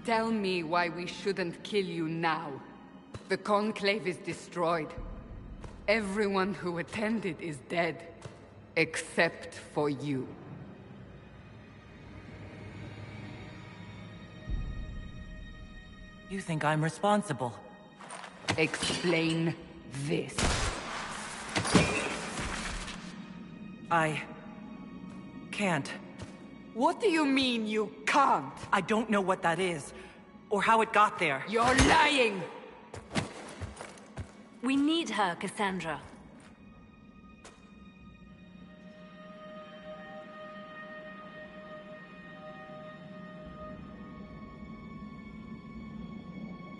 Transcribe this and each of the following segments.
Tell me why we shouldn't kill you now. The Conclave is destroyed. Everyone who attended is dead. Except for you. You think I'm responsible? Explain this. I... can't. What do you mean you can't? I don't know what that is, or how it got there. You're lying! We need her, Cassandra.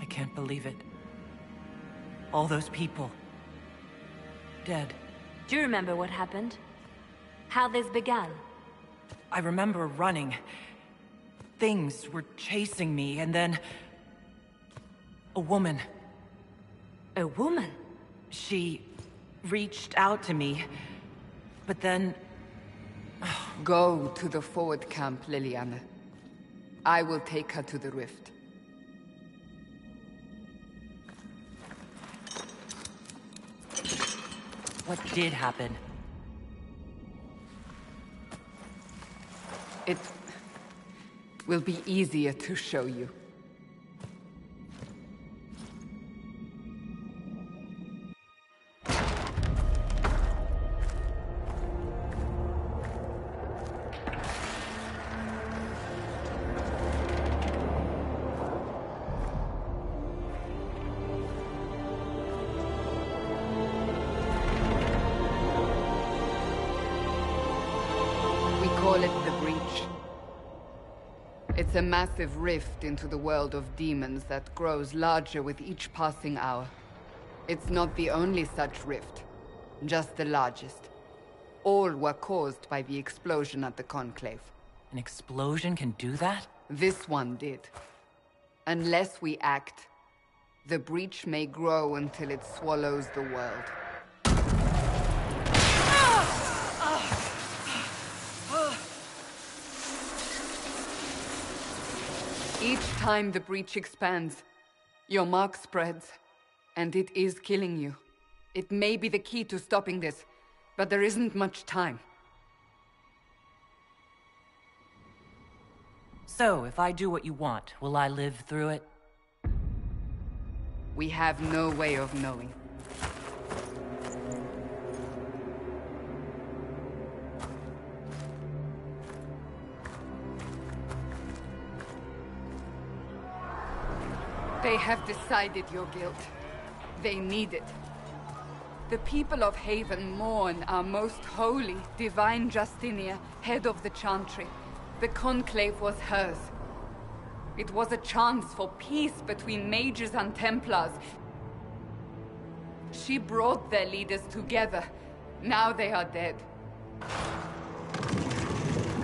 I can't believe it. All those people... dead. Do you remember what happened? How this began? I remember running. Things were chasing me, and then... a woman. A woman? She reached out to me, but then... Go to the forward camp, Liliana. I will take her to the rift. What did happen? It will be easier to show you. Call it the Breach. It's a massive rift into the world of demons that grows larger with each passing hour. It's not the only such rift, just the largest. All were caused by the explosion at the Conclave. An explosion can do that? This one did. Unless we act, the Breach may grow until it swallows the world. Each time the Breach expands, your mark spreads, and it is killing you. It may be the key to stopping this, but there isn't much time. So, if I do what you want, will I live through it? We have no way of knowing. They have decided your guilt. They need it. The people of Haven mourn our most holy, divine Justinia, head of the Chantry. The Conclave was hers. It was a chance for peace between mages and Templars. She brought their leaders together. Now they are dead.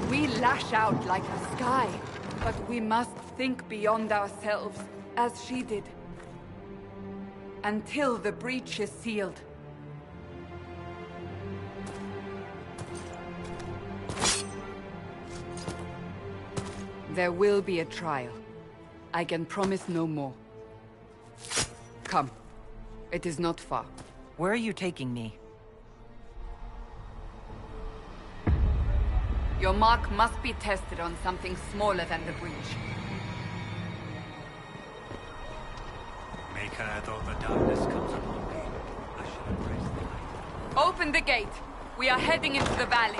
We lash out like the sky, but we must think beyond ourselves. As she did. Until the Breach is sealed. There will be a trial. I can promise no more. Come. It is not far. Where are you taking me? Your mark must be tested on something smaller than the Breach. Though the darkness comes upon me, I shall embrace the light. Open the gate. We are heading into the valley.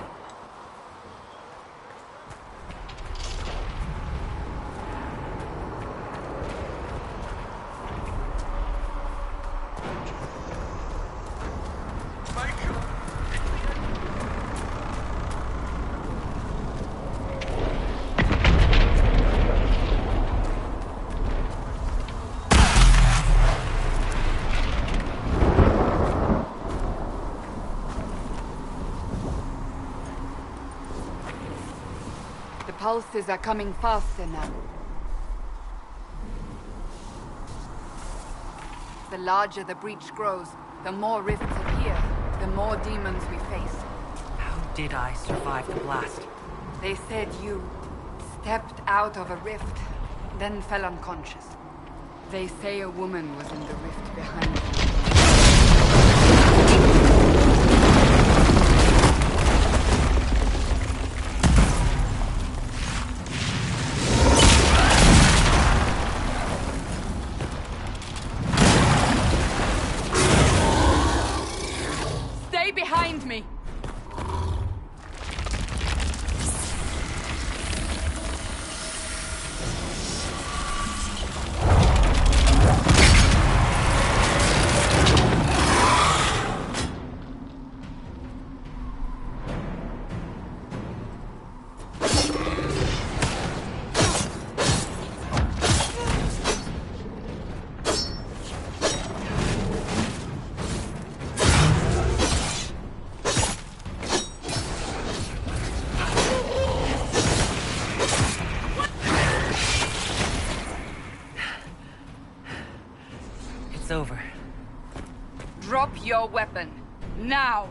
Pulses are coming faster now. The larger the Breach grows, the more rifts appear, the more demons we face. How did I survive the blast? They said you stepped out of a rift, then fell unconscious. They say a woman was in the rift behind you. Stay behind me! It's over. Drop your weapon. Now!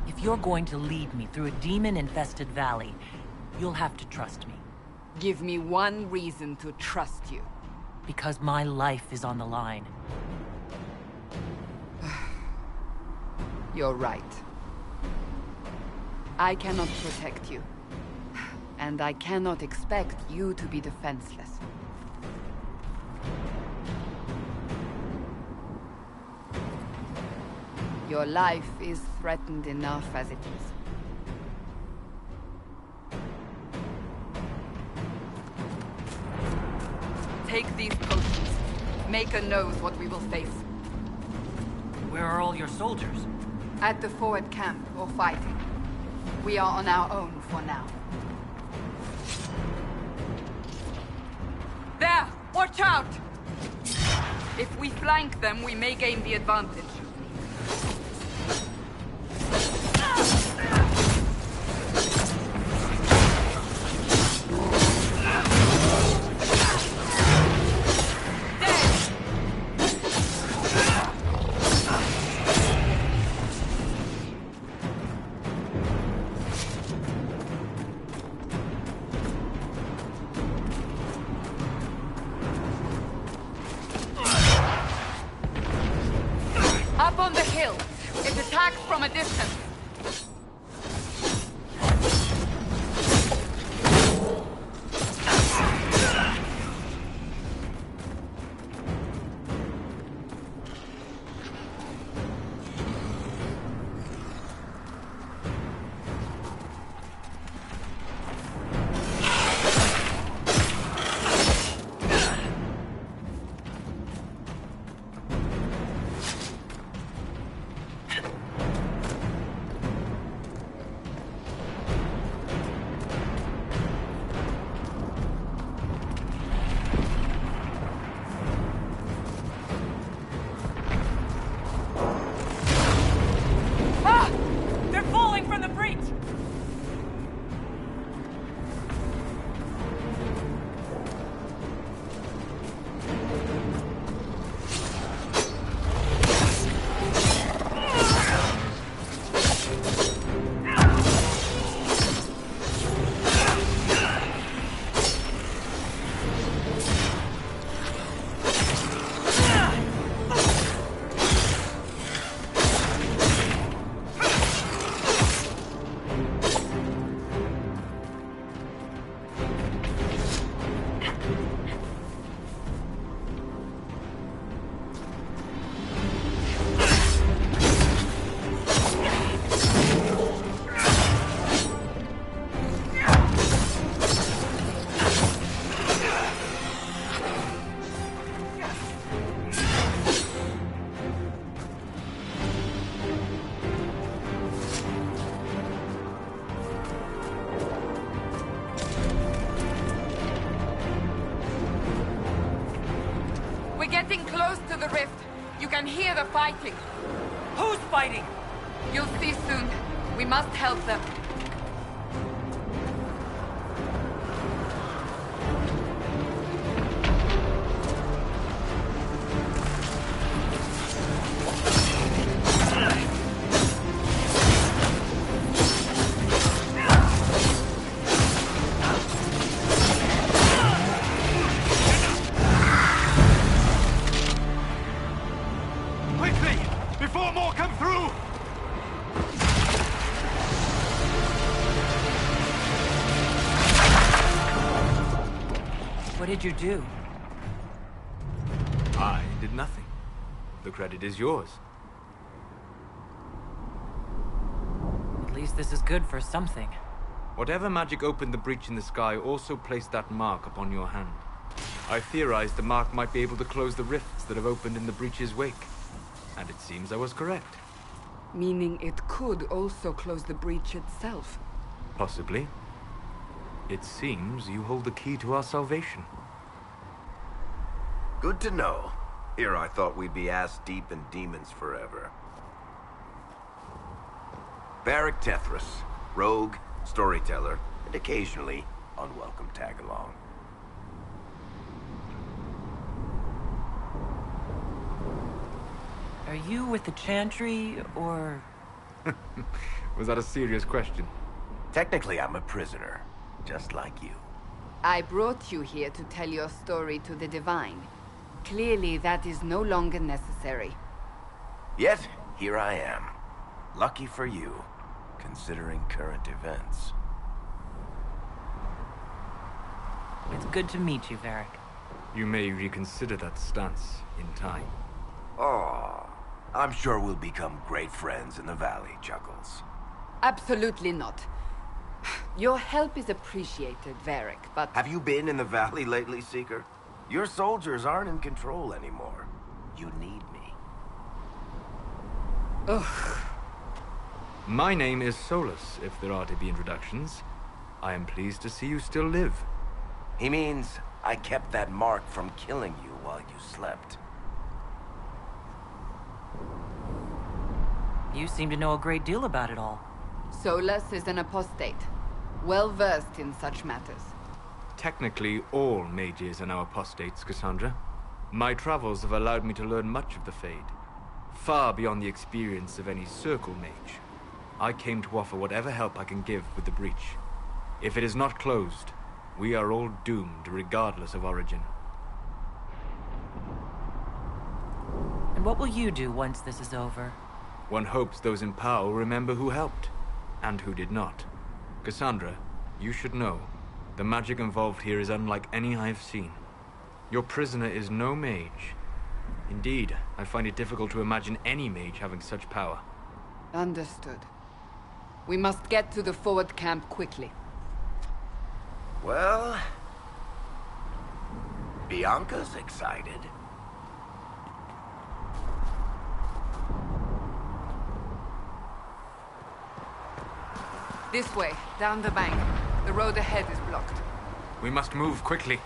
If you're going to lead me through a demon-infested valley, you'll have to trust me. Give me one reason to trust you. Because my life is on the line. You're right. I cannot protect you. And I cannot expect you to be defenseless. Your life is threatened enough as it is. Take these potions. Maker knows what we will face. Where are all your soldiers? At the forward camp, or fighting. We are on our own for now. There! Watch out! If we flank them, we may gain the advantage. Up on the hill. It attacks from a distance. Getting close to the rift. You can hear the fighting. Who's fighting? You'll see soon. We must help them. did you do? I did nothing. The credit is yours. At least this is good for something. Whatever magic opened the breach in the sky also placed that mark upon your hand. I theorized the mark might be able to close the rifts that have opened in the breach's wake. And it seems I was correct. Meaning it could also close the breach itself. Possibly. It seems you hold the key to our salvation. Good to know. Here I thought we'd be ass-deep in demons forever. Varric Tethras, rogue, storyteller, and occasionally unwelcome tag-along. Are you with the Chantry, or...? Was that a serious question? Technically, I'm a prisoner, just like you. I brought you here to tell your story to the Divine. Clearly, that is no longer necessary. Yet, here I am. Lucky for you, considering current events. It's good to meet you, Varric. You may reconsider that stance in time. Oh, I'm sure we'll become great friends in the valley, Chuckles. Absolutely not. Your help is appreciated, Varric, but... Have you been in the valley lately, Seeker? Your soldiers aren't in control anymore. You need me. Ugh. My name is Solus, if there are to be introductions. I am pleased to see you still live. He means I kept that mark from killing you while you slept. You seem to know a great deal about it all. Solus is an apostate, well-versed in such matters. Technically, all mages are now apostates, Cassandra. My travels have allowed me to learn much of the Fade, far beyond the experience of any circle mage. I came to offer whatever help I can give with the breach. If it is not closed, we are all doomed regardless of origin. And what will you do once this is over? One hopes those in power will remember who helped, and who did not. Cassandra, you should know, the magic involved here is unlike any I have seen. Your prisoner is no mage. Indeed, I find it difficult to imagine any mage having such power. Understood. We must get to the forward camp quickly. Well... Bianca's excited. This way, down the bank. The road ahead is blocked. We must move quickly.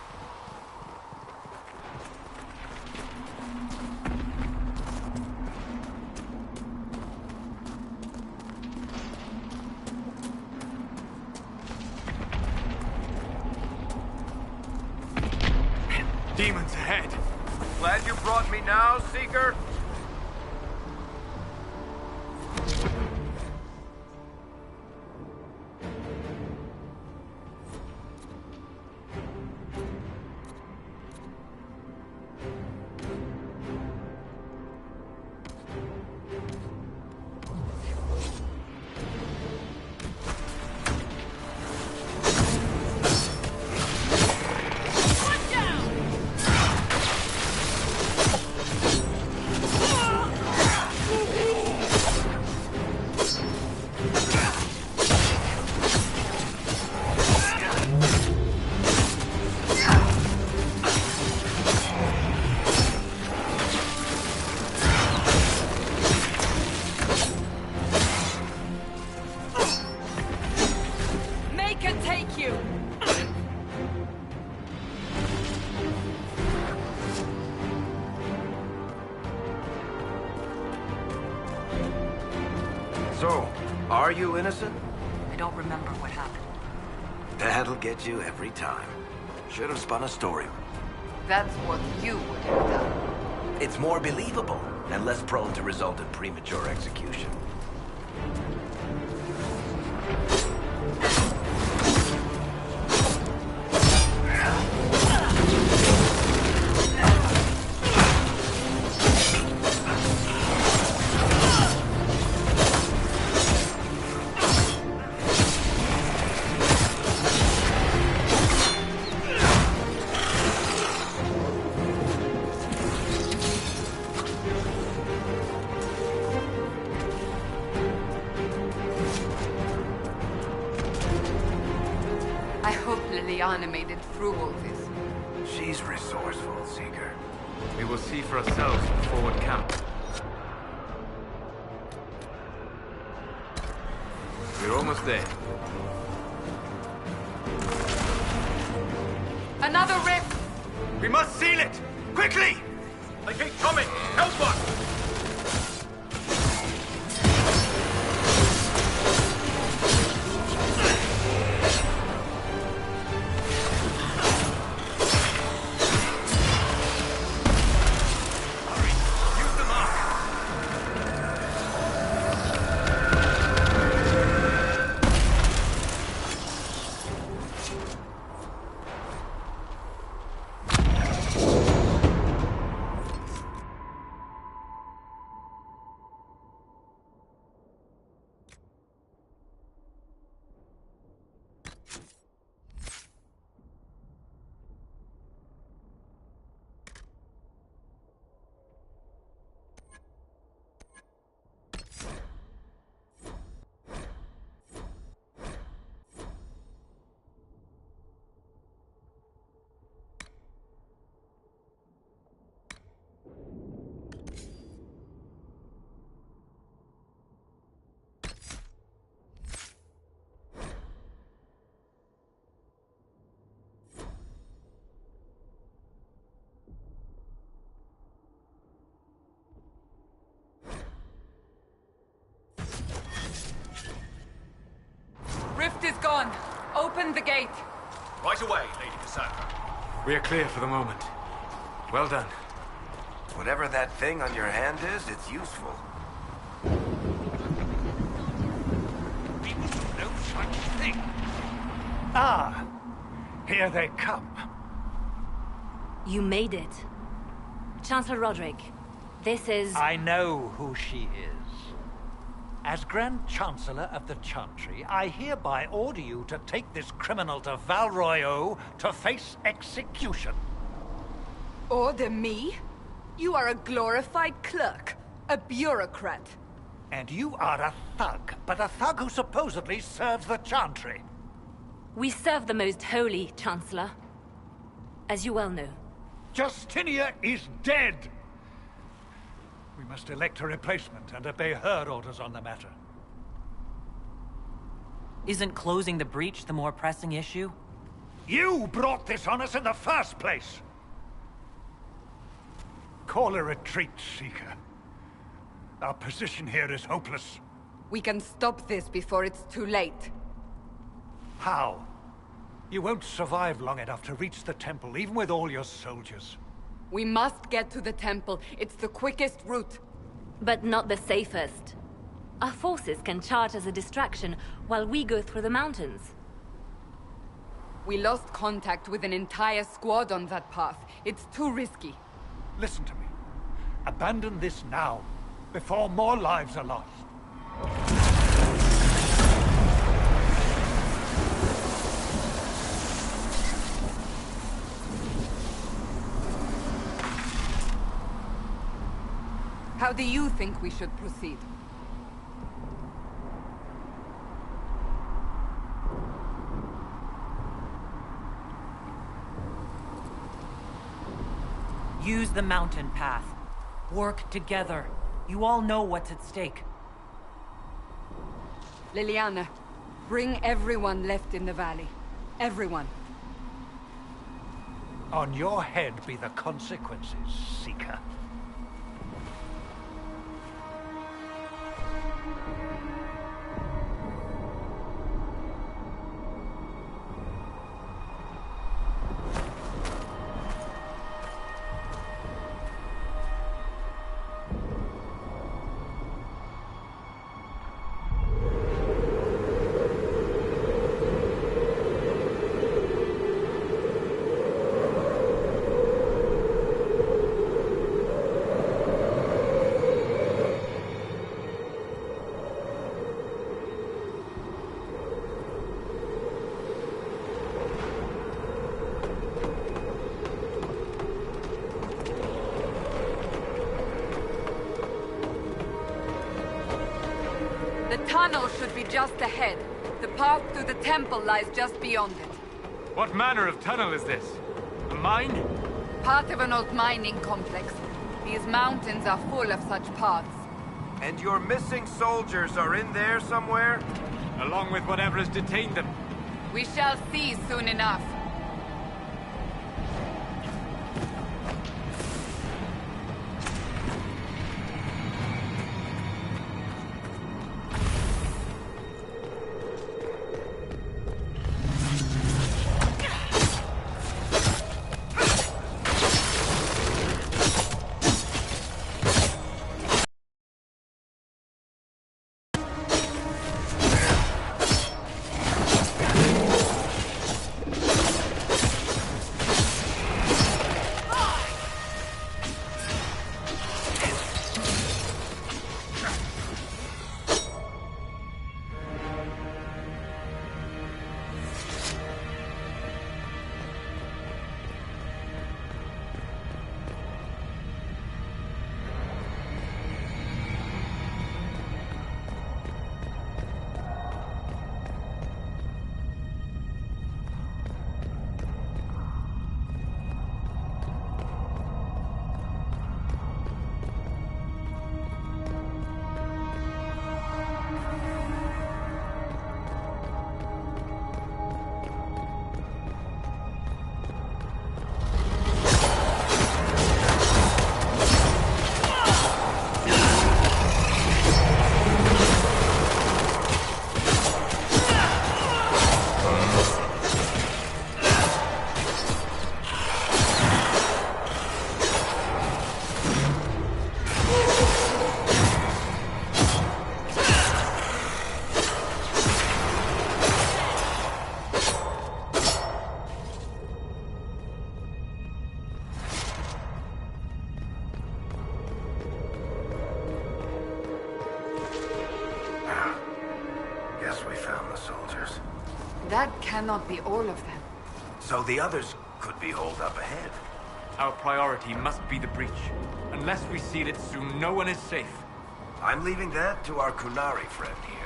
Demons ahead! Glad you brought me now, Seeker? So, are you innocent? I don't remember what happened. That'll get you every time. Should have spun a story. That's what you would have done. It's more believable and less prone to result in premature execution. I hope Liliana made it through all this. She's resourceful, Seeker. We will see for ourselves at the forward camp. We're almost there. Another rift! We must seal it! Quickly! They keep coming! Help us! Rift is gone. Open the gate. Right away, Lady Cassandra. We are clear for the moment. Well done. Whatever that thing on your hand is, it's useful. We must know such thing. Ah, here they come. You made it. Chancellor Roderick, this is... I know who she is. As Grand Chancellor of the Chantry, I hereby order you to take this criminal to Val Royeaux to face execution. Order me? You are a glorified clerk. A bureaucrat. And you are a thug, but a thug who supposedly serves the Chantry. We serve the most holy, Chancellor. As you well know. Justinia is dead! We must elect a replacement and obey her orders on the matter. Isn't closing the breach the more pressing issue? You brought this on us in the first place! Call a retreat, Seeker. Our position here is hopeless. We can stop this before it's too late. How? You won't survive long enough to reach the temple, even with all your soldiers. We must get to the temple. It's the quickest route. But not the safest. Our forces can charge as a distraction while we go through the mountains. We lost contact with an entire squad on that path. It's too risky. Listen to me. Abandon this now, before more lives are lost. How do you think we should proceed? Use the mountain path. Work together. You all know what's at stake. Liliana, bring everyone left in the valley. Everyone. On your head be the consequences, Seeker. The tunnel should be just ahead. The path to the temple lies just beyond it. What manner of tunnel is this? A mine? Part of an old mining complex. These mountains are full of such paths. And your missing soldiers are in there somewhere? Along with whatever has detained them. We shall see soon enough. That cannot be all of them. So the others could be holed up ahead. Our priority must be the breach. Unless we seal it soon, no one is safe. I'm leaving that to our Kunari friend here.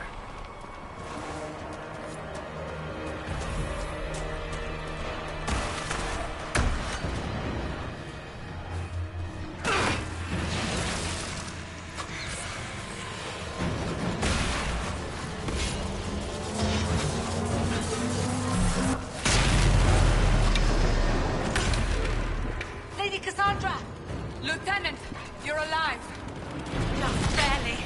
Lady Cassandra! Lieutenant, you're alive. Just barely.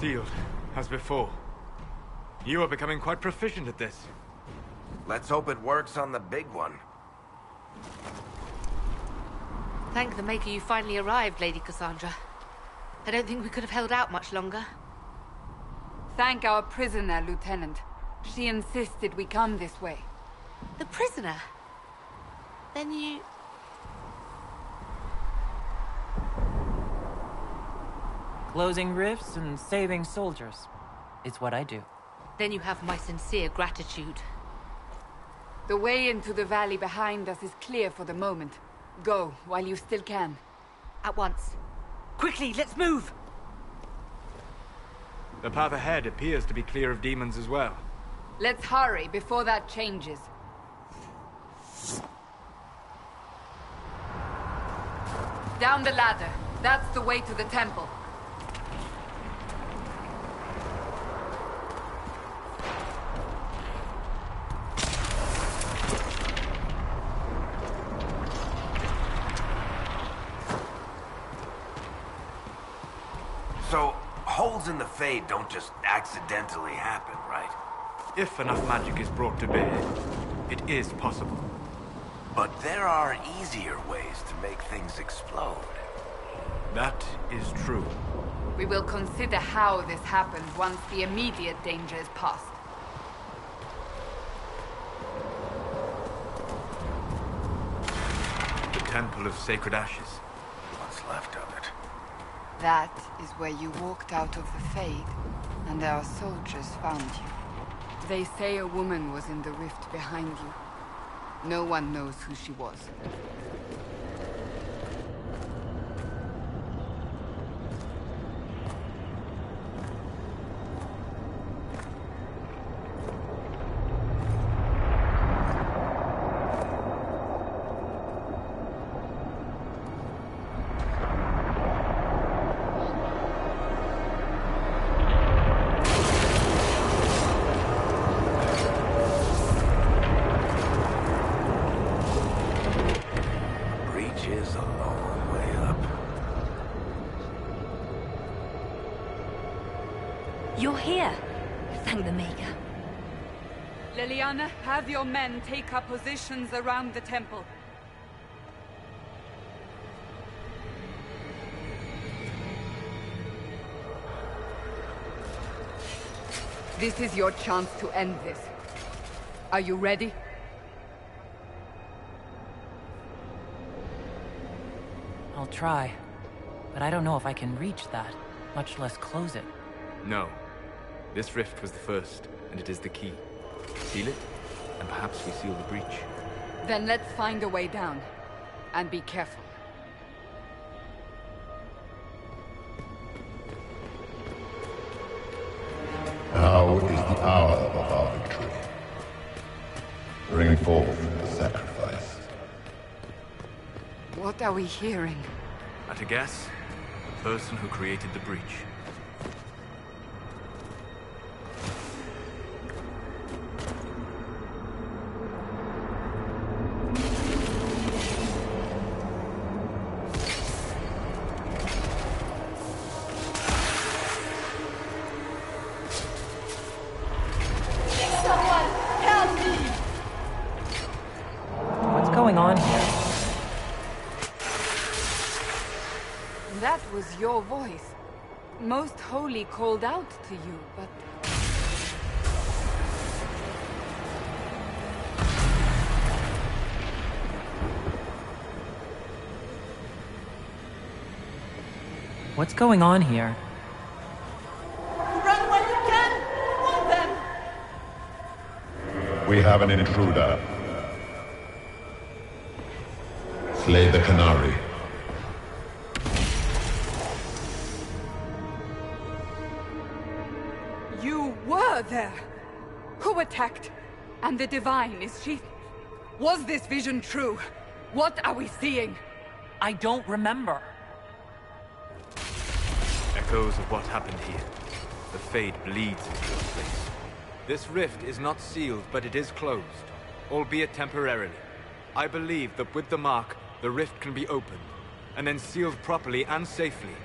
Sealed, as before. You are becoming quite proficient at this. Let's hope it works on the big one. Thank the Maker you finally arrived, Lady Cassandra. I don't think we could have held out much longer. Thank our prisoner, Lieutenant. She insisted we come this way. The prisoner? Then you... Closing rifts and saving soldiers. It's what I do. Then you have my sincere gratitude. The way into the valley behind us is clear for the moment. Go, while you still can. At once. Quickly, let's move! The path ahead appears to be clear of demons as well. Let's hurry before that changes. Down the ladder. That's the way to the temple. So, holes in the Fade don't just accidentally happen, right? If enough magic is brought to bear, it is possible. But there are easier ways to make things explode. That is true. We will consider how this happens once the immediate danger is past. The Temple of Sacred Ashes. What's left of it? That is where you walked out of the Fade, and our soldiers found you. They say a woman was in the rift behind you. No one knows who she was. Is a long way up. You're here. Thank the Maker. Liliana, have your men take up positions around the temple. This is your chance to end this. Are you ready? I'll try, but I don't know if I can reach that, much less close it. No. This rift was the first, and it is the key. Seal it, and perhaps we seal the breach. Then let's find a way down. And be careful. Now is the hour of our victory. Bring forth the sacrifice. What are we hearing? At a guess, the person who created the breach. What's going on here? That was your voice. Most Holy called out to you, but... What's going on here? Run when you can! Want them! We have an intruder. Slay the Canary. You were there! Who attacked? And the Divine, is she... Was this vision true? What are we seeing? I don't remember. Echoes of what happened here. The Fade bleeds into this place. This rift is not sealed, but it is closed, albeit temporarily. I believe that with the mark, the rift can be opened, and then sealed properly and safely.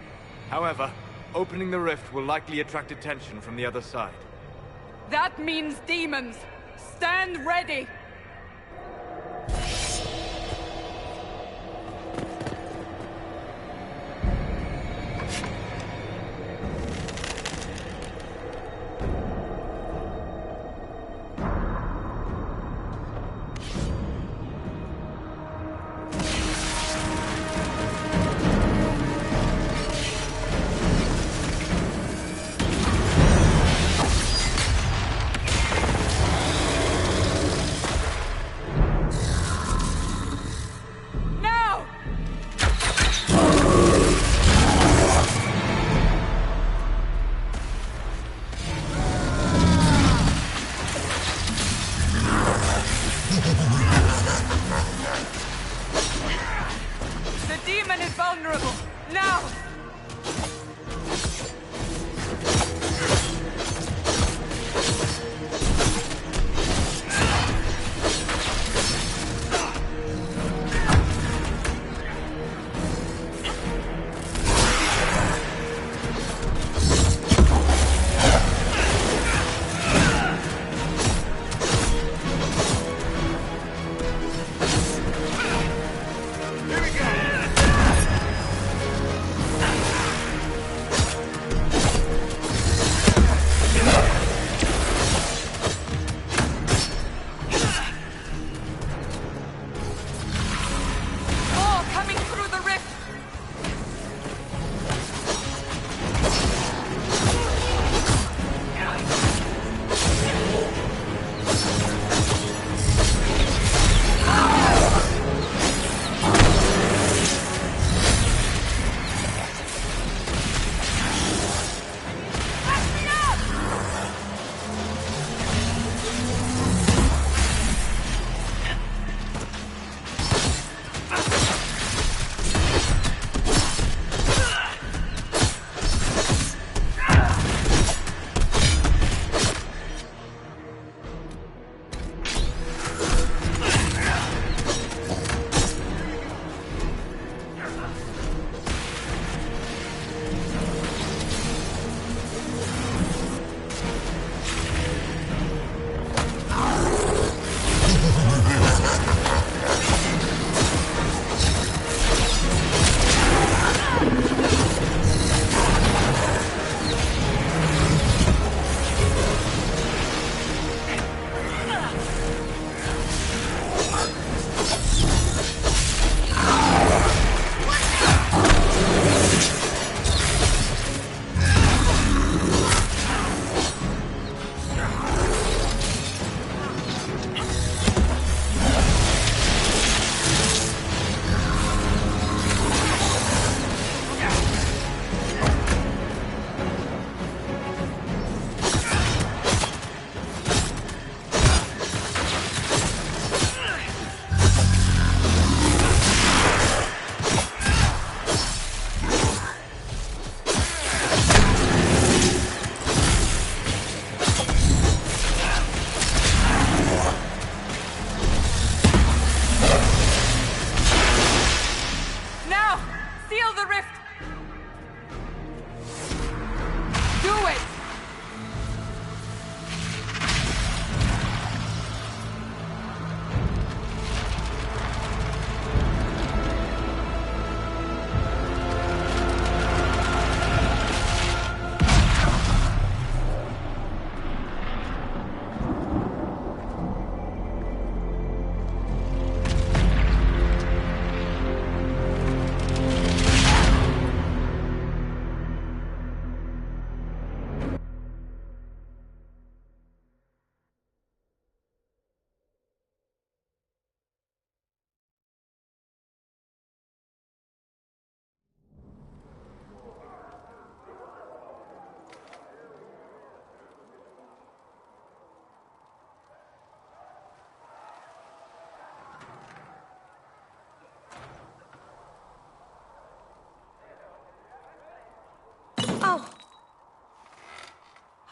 However, opening the rift will likely attract attention from the other side. That means demons! Stand ready! Vulnerable! Now!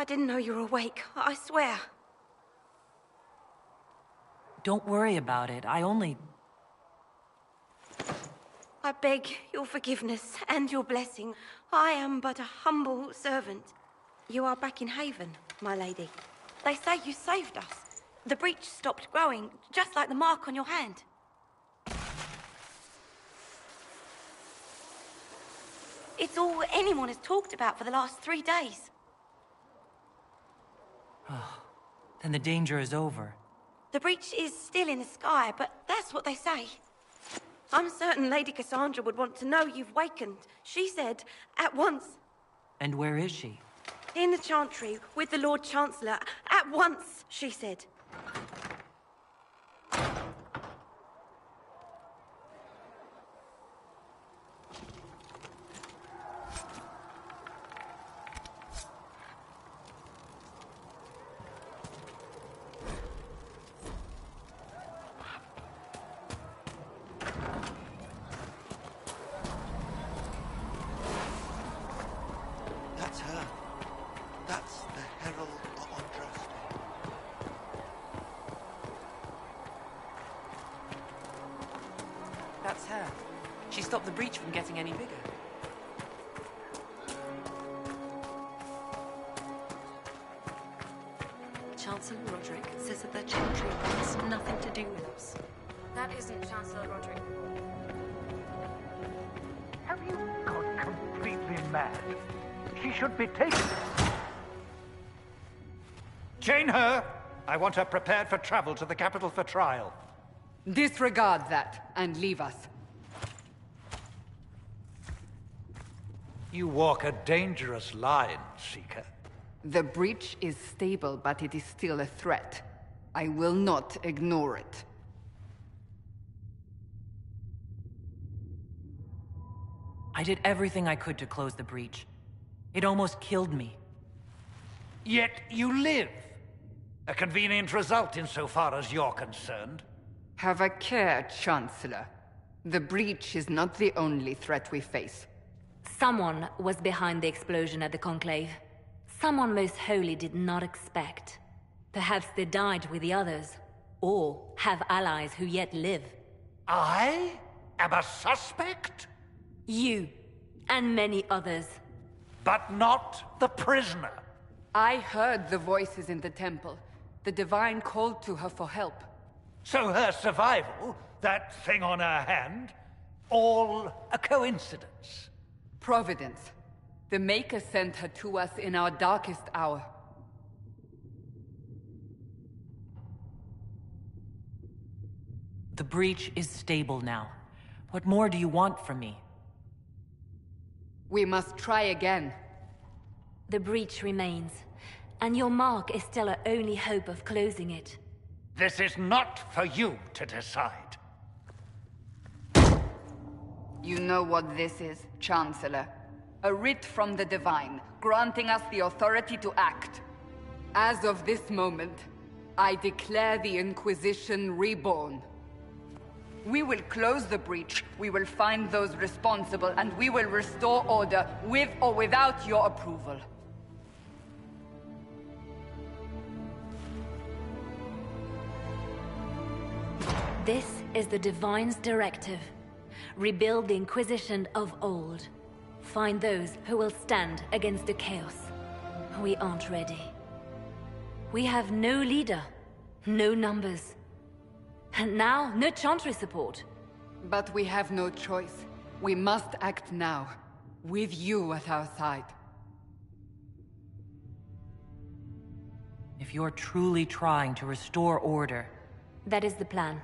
I didn't know you were awake, I swear. Don't worry about it. I beg your forgiveness and your blessing. I am but a humble servant. You are back in Haven, my lady. They say you saved us. The breach stopped growing, just like the mark on your hand. It's all anyone has talked about for the last 3 days. Then the danger is over. The breach is still in the sky, but that's what they say. I'm certain Lady Cassandra would want to know you've wakened. She said, at once. And where is she? In the Chantry, with the Lord Chancellor. At once, she said. That's her. That's the Herald of Andraste. That's her. She stopped the breach from getting any bigger. Chancellor Roderick says that the Chantry wants nothing to do with us. That isn't Chancellor Roderick. Have you gone completely mad? She should be taken. Chain her! I want her prepared for travel to the capital for trial. Disregard that and leave us. You walk a dangerous line, Seeker. The breach is stable, but it is still a threat. I will not ignore it. I did everything I could to close the breach. It almost killed me. Yet you live. A convenient result insofar as you're concerned. Have a care, Chancellor. The breach is not the only threat we face. Someone was behind the explosion at the Conclave. Someone most holy did not expect. Perhaps they died with the others, or have allies who yet live. I am a suspect? You, and many others. But not the prisoner. I heard the voices in the temple. The Divine called to her for help. So her survival, that thing on her hand, all a coincidence. Providence. The Maker sent her to us in our darkest hour. The breach is stable now. What more do you want from me? We must try again. The breach remains, and your mark is still our only hope of closing it. This is not for you to decide. You know what this is, Chancellor. A writ from the Divine, granting us the authority to act. As of this moment, I declare the Inquisition reborn. We will close the breach, we will find those responsible, and we will restore order, with or without your approval. This is the Divine's directive. Rebuild the Inquisition of old. Find those who will stand against the chaos. We aren't ready. We have no leader, no numbers. And now, no Chantry support. But we have no choice. We must act now, with you at our side. If you're truly trying to restore order... That is the plan.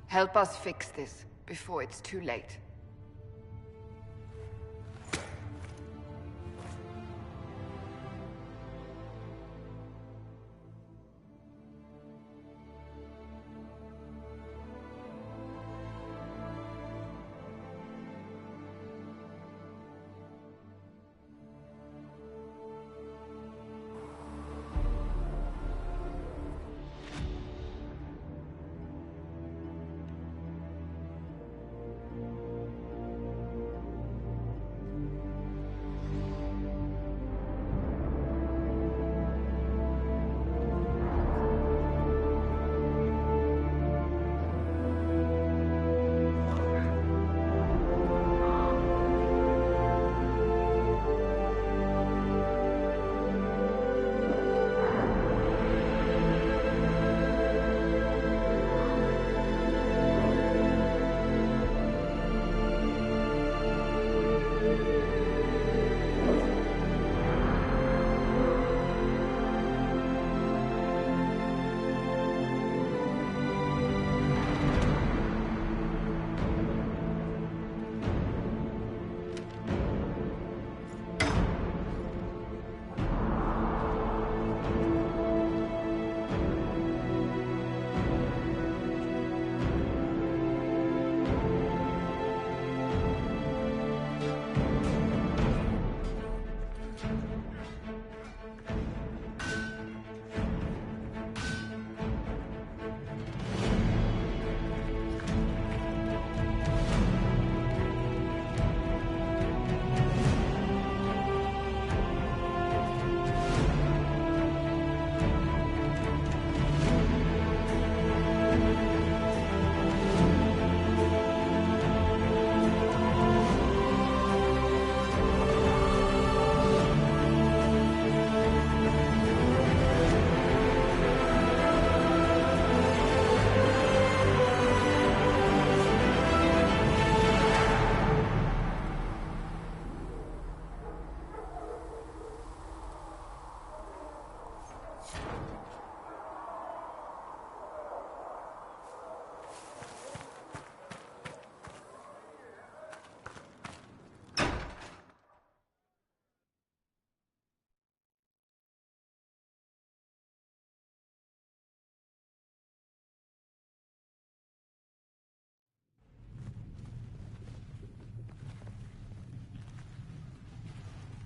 Help us fix this, before it's too late.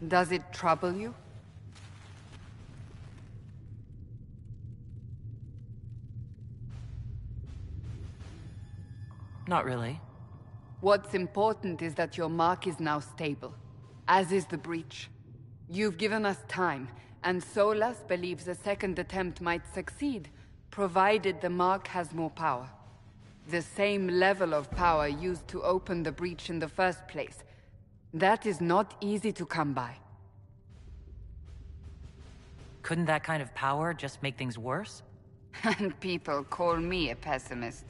Does it trouble you? Not really. What's important is that your mark is now stable, as is the breach. You've given us time, and Solas believes a second attempt might succeed, provided the mark has more power. The same level of power used to open the breach in the first place. That is not easy to come by. Couldn't that kind of power just make things worse? And people call me a pessimist.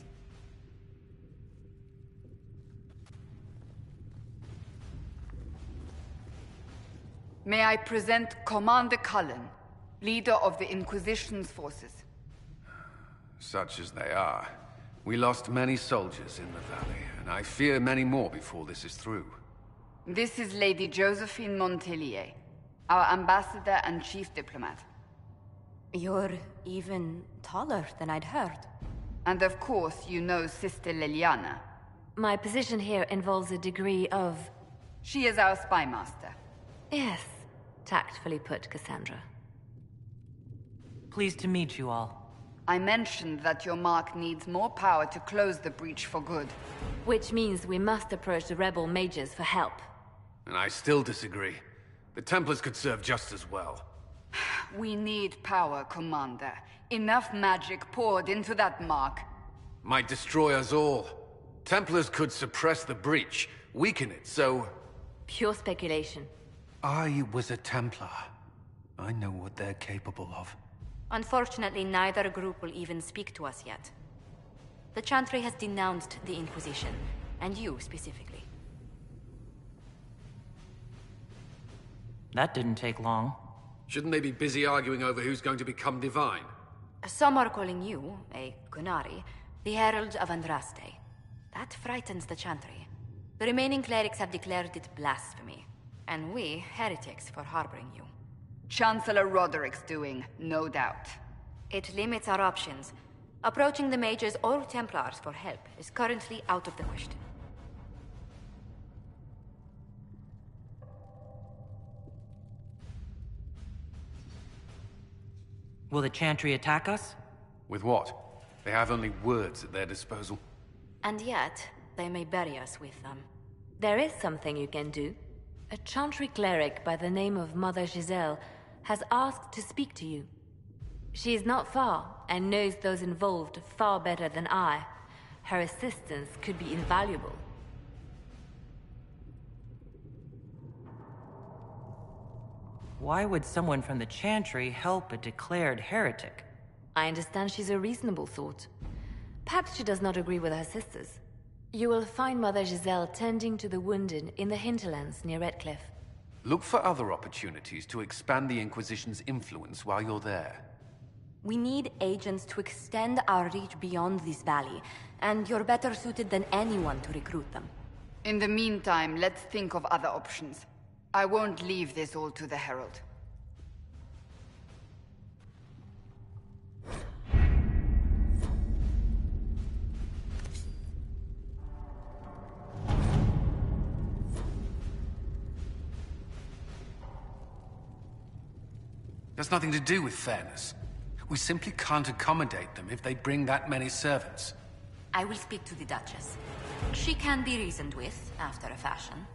May I present Commander Cullen, leader of the Inquisition's forces. Such as they are. We lost many soldiers in the valley, and I fear many more before this is through. This is Lady Josephine Montelier, our ambassador and chief diplomat. You're even taller than I'd heard. And of course, you know Sister Liliana. My position here involves a degree of... She is our spy master. Yes, tactfully put, Cassandra. Pleased to meet you all. I mentioned that your mark needs more power to close the breach for good. Which means we must approach the rebel mages for help. And I still disagree. The Templars could serve just as well. We need power, Commander. Enough magic poured into that mark. Might destroy us all. Templars could suppress the breach, weaken it, so... Pure speculation. I was a Templar. I know what they're capable of. Unfortunately, neither group will even speak to us yet. The Chantry has denounced the Inquisition, and you specifically. That didn't take long. Shouldn't they be busy arguing over who's going to become divine? Some are calling you, a Gunari, the Herald of Andraste. That frightens the Chantry. The remaining clerics have declared it blasphemy, and we, heretics, for harboring you. Chancellor Roderick's doing, no doubt. It limits our options. Approaching the mages or Templars for help is currently out of the question. Will the Chantry attack us? With what? They have only words at their disposal. And yet, they may bury us with them. There is something you can do. A Chantry cleric by the name of Mother Giselle has asked to speak to you. She is not far, and knows those involved far better than I. Her assistance could be invaluable. Why would someone from the Chantry help a declared heretic? I understand she's a reasonable sort. Perhaps she does not agree with her sisters. You will find Mother Giselle tending to the wounded in the hinterlands near Redcliffe. Look for other opportunities to expand the Inquisition's influence while you're there. We need agents to extend our reach beyond this valley, and you're better suited than anyone to recruit them. In the meantime, let's think of other options. I won't leave this all to the Herald. There's nothing to do with fairness. We simply can't accommodate them if they bring that many servants. I will speak to the Duchess. She can be reasoned with, after a fashion.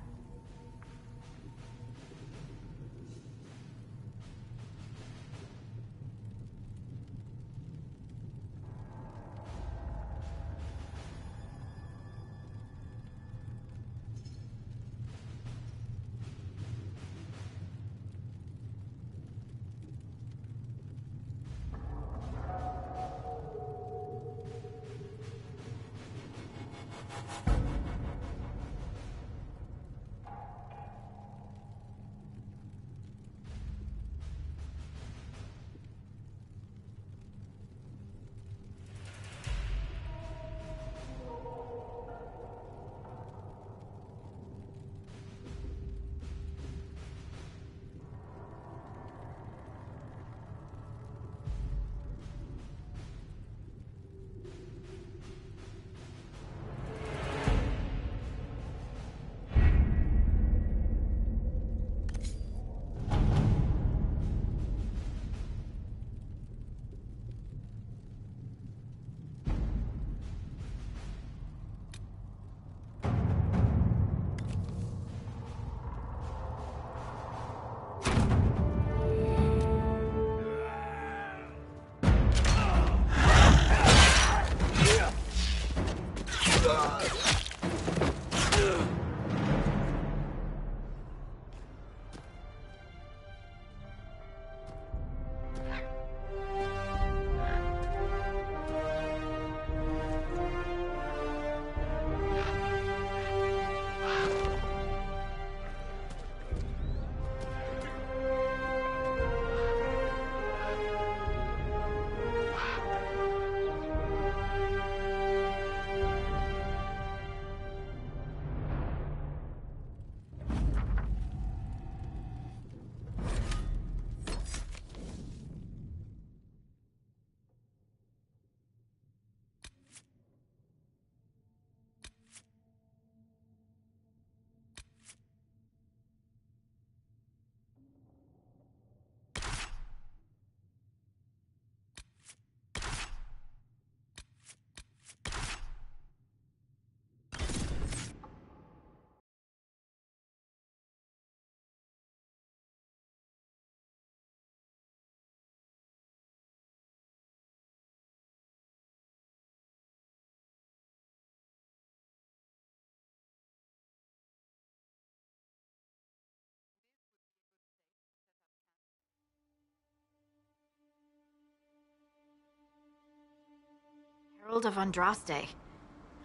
Herald of Andraste.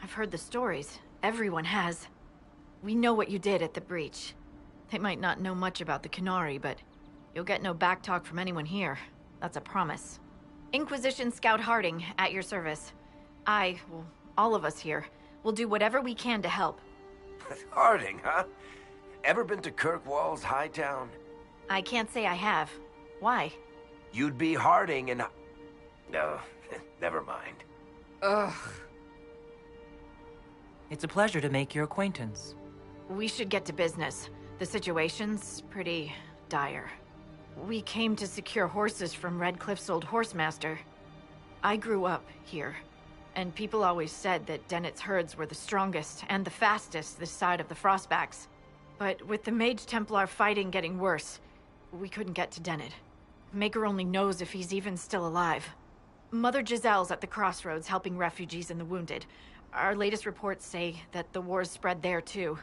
I've heard the stories. Everyone has. We know what you did at the breach. They might not know much about the Qunari, but you'll get no backtalk from anyone here. That's a promise. Inquisition Scout Harding, at your service. All of us here, will do whatever we can to help. Harding, huh? Ever been to Kirkwall's Hightown? I can't say I have. Why? You'd be Harding and... No, never mind. Ugh. It's a pleasure to make your acquaintance. We should get to business. The situation's pretty dire. We came to secure horses from Redcliffe's old horsemaster. I grew up here, and people always said that Dennett's herds were the strongest and the fastest this side of the Frostbacks. But with the Mage Templar fighting getting worse, we couldn't get to Dennett. Maker only knows if he's even still alive. Mother Giselle's at the crossroads helping refugees and the wounded. Our latest reports say that the war's spread there too.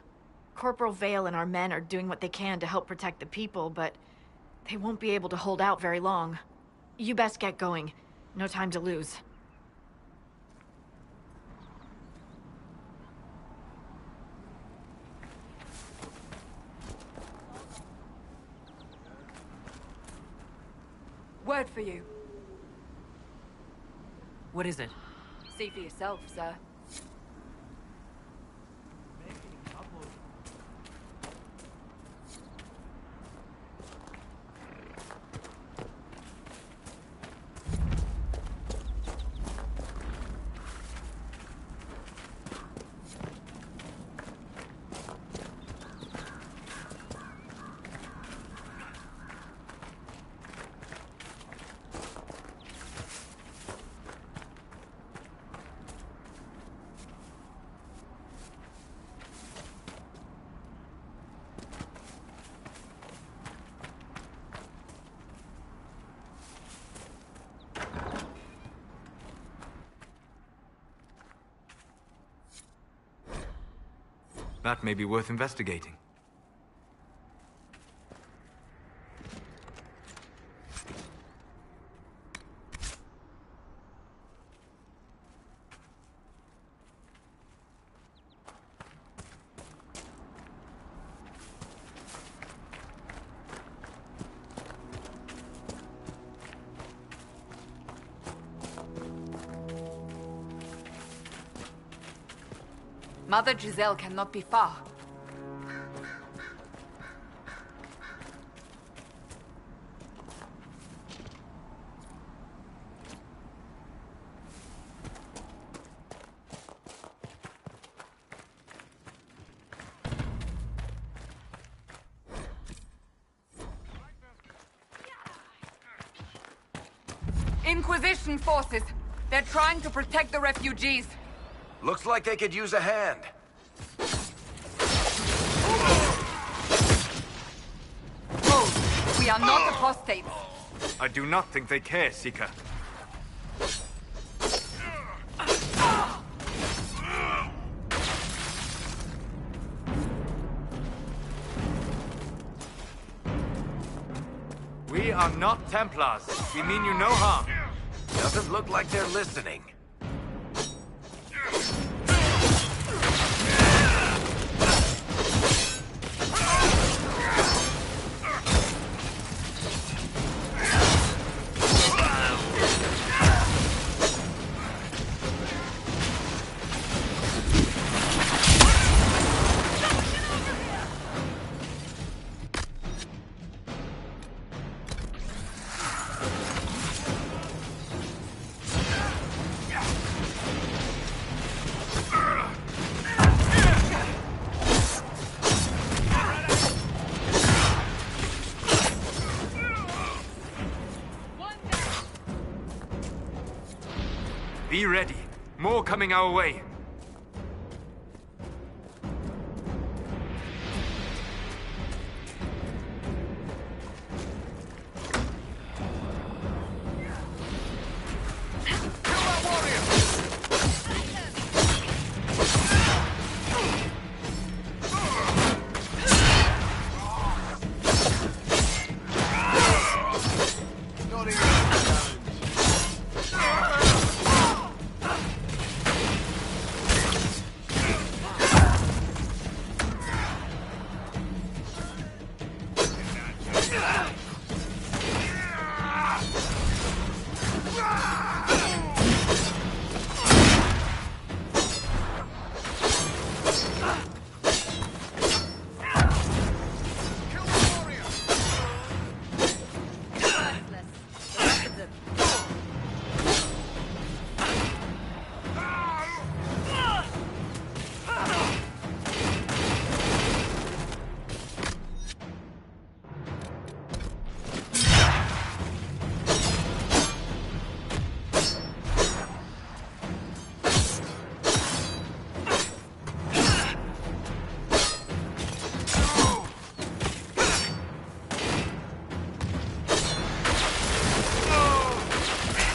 Corporal Vale and our men are doing what they can to help protect the people, but they won't be able to hold out very long. You best get going. No time to lose. Word for you. What is it? See for yourself, sir. That may be worth investigating. Mother Giselle cannot be far. Inquisition forces. They're trying to protect the refugees. Looks like they could use a hand. Move. We are not apostates. I do not think they care, Seeker. We are not Templars. We mean you no harm. Doesn't look like they're listening. Be ready. More coming our way.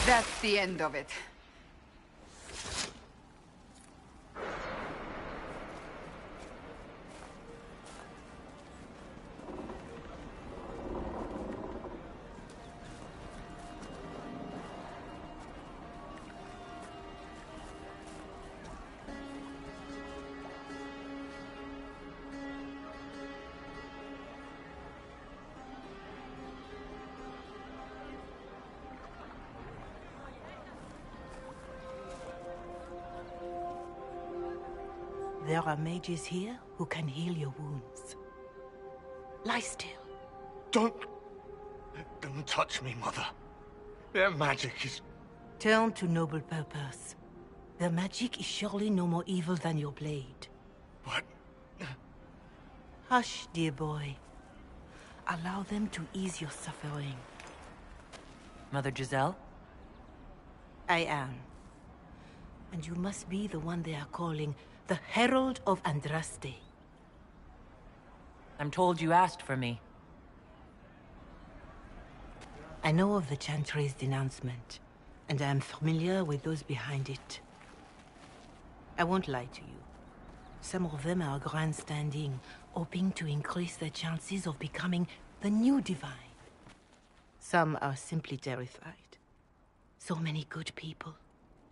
That's the end of it. There are mages here who can heal your wounds. Lie still. Don't let them touch me, Mother. Their magic is... Turn to noble purpose. Their magic is surely no more evil than your blade. But... Hush, dear boy. Allow them to ease your suffering. Mother Giselle? I am. And you must be the one they are calling the Herald of Andraste. I'm told you asked for me. I know of the Chantry's denouncement, and I am familiar with those behind it. I won't lie to you. Some of them are grandstanding, hoping to increase their chances of becoming the new divine. Some are simply terrified. So many good people,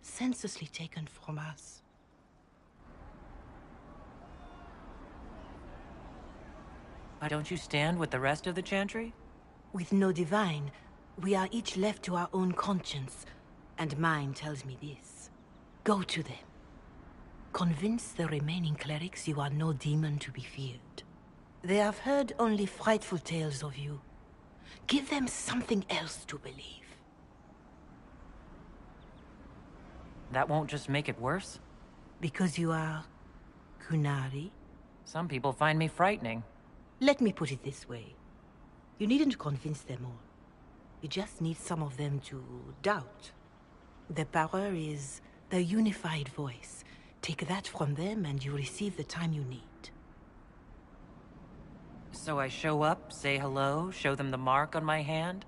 senselessly taken from us. Why don't you stand with the rest of the Chantry? With no divine, we are each left to our own conscience, and mine tells me this. Go to them. Convince the remaining clerics you are no demon to be feared. They have heard only frightful tales of you. Give them something else to believe. That won't just make it worse? Because you are... Qunari? Some people find me frightening. Let me put it this way. You needn't convince them all. You just need some of them to doubt. Their power is their unified voice. Take that from them and you receive the time you need. So I show up, say hello, show them the mark on my hand?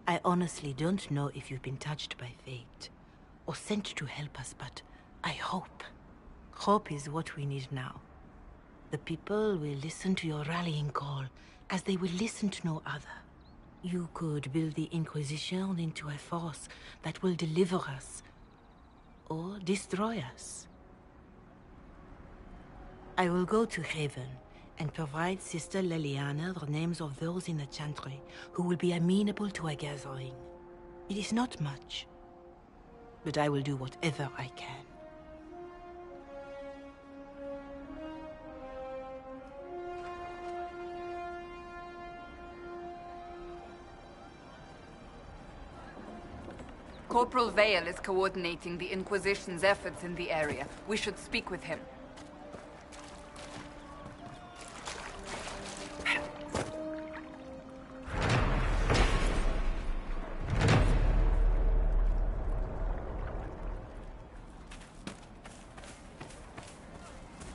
I honestly don't know if you've been touched by fate, or sent to help us, but I hope. Hope is what we need now. The people will listen to your rallying call, as they will listen to no other. You could build the Inquisition into a force that will deliver us, or destroy us. I will go to Haven and provide Sister Leliana the names of those in the Chantry who will be amenable to a gathering. It is not much, but I will do whatever I can. Corporal Vale is coordinating the Inquisition's efforts in the area. We should speak with him.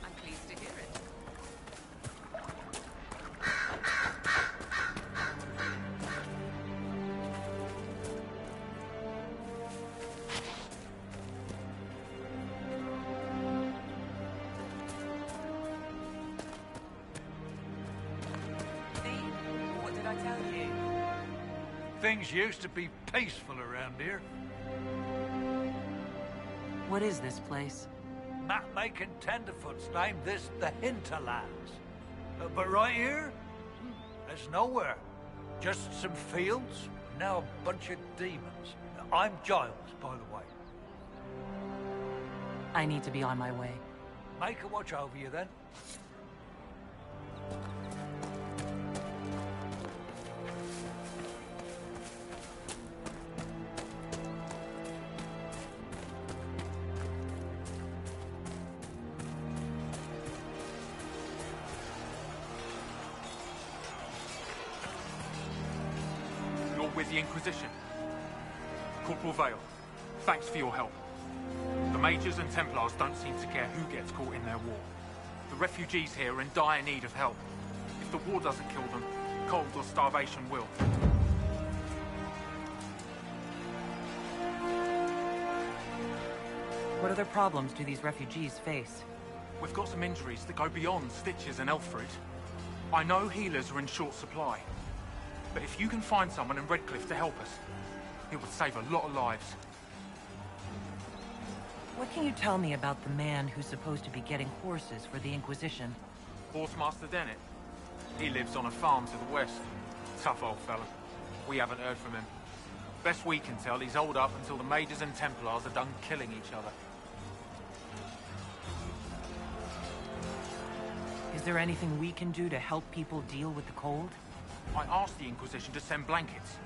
I'm pleased to hear it. What did I tell you? Things used to be peaceful around here. What is this place? Map-making tenderfoots named this the Hinterlands. But right here, there's nowhere. Just some fields, now a bunch of demons. I'm Giles, by the way. I need to be on my way. Make a watch over you, then. You're with the Inquisition. Corporal Vale, thanks for your help. The Mages and Templars don't seem to care who gets caught in their war. The refugees here are in dire need of help. If the war doesn't kill them, cold or starvation will. What other problems do these refugees face? We've got some injuries that go beyond stitches and elf fruit. I know healers are in short supply, but if you can find someone in Redcliffe to help us, it would save a lot of lives. What can you tell me about the man who's supposed to be getting horses for the Inquisition? Horsemaster Dennett. He lives on a farm to the west. Tough old fella. We haven't heard from him. Best we can tell, he's holed up until the Mages and Templars are done killing each other. Is there anything we can do to help people deal with the cold? I asked the Inquisition to send blankets.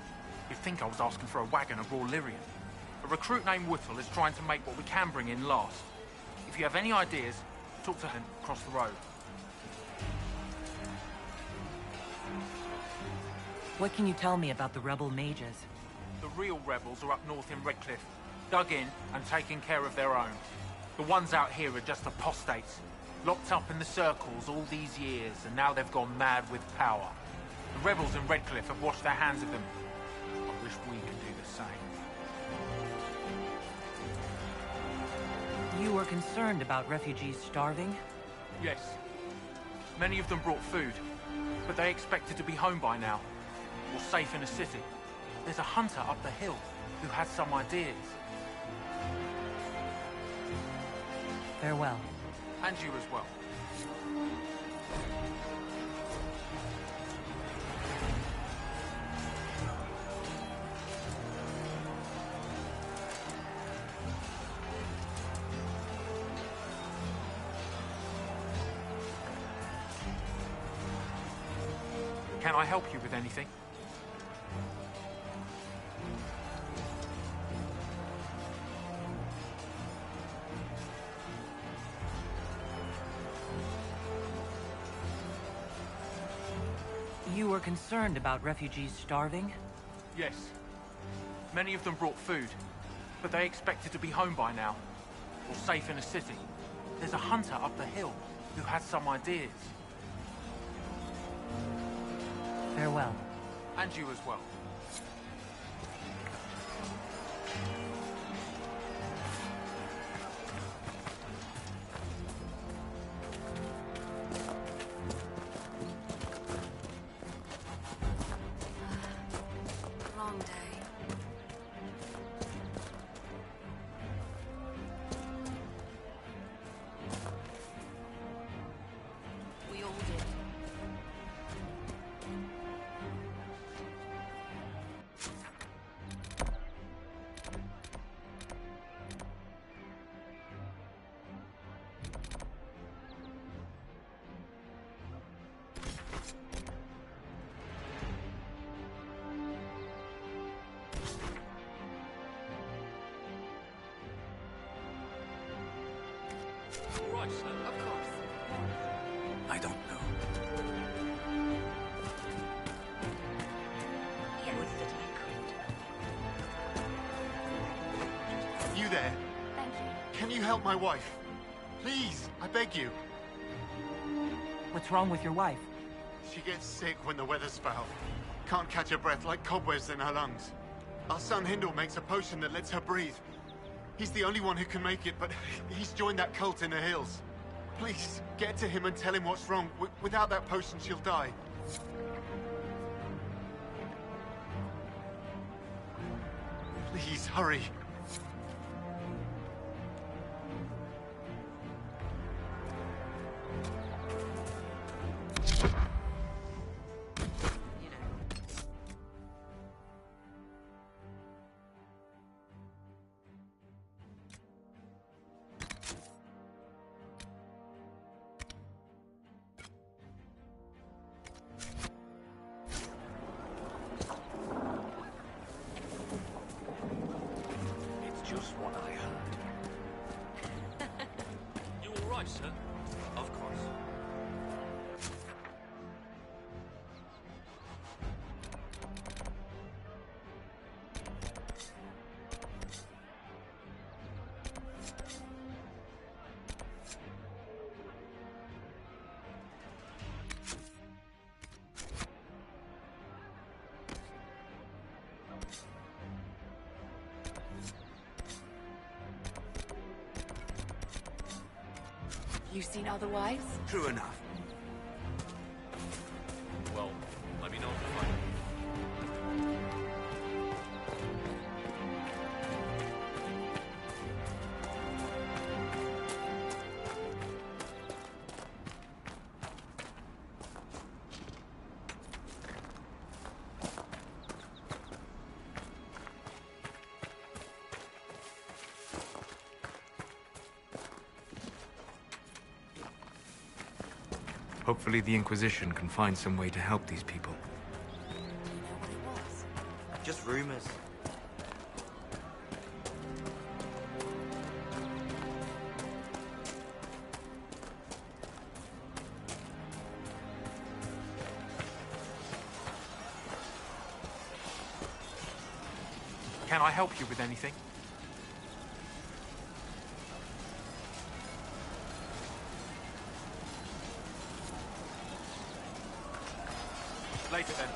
You'd think I was asking for a wagon of raw Lyrian. A recruit named Whittle is trying to make what we can bring in last. If you have any ideas, talk to him across the road. What can you tell me about the rebel mages? The real rebels are up north in Redcliffe, dug in and taking care of their own. The ones out here are just apostates, locked up in the circles all these years, and now they've gone mad with power. The rebels in Redcliffe have washed their hands of them. I wish we could do the same. You were concerned about refugees starving? Yes. Many of them brought food, but they expected to be home by now, or safe in a city. There's a hunter up the hill who has some ideas. Farewell. And you as well. Can I help you with anything? You were concerned about refugees starving? Yes. Many of them brought food, but they expected to be home by now, or safe in a city. There's a hunter up the hill who has some ideas. Farewell. And you as well. right, sir? Of course. I don't know. You there? Thank you. Can you help my wife? Please, I beg you. What's wrong with your wife? She gets sick when the weather's foul. Can't catch her breath like cobwebs in her lungs. Our son Hindle makes a potion that lets her breathe. He's the only one who can make it, but he's joined that cult in the hills. Please, get to him and tell him what's wrong. Without that potion, she'll die. Please, hurry. It's just what I heard. You all right, sir? Of course. You seen otherwise? True enough. Well, let me know if you find it. Hopefully the Inquisition can find some way to help these people. Just rumors. Can I help you with anything? Later then.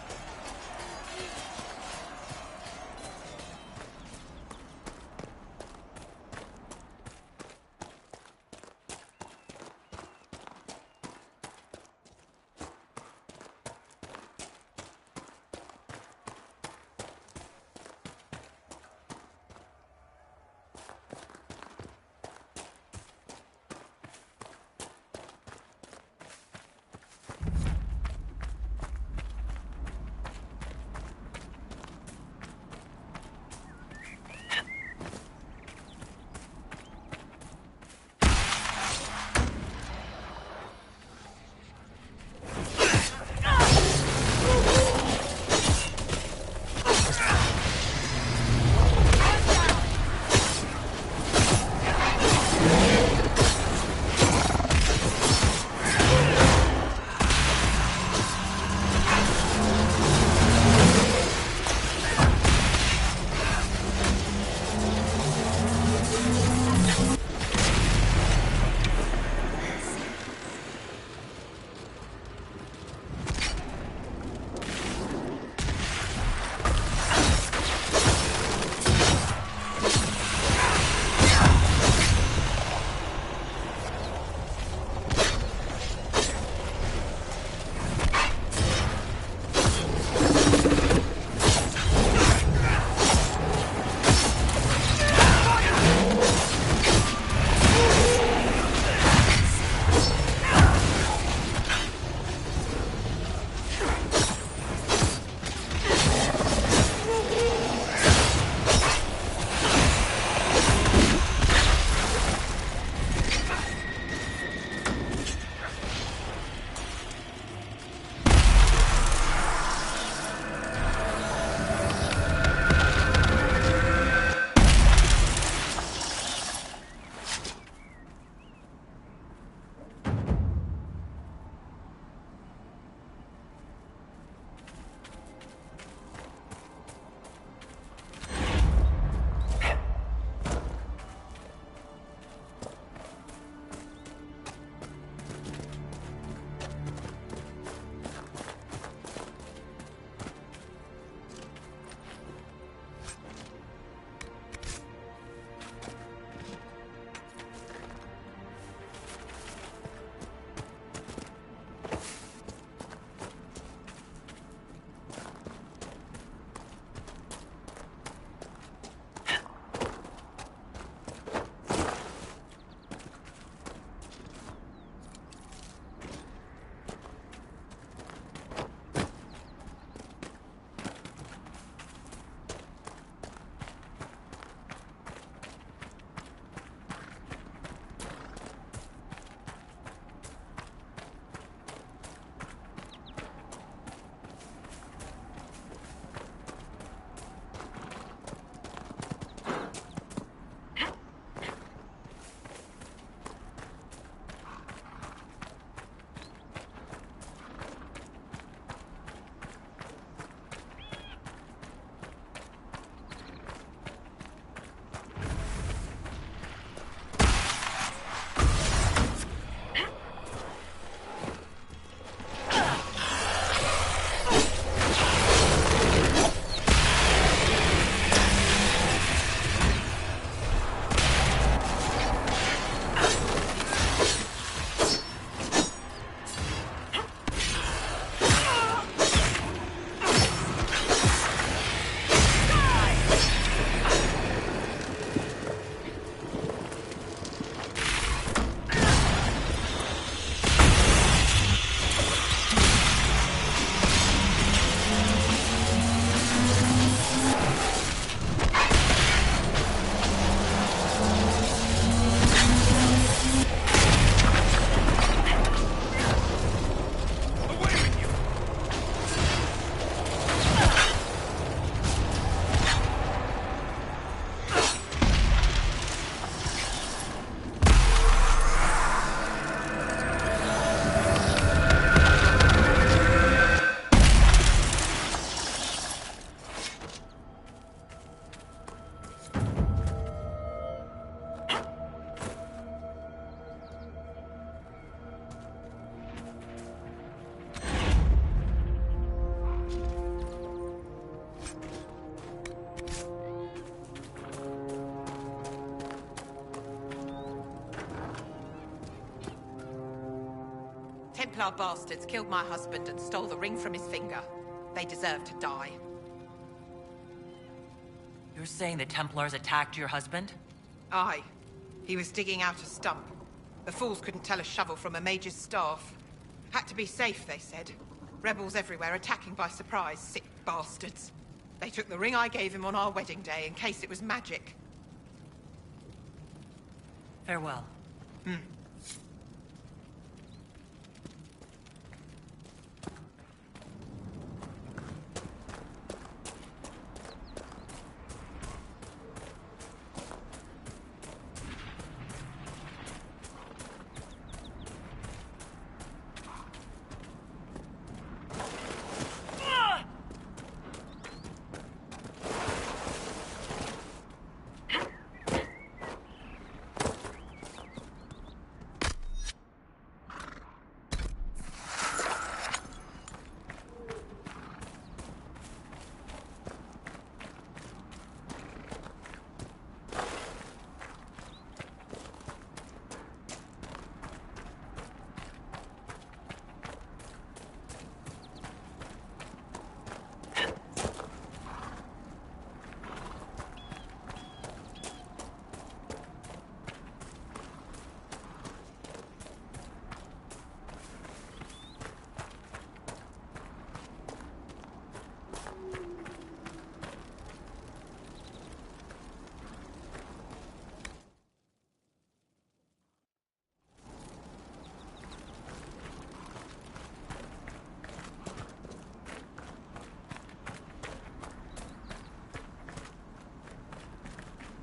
Templar bastards killed my husband and stole the ring from his finger. They deserve to die. You're saying the Templars attacked your husband? Aye. He was digging out a stump. The fools couldn't tell a shovel from a mage's staff. Had to be safe, they said. Rebels everywhere attacking by surprise, sick bastards. They took the ring I gave him on our wedding day in case it was magic. Farewell.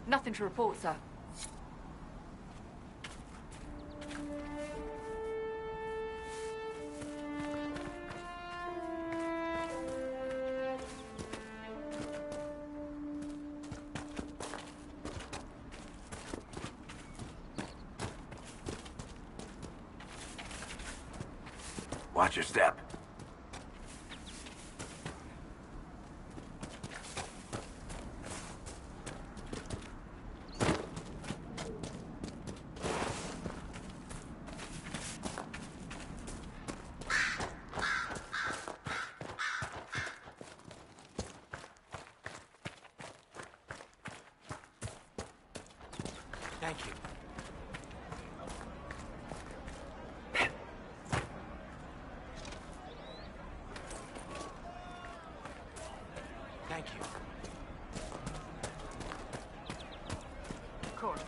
Nothing to report, sir. Watch your step. Thank you. Thank you. Of course.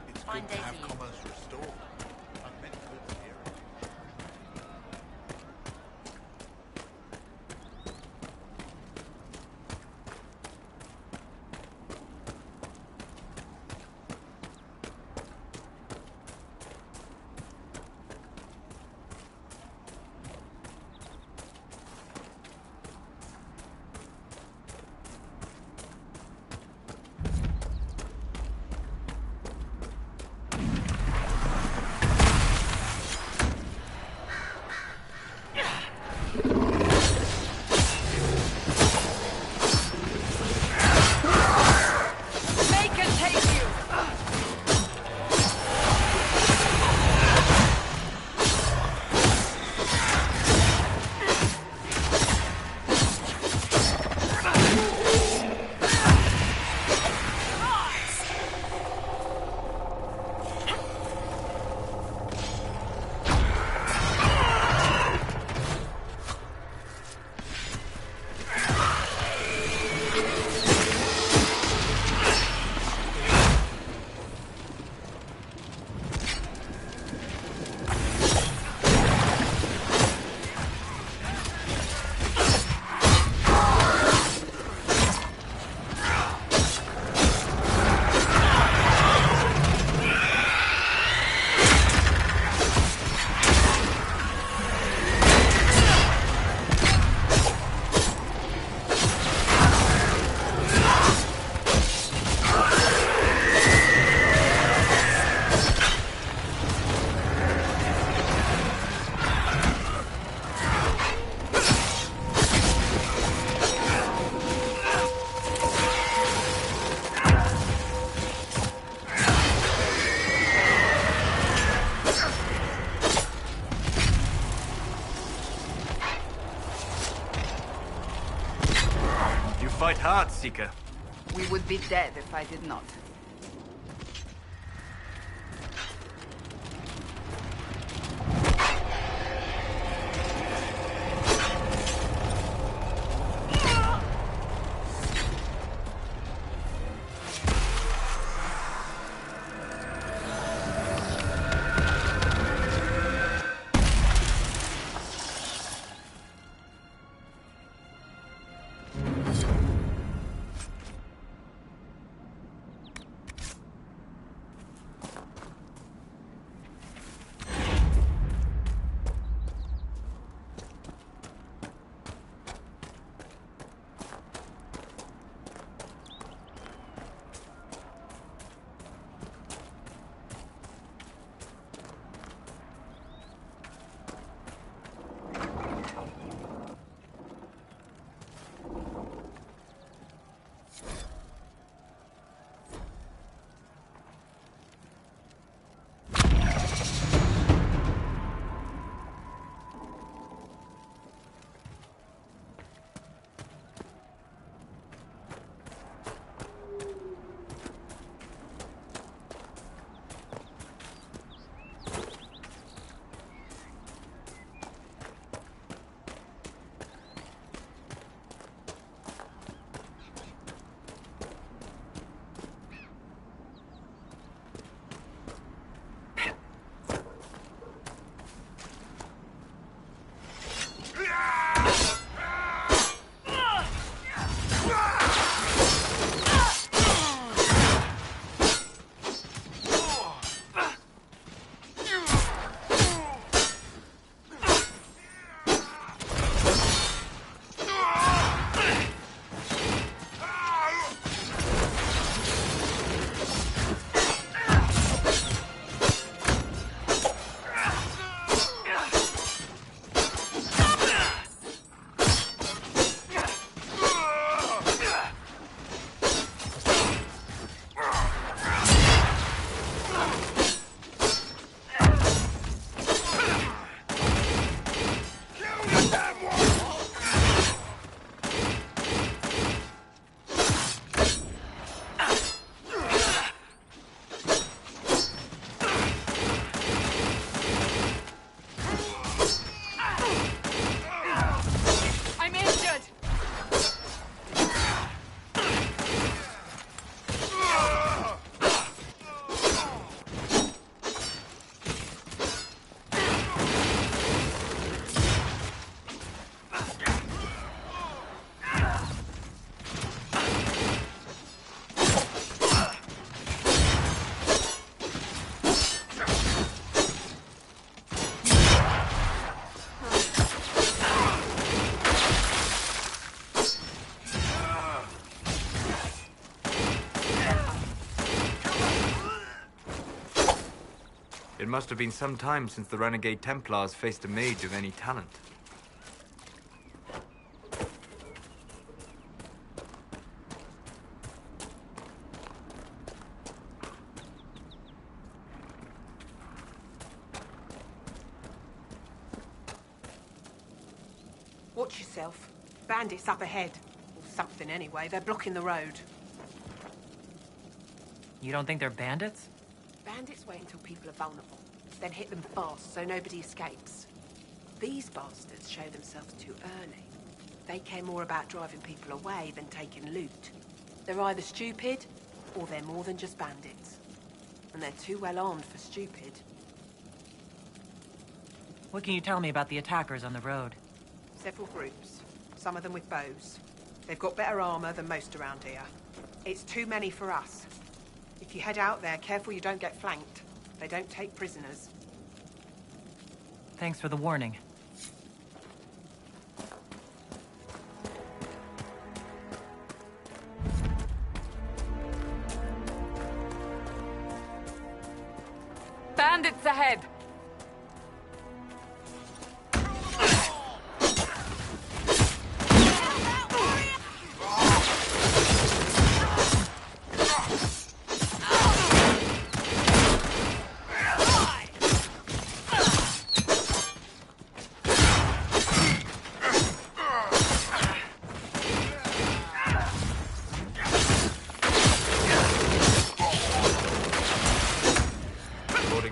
It's Fine good day to have to you. commerce restored. I've many good here. heart, Seeker. We would be dead if I did not. It must have been some time since the Renegade Templars faced a mage of any talent. Watch yourself. Bandits up ahead. Or something anyway. They're blocking the road. You don't think they're bandits? Bandits wait until people are vulnerable, then hit them fast so nobody escapes. These bastards show themselves too early. They care more about driving people away than taking loot. They're either stupid, or they're more than just bandits. And they're too well armed for stupid. What can you tell me about the attackers on the road? Several groups, some of them with bows. They've got better armor than most around here. It's too many for us. If you head out there, careful you don't get flanked. They don't take prisoners. Thanks for the warning. Bandits ahead!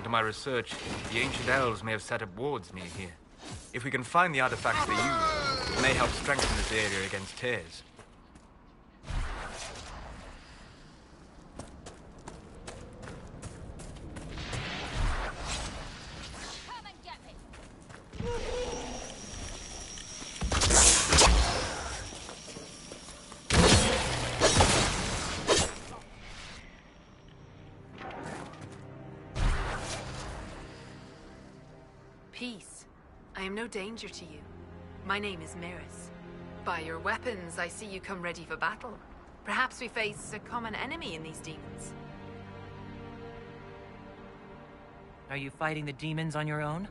to my research, the ancient elves may have set up wards near here. If we can find the artifacts they use, it may help strengthen this area against tears. Peace. I am no danger to you. My name is Maris. By your weapons, I see you come ready for battle. Perhaps we face a common enemy in these demons. Are you fighting the demons on your own?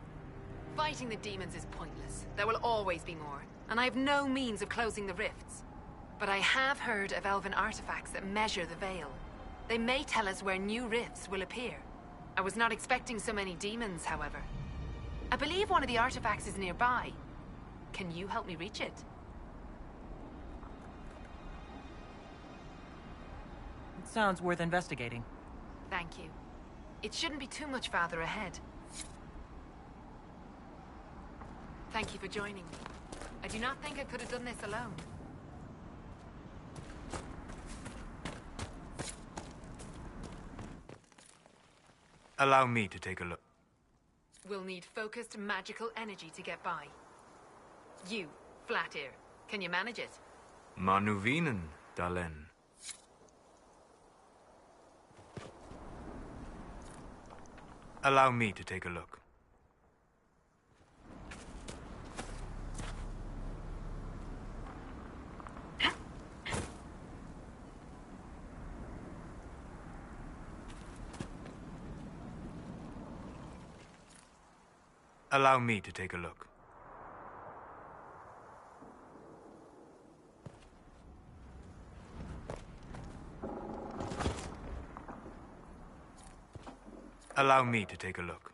Fighting the demons is pointless. There will always be more, and I have no means of closing the rifts. But I have heard of elven artifacts that measure the veil. They may tell us where new rifts will appear. I was not expecting so many demons, however. I believe one of the artifacts is nearby. Can you help me reach it? It sounds worth investigating. Thank you. It shouldn't be too much farther ahead. Thank you for joining me. I do not think I could have done this alone. Allow me to take a look. We'll need focused magical energy to get by. You, Flatear, can you manage it? Manuvinen, Dalen. Allow me to take a look. Allow me to take a look. Allow me to take a look.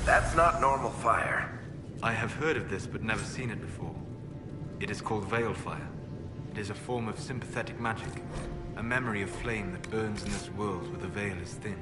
That's not normal fire. I have heard of this, but never seen it before. It is called Veil Fire. It is a form of sympathetic magic, a memory of flame that burns in this world where the veil is thin.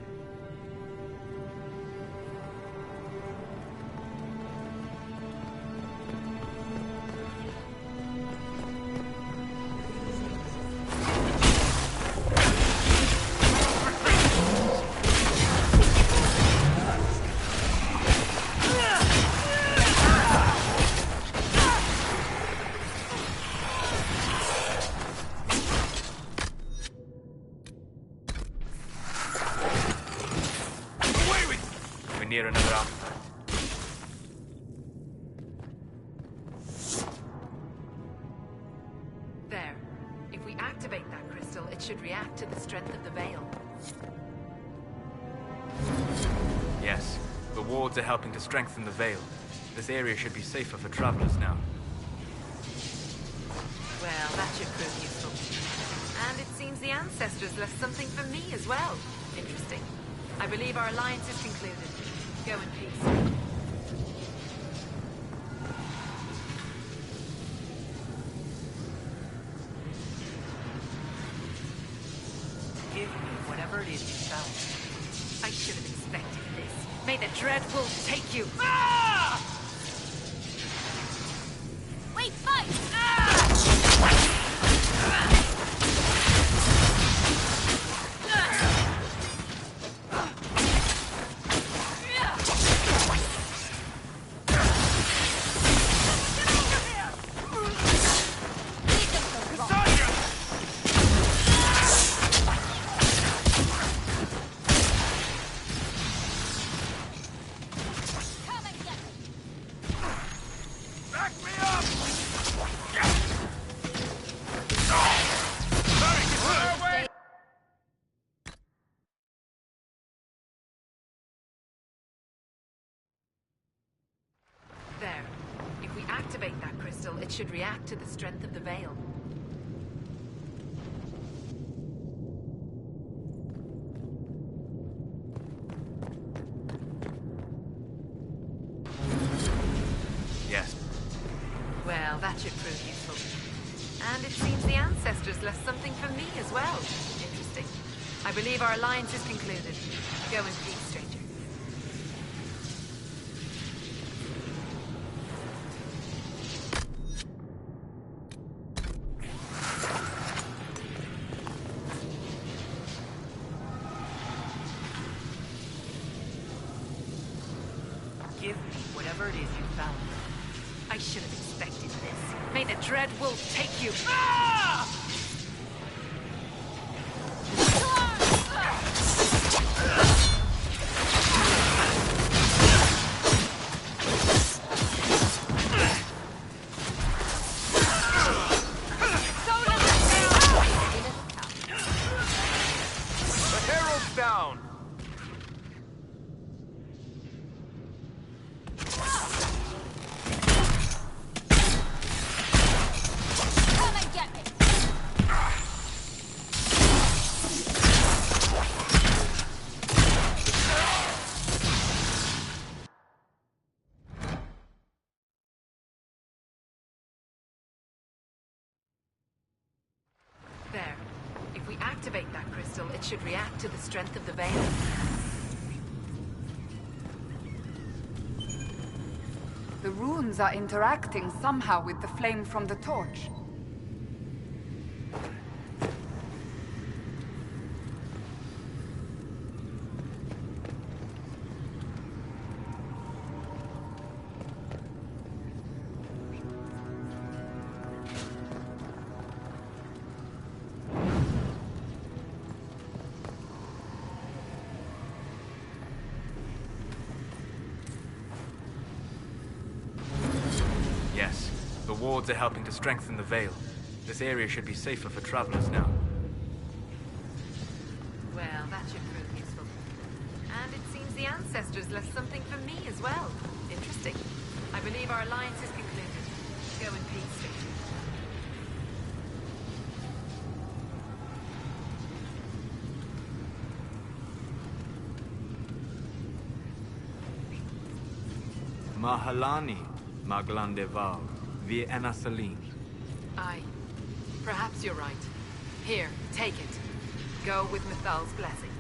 Near another artifact. There. If we activate that crystal, it should react to the strength of the veil. Yes, the wards are helping to strengthen the veil. This area should be safer for travelers now. Well, that should prove useful. And it seems the ancestors left something for me as well. Interesting. I believe our alliance is concluded. Go in peace. Give me whatever it is you found. I should have expected this. May the Dread Wolf take you. Ah! Wait, fight! Coming! crystal, it should react to the strength of the veil. Yes. Well, that should prove useful. And it seems the ancestors left something for me as well. Interesting. I believe our alliance is concluded. Go in peace, stranger. Give me whatever it is you found. I should have expected this. May the Dread Wolf take you. Ah! The Herald's down! Come and get me! There. If we activate that crystal, it should react to the strength of the veil. The runes are interacting somehow with the flame from the torch. Yes. The wards are helping to strengthen the veil. This area should be safer for travelers now. Well, that should prove useful. And it seems the ancestors left something for me as well. Interesting. I believe our alliance is concluded. Go in peace, stranger. Mahalani, Maglandeval, via Enasaline. Aye. Perhaps you're right. Here, take it. Go with Mithal's blessing.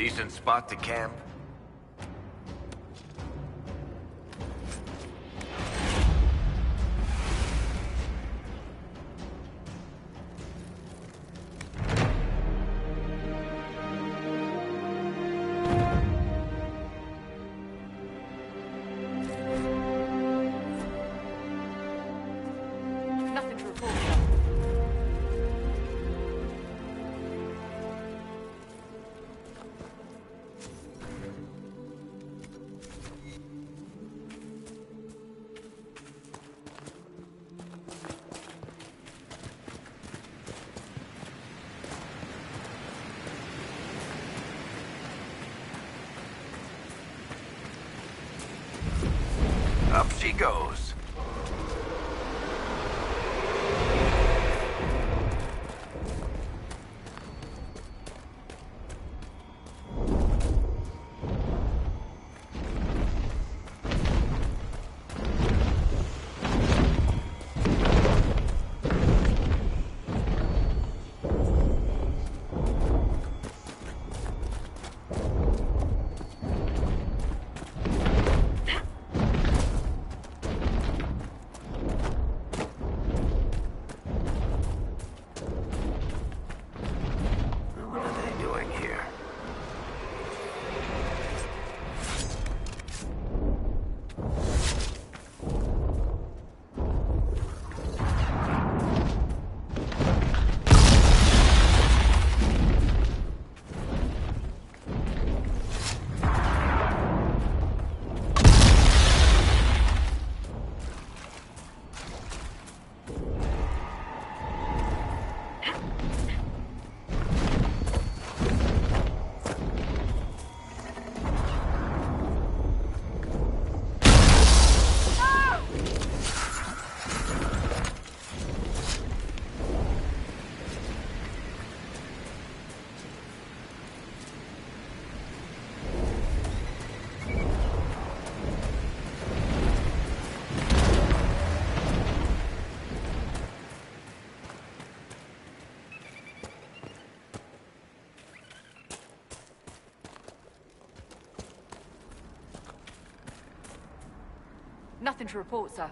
Decent spot to camp? Nothing to report. Up she goes. What are they doing here? Nothing to report, sir.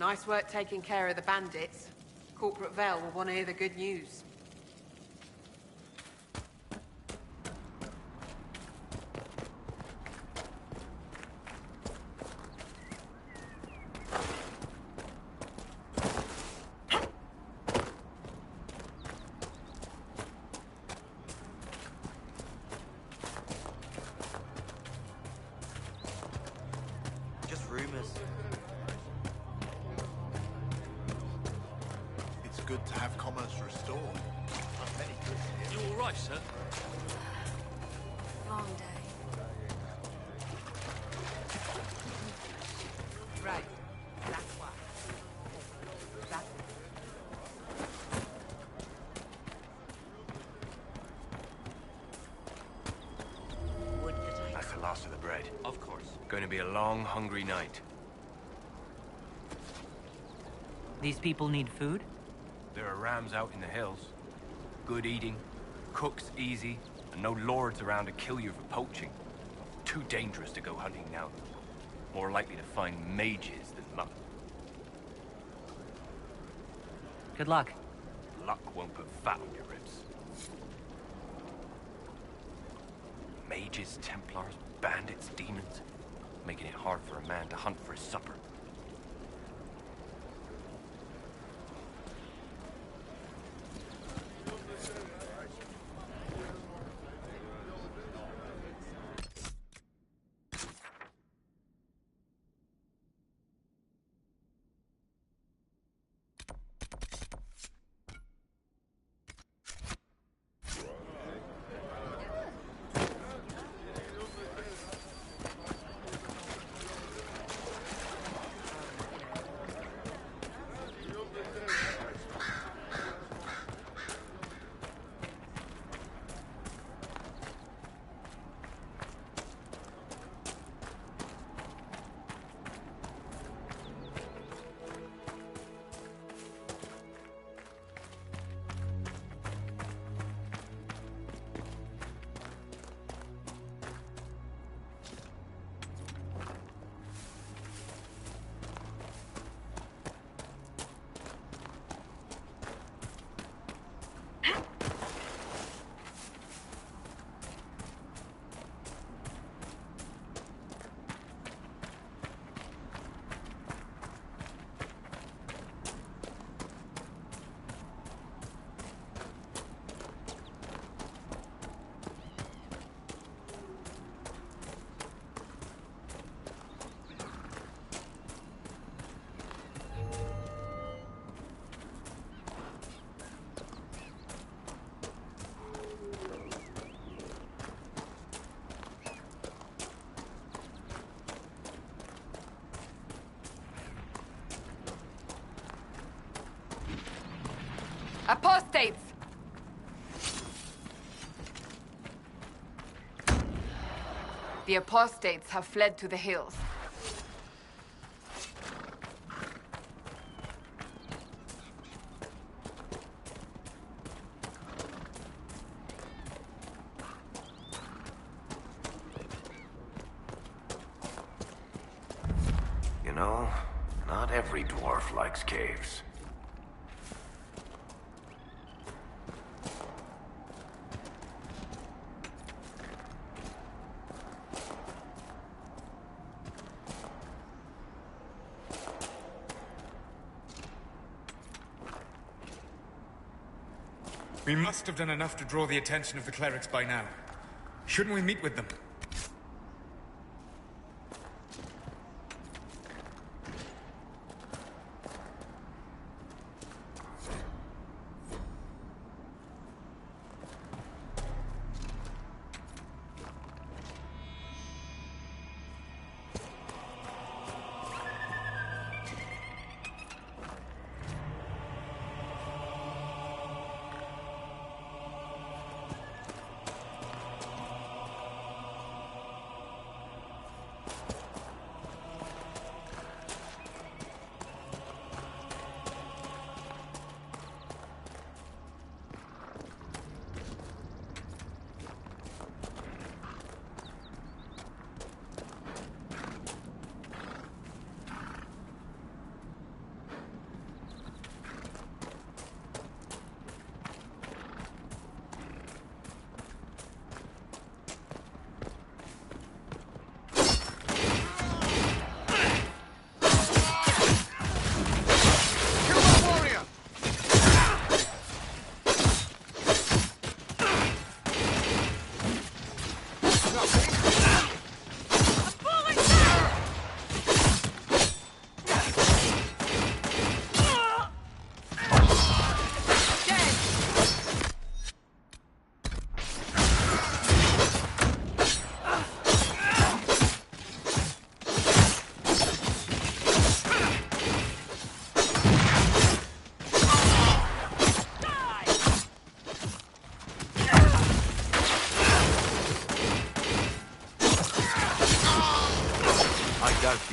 Nice work taking care of the bandits. Corporate Vale will want to hear the good news. Just rumors. It's good to have commerce restored. You all right, sir? Long day. Right. That's why. That... That's the last of the bread. Of course. Going to be a long, hungry night. These people need food? There are rams out in the hills. Good eating, cooks easy, and no lords around to kill you for poaching. Too dangerous to go hunting now. More likely to find mages than luck. Good luck. Luck won't put fat on your ribs. Mages, Templars, bandits, demons. Making it hard for a man to hunt for his supper. Apostates! The apostates have fled to the hills. You know, not every dwarf likes caves. We must have done enough to draw the attention of the clerics by now. Shouldn't we meet with them?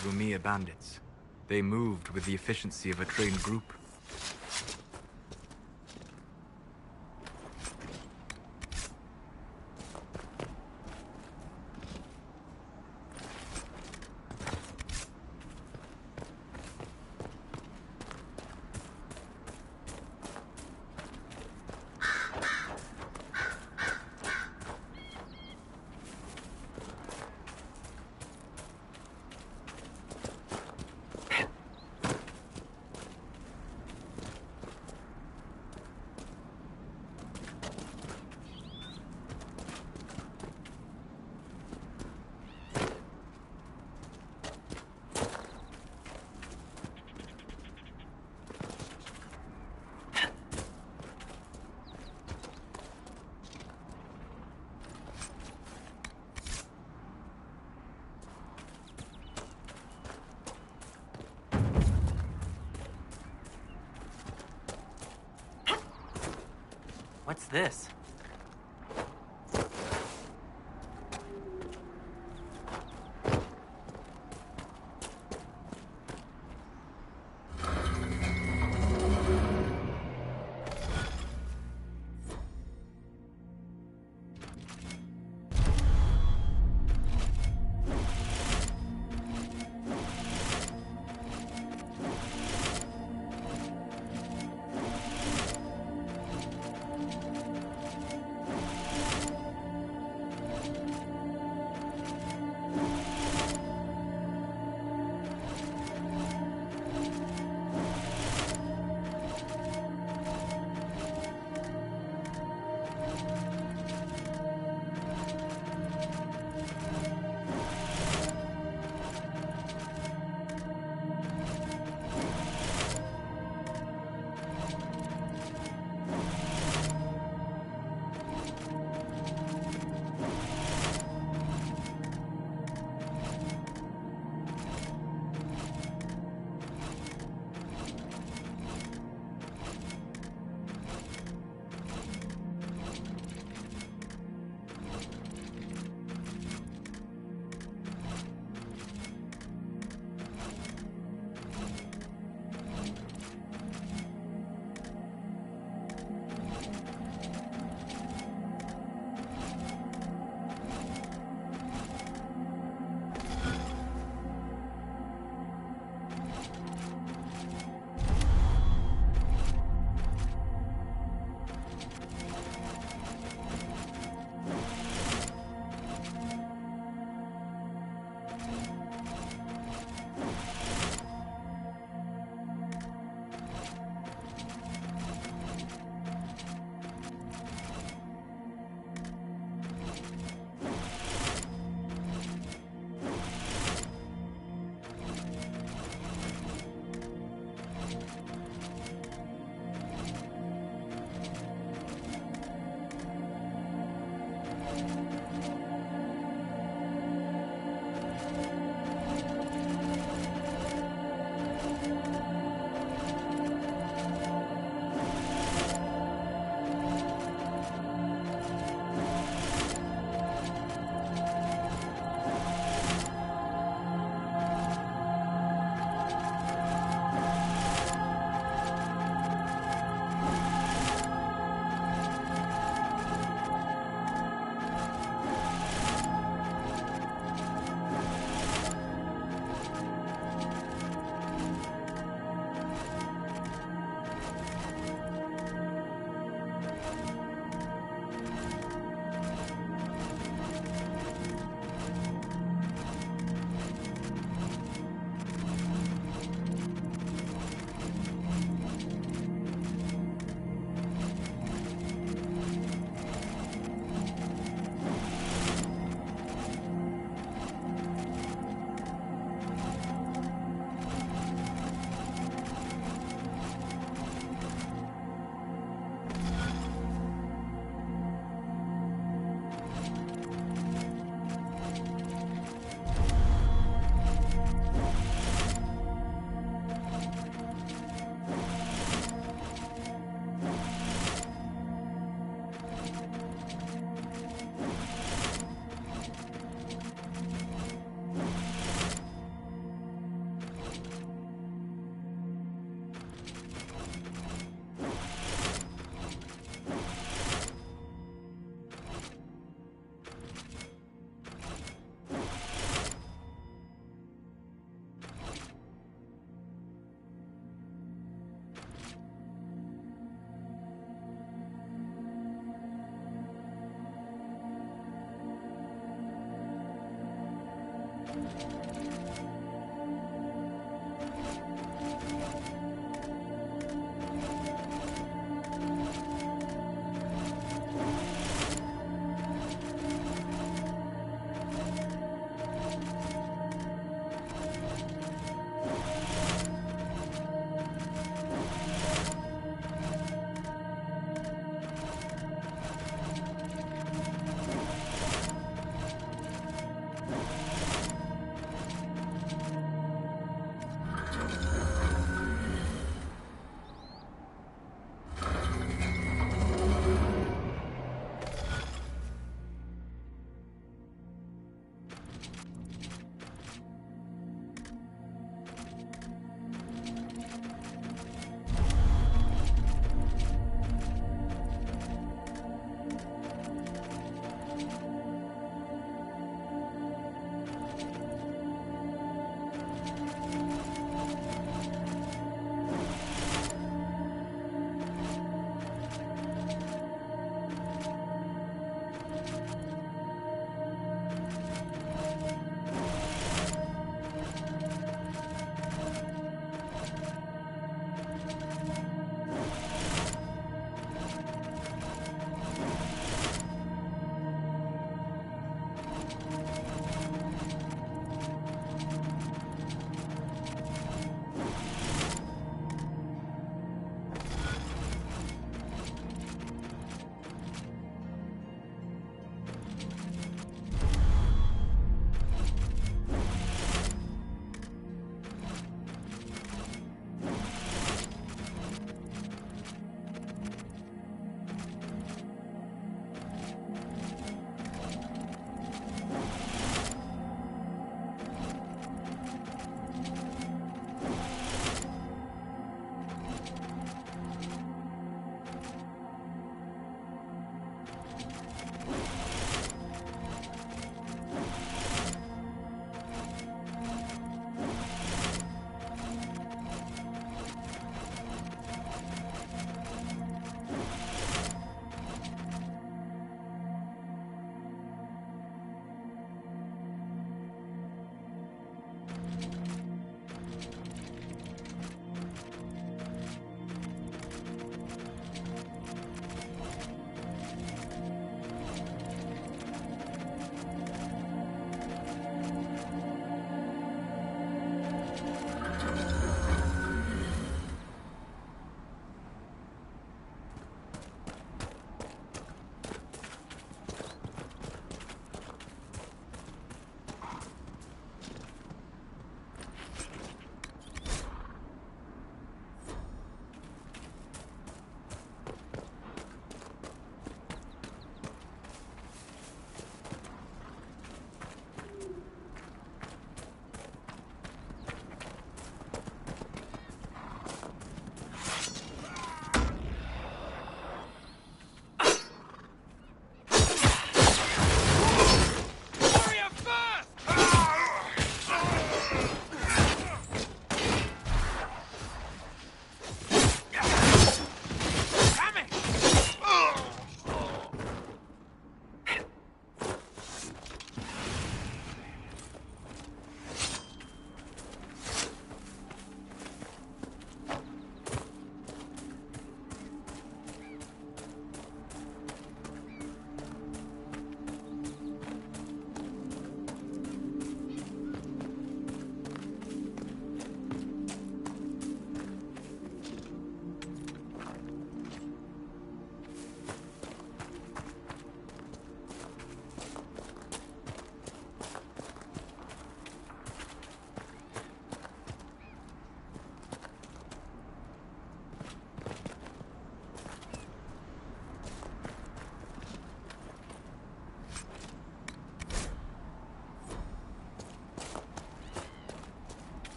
These were mere bandits. They moved with the efficiency of a trained group. What's this?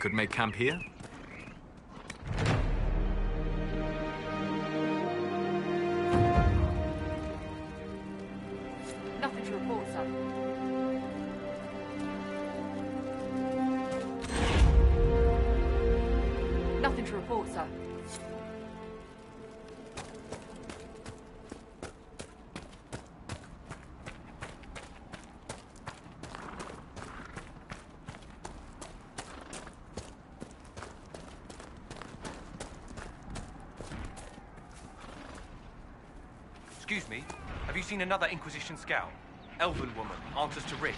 could make camp here? Nothing to report, sir. Nothing to report, sir. Excuse me, have you seen another Inquisition scout? Elven woman, answers to Riggs.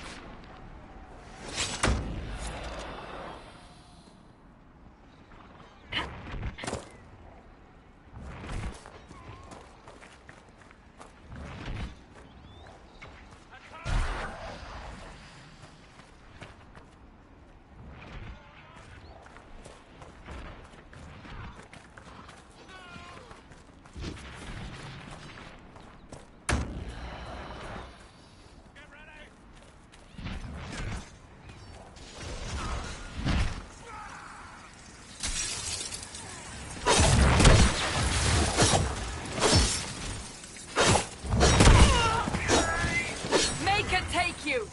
Make it take you!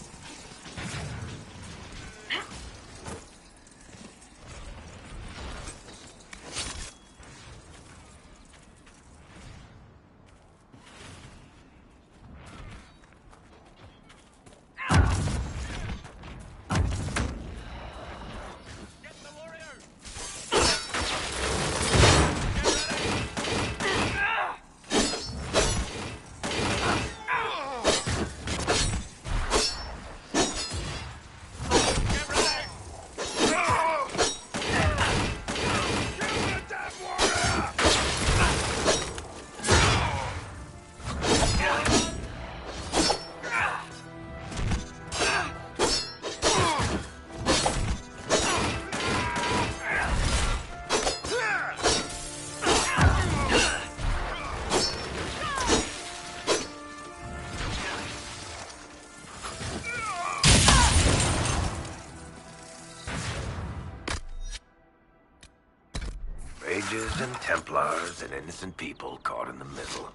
Mages and Templars and innocent people caught in the middle.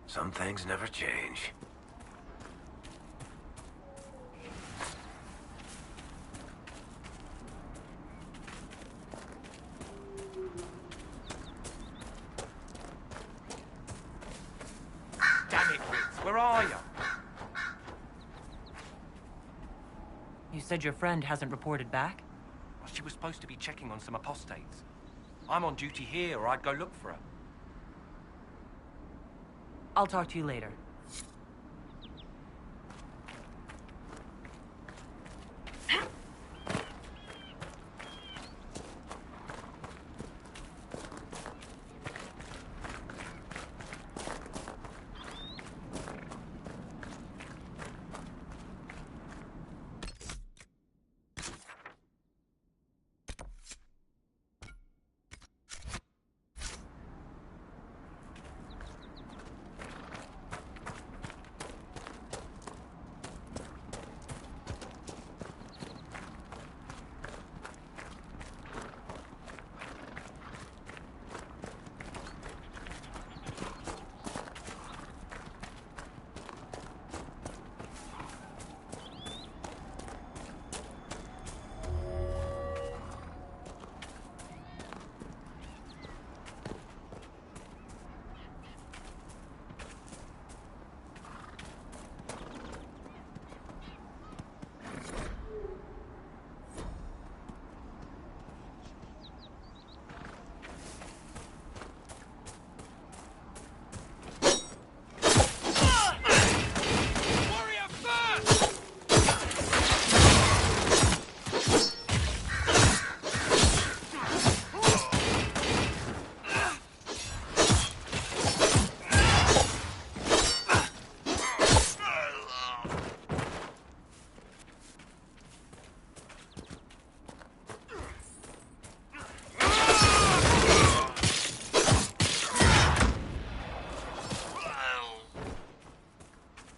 Some things never change. Damn it, Riggs, where are you? You said your friend hasn't reported back? Well, she was supposed to be checking on some apostates. I'm on duty here, or I'd go look for her. I'll talk to you later.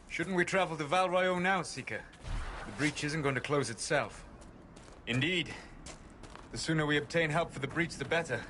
Shouldn't we travel to Val Royeaux now, Seeker? The breach isn't going to close itself. Indeed. The sooner we obtain help for the breach, the better.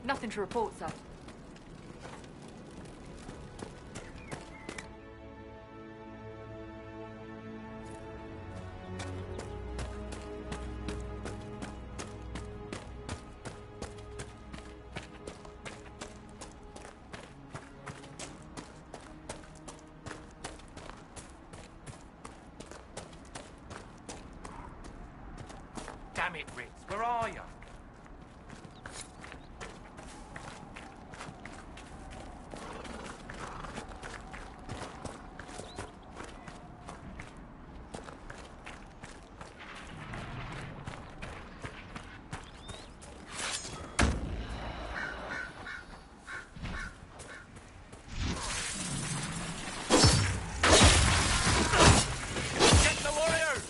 Nothing to report, sir. Damn it, Ritz, where are you? Get the warrior!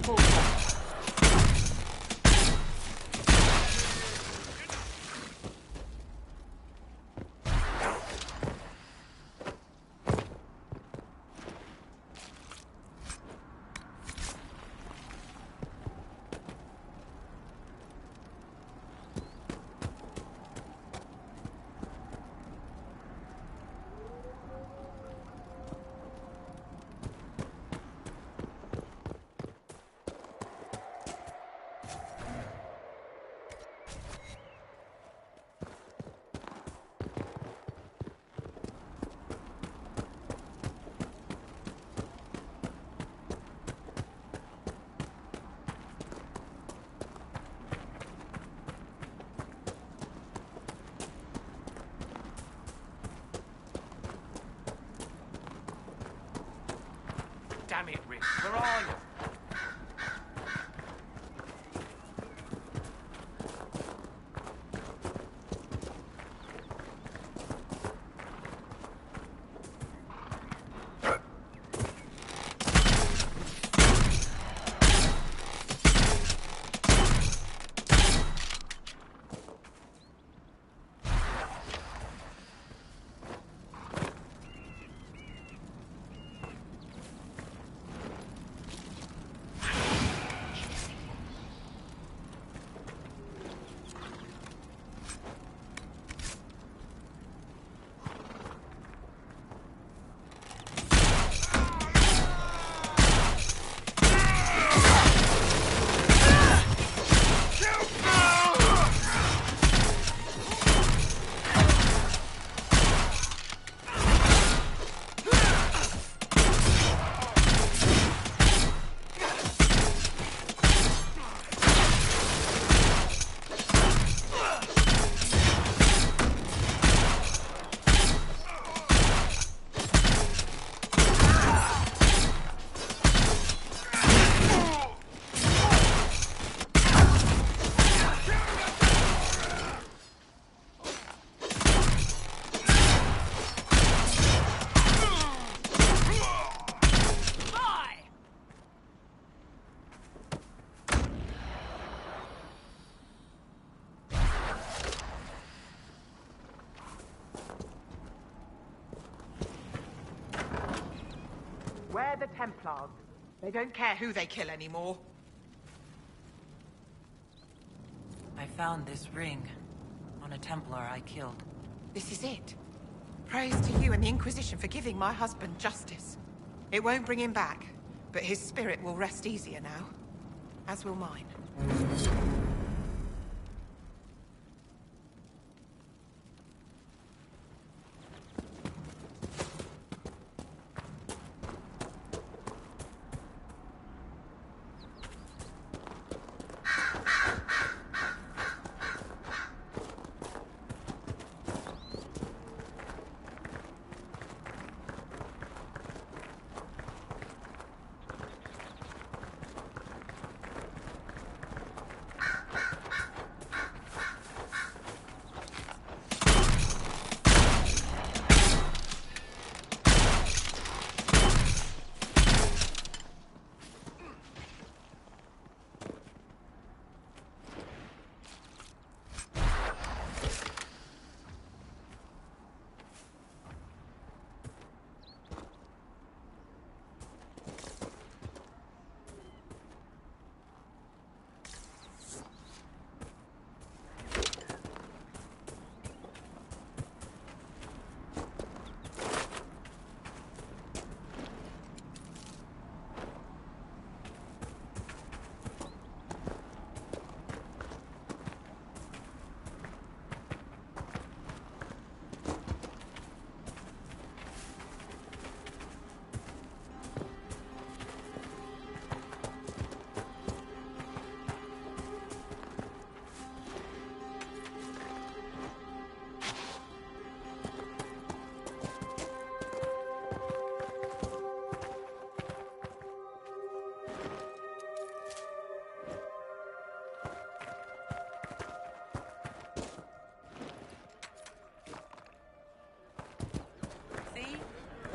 reinforcements. Damn it, Rick. Where are you? Where are the Templars? They don't care who they kill anymore. I found this ring on a Templar I killed. This is it. Praise to you and the Inquisition for giving my husband justice. It won't bring him back, but his spirit will rest easier now. As will mine.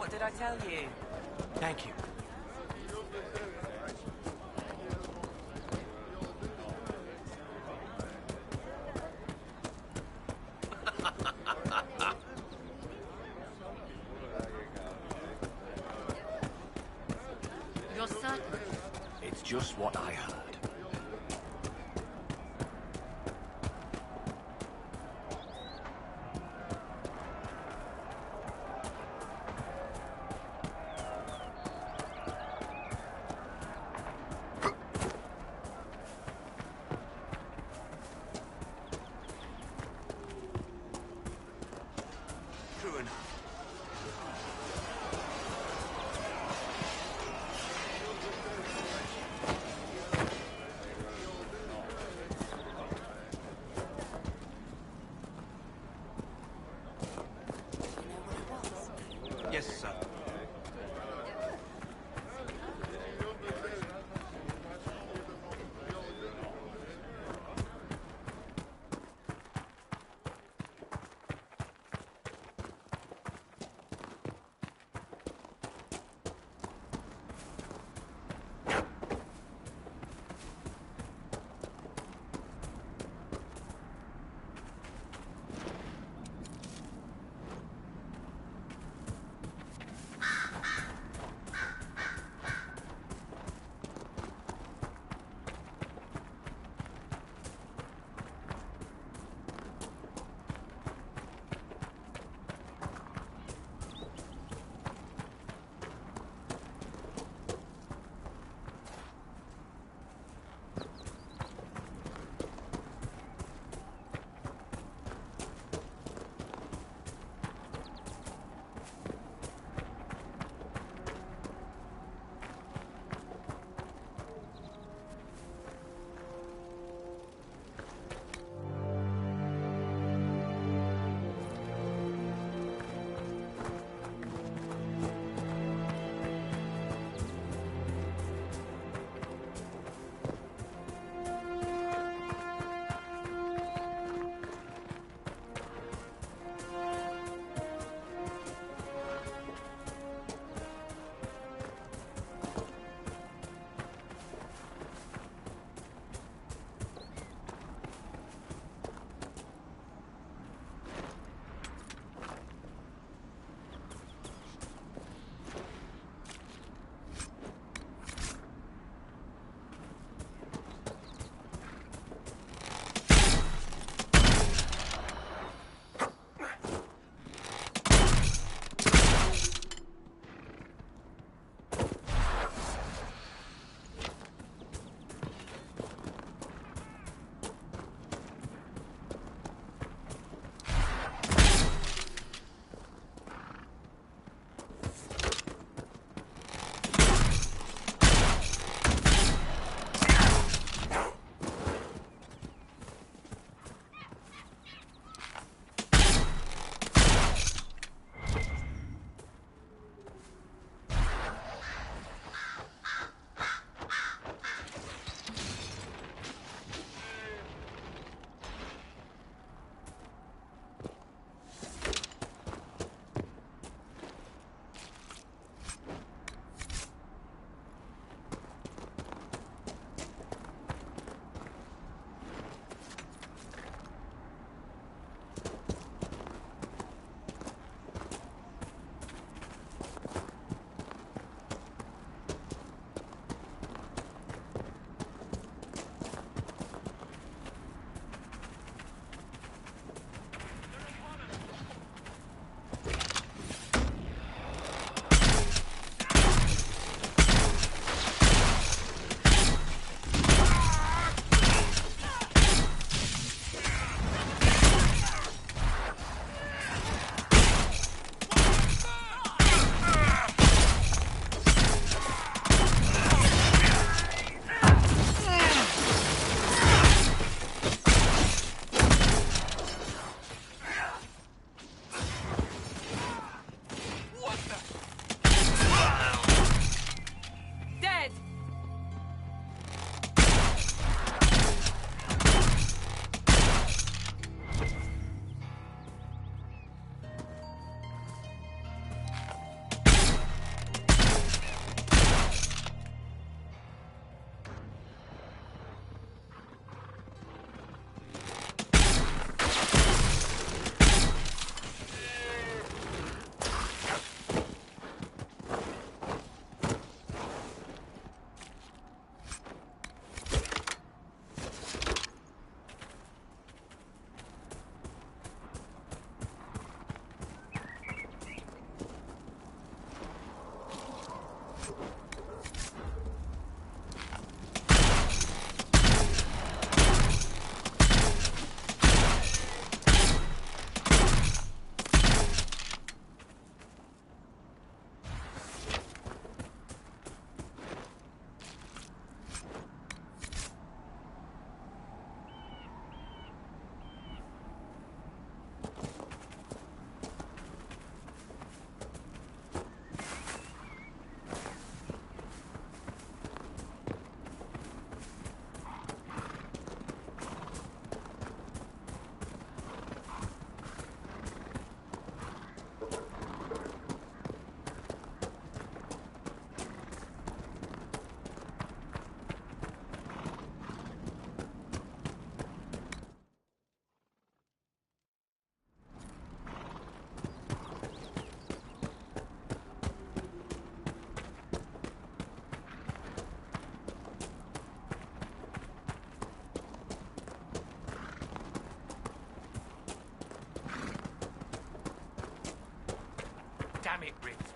What did I tell you? Thank you.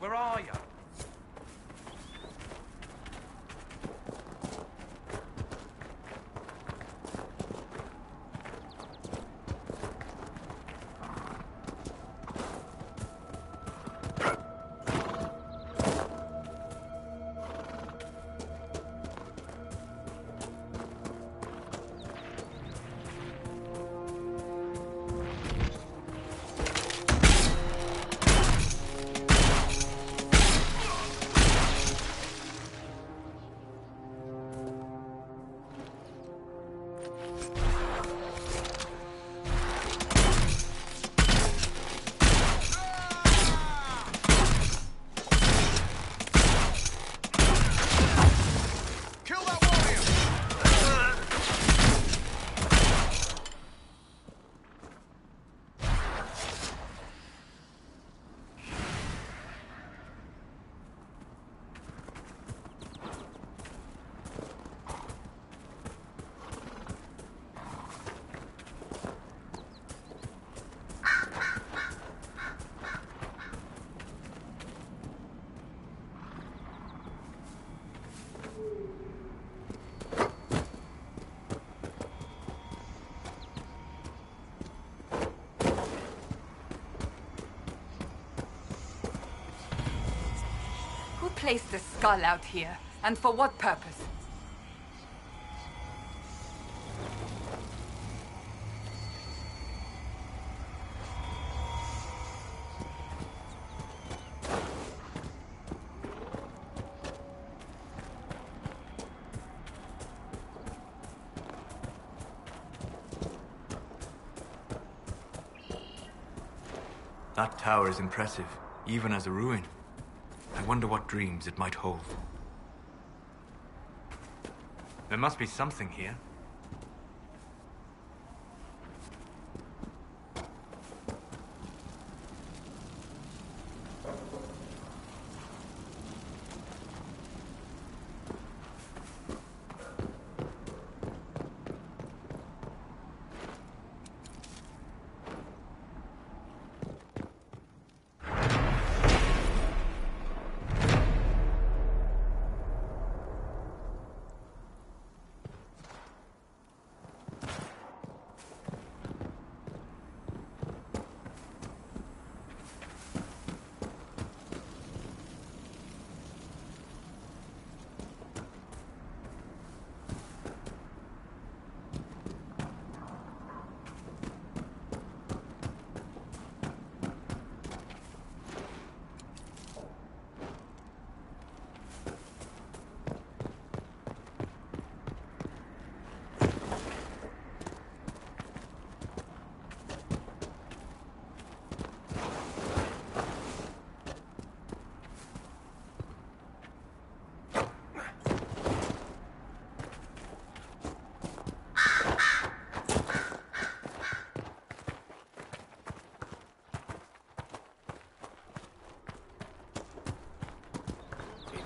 Where are you? Who placed the skull out here? And for what purpose? That tower is impressive, even as a ruin. I wonder what dreams it might hold. There must be something here.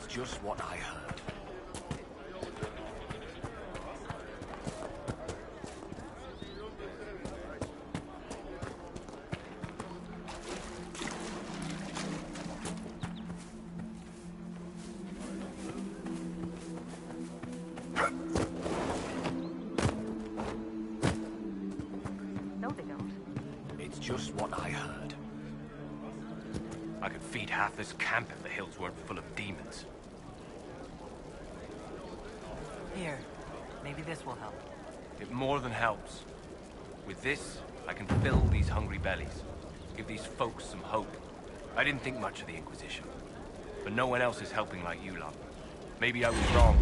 Just what I heard. No, they don't. It's just what I heard. I could feed half this camp if the hills weren't full of demons. Here, maybe this will help. It more than helps. With this, I can fill these hungry bellies. Give these folks some hope. I didn't think much of the Inquisition. But no one else is helping like you lot. Maybe I was wrong.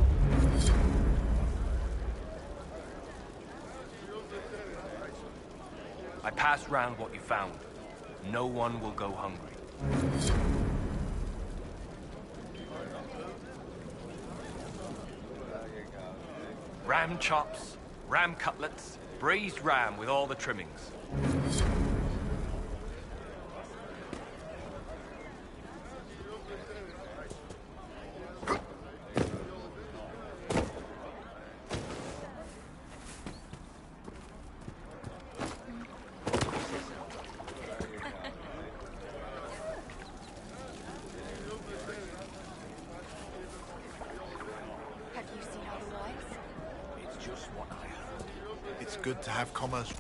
I passed round what you found. No one will go hungry. Ram chops, ram cutlets, braised ram with all the trimmings. good to have commerce.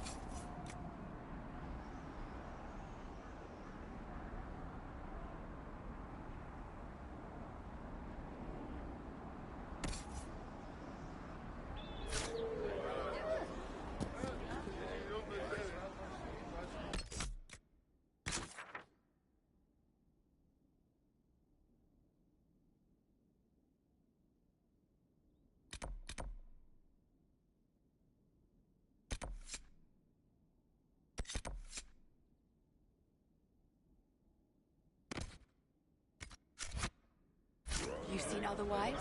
You've seen otherwise?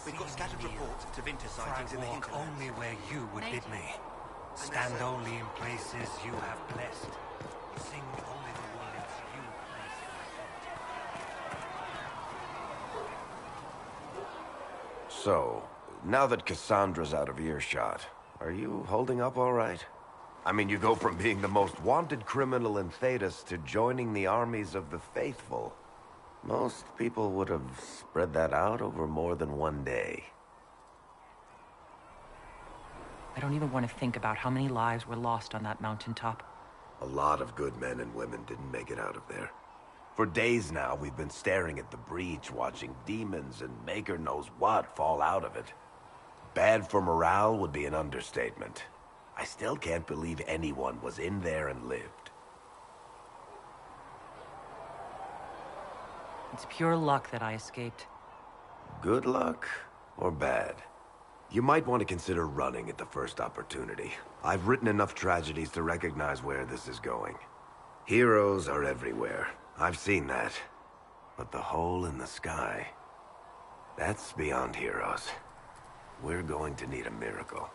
We've got scattered reports of Tevinter For I sightings in the walk hinterlands. only where you would bid me. Stand only in places you have blessed. Sing only the words you place in my heart. So, now that Cassandra's out of earshot, are you holding up all right? I mean, you go from being the most wanted criminal in Thedas to joining the armies of the faithful. Most people would have spread that out over more than one day. I don't even want to think about how many lives were lost on that mountaintop. A lot of good men and women didn't make it out of there. For days now, we've been staring at the breach, watching demons and maker knows what fall out of it. Bad for morale would be an understatement. I still can't believe anyone was in there and lived. It's pure luck that I escaped. Good luck or bad? You might want to consider running at the first opportunity. I've written enough tragedies to recognize where this is going. Heroes are everywhere. I've seen that. But the hole in the sky, that's beyond heroes. We're going to need a miracle.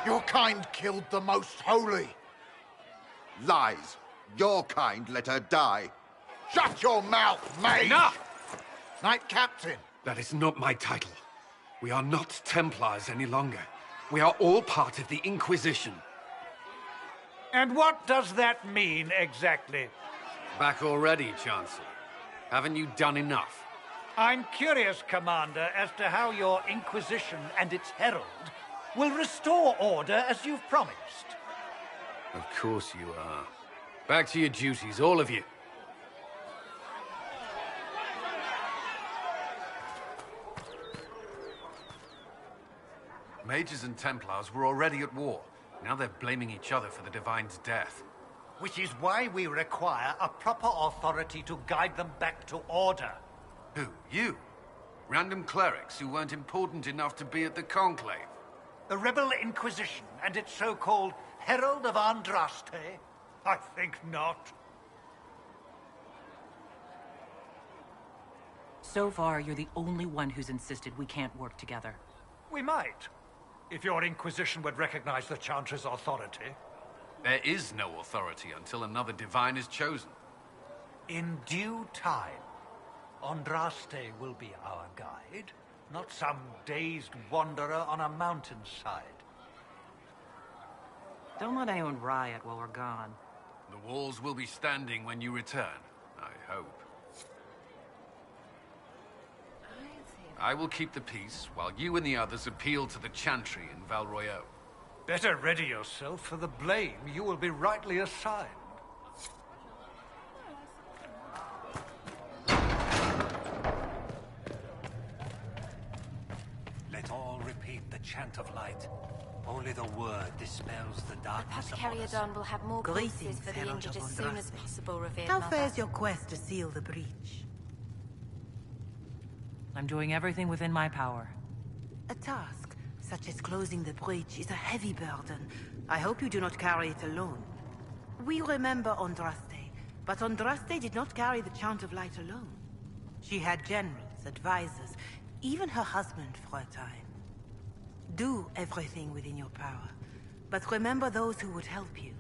Your kind killed the most holy. Lies. Your kind let her die. Shut your mouth, mage! Enough! Knight Captain. That is not my title. We are not Templars any longer. We are all part of the Inquisition. And what does that mean, exactly? Back already, Chancellor. Haven't you done enough? I'm curious, Commander, as to how your Inquisition and its herald will restore order as you've promised. Of course you are. Back to your duties, all of you. Mages and Templars were already at war. Now they're blaming each other for the Divine's death. Which is why we require a proper authority to guide them back to order. Who? You? Random clerics who weren't important enough to be at the Conclave? The Rebel Inquisition and its so-called Herald of Andraste? I think not. So far, you're the only one who's insisted we can't work together. We might, if your Inquisition would recognize the Chantry's authority. There is no authority until another Divine is chosen. In due time, Andraste will be our guide, not some dazed wanderer on a mountainside. Don't let anyone riot while we're gone. The walls will be standing when you return, I hope. I will keep the peace, while you and the others appeal to the Chantry in Val Royeaux. Better ready yourself for the blame you will be rightly assigned. Let all repeat the chant of light. Only the word dispels the darkness upon us. Periodon will have more Greetings, corpses for the Herald injured of as soon as Andraste. possible, revered How mother. fares your quest to seal the breach? I'm doing everything within my power. A task, such as closing the breach, is a heavy burden. I hope you do not carry it alone. We remember Andraste, but Andraste did not carry the Chant of Light alone. She had generals, advisors, even her husband for a time. Do everything within your power, but remember those who would help you.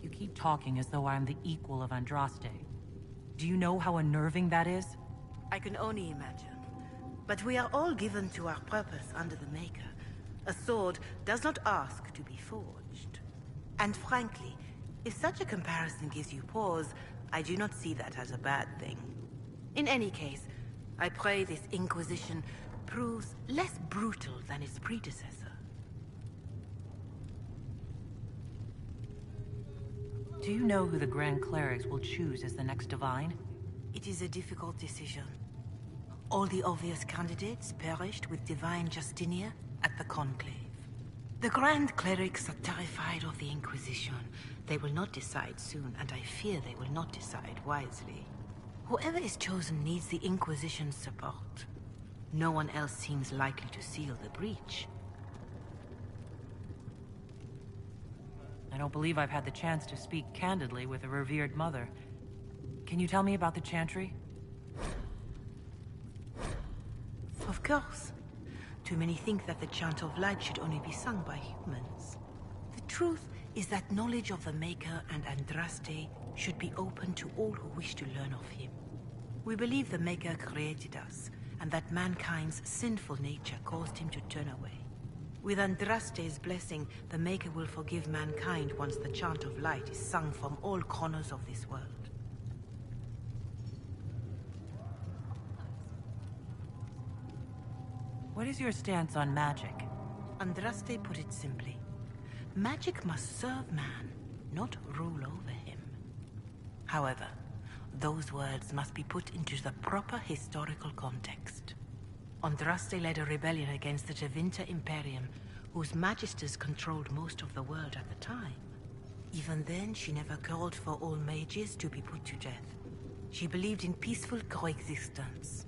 You keep talking as though I'm the equal of Andraste. Do you know how unnerving that is? I can only imagine. But we are all given to our purpose under the Maker. A sword does not ask to be forged. And frankly, if such a comparison gives you pause, I do not see that as a bad thing. In any case, I pray this Inquisition proves less brutal than its predecessor. Do you know who the Grand Clerics will choose as the next Divine? It is a difficult decision. All the obvious candidates perished with Divine Justinia at the Conclave. The Grand Clerics are terrified of the Inquisition. They will not decide soon, and I fear they will not decide wisely. Whoever is chosen needs the Inquisition's support. No one else seems likely to seal the breach. I don't believe I've had the chance to speak candidly with a revered mother. Can you tell me about the Chantry? Of course. Too many think that the Chant of Light should only be sung by humans. The truth is that knowledge of the Maker and Andraste should be open to all who wish to learn of him. We believe the Maker created us, and that mankind's sinful nature caused him to turn away. With Andraste's blessing, the Maker will forgive mankind once the Chant of Light is sung from all corners of this world. What is your stance on magic? Andraste put it simply. Magic must serve man, not rule over him. However, those words must be put into the proper historical context. Andraste led a rebellion against the Tevinter Imperium, whose magisters controlled most of the world at the time. Even then, she never called for all mages to be put to death. She believed in peaceful coexistence.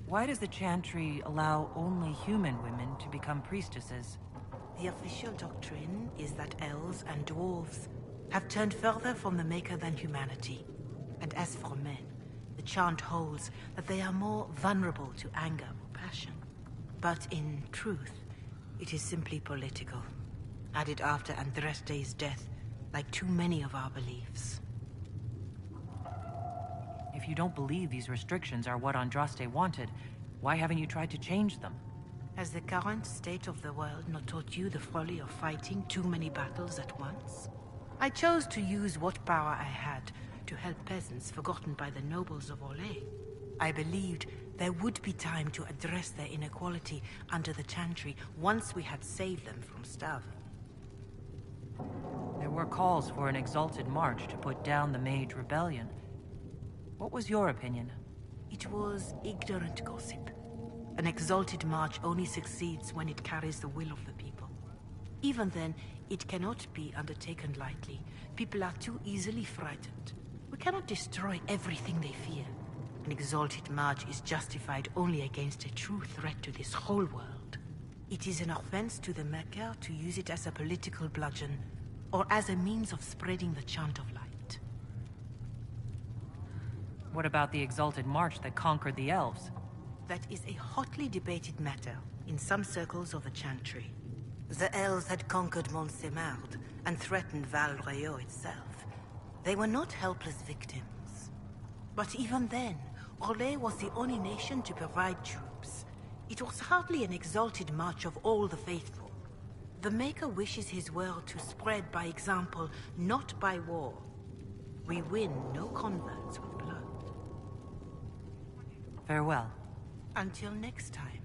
Why does the Chantry allow only human women to become priestesses? The official doctrine is that elves and dwarves have turned further from the Maker than humanity. And as for men, the chant holds that they are more vulnerable to anger or passion. But in truth, it is simply political. Added after Andraste's death, like too many of our beliefs. If you don't believe these restrictions are what Andraste wanted, why haven't you tried to change them? Has the current state of the world not taught you the folly of fighting too many battles at once? I chose to use what power I had to help peasants forgotten by the nobles of Orlais. I believed there would be time to address their inequality under the Chantry once we had saved them from starving. There were calls for an exalted march to put down the Mage Rebellion. What was your opinion? It was ignorant gossip. An exalted march only succeeds when it carries the will of the people. Even then, it cannot be undertaken lightly. People are too easily frightened. We cannot destroy everything they fear. An exalted march is justified only against a true threat to this whole world. It is an offense to the Maker to use it as a political bludgeon, or as a means of spreading the chant of light. What about the exalted march that conquered the elves? That is a hotly debated matter in some circles of the Chantry. The elves had conquered Mont-Semard and threatened Val Royeaux itself. They were not helpless victims. But even then, Orlais was the only nation to provide troops. It was hardly an exalted march of all the faithful. The Maker wishes his world to spread by example, not by war. We win no converts with blood. Farewell. Until next time.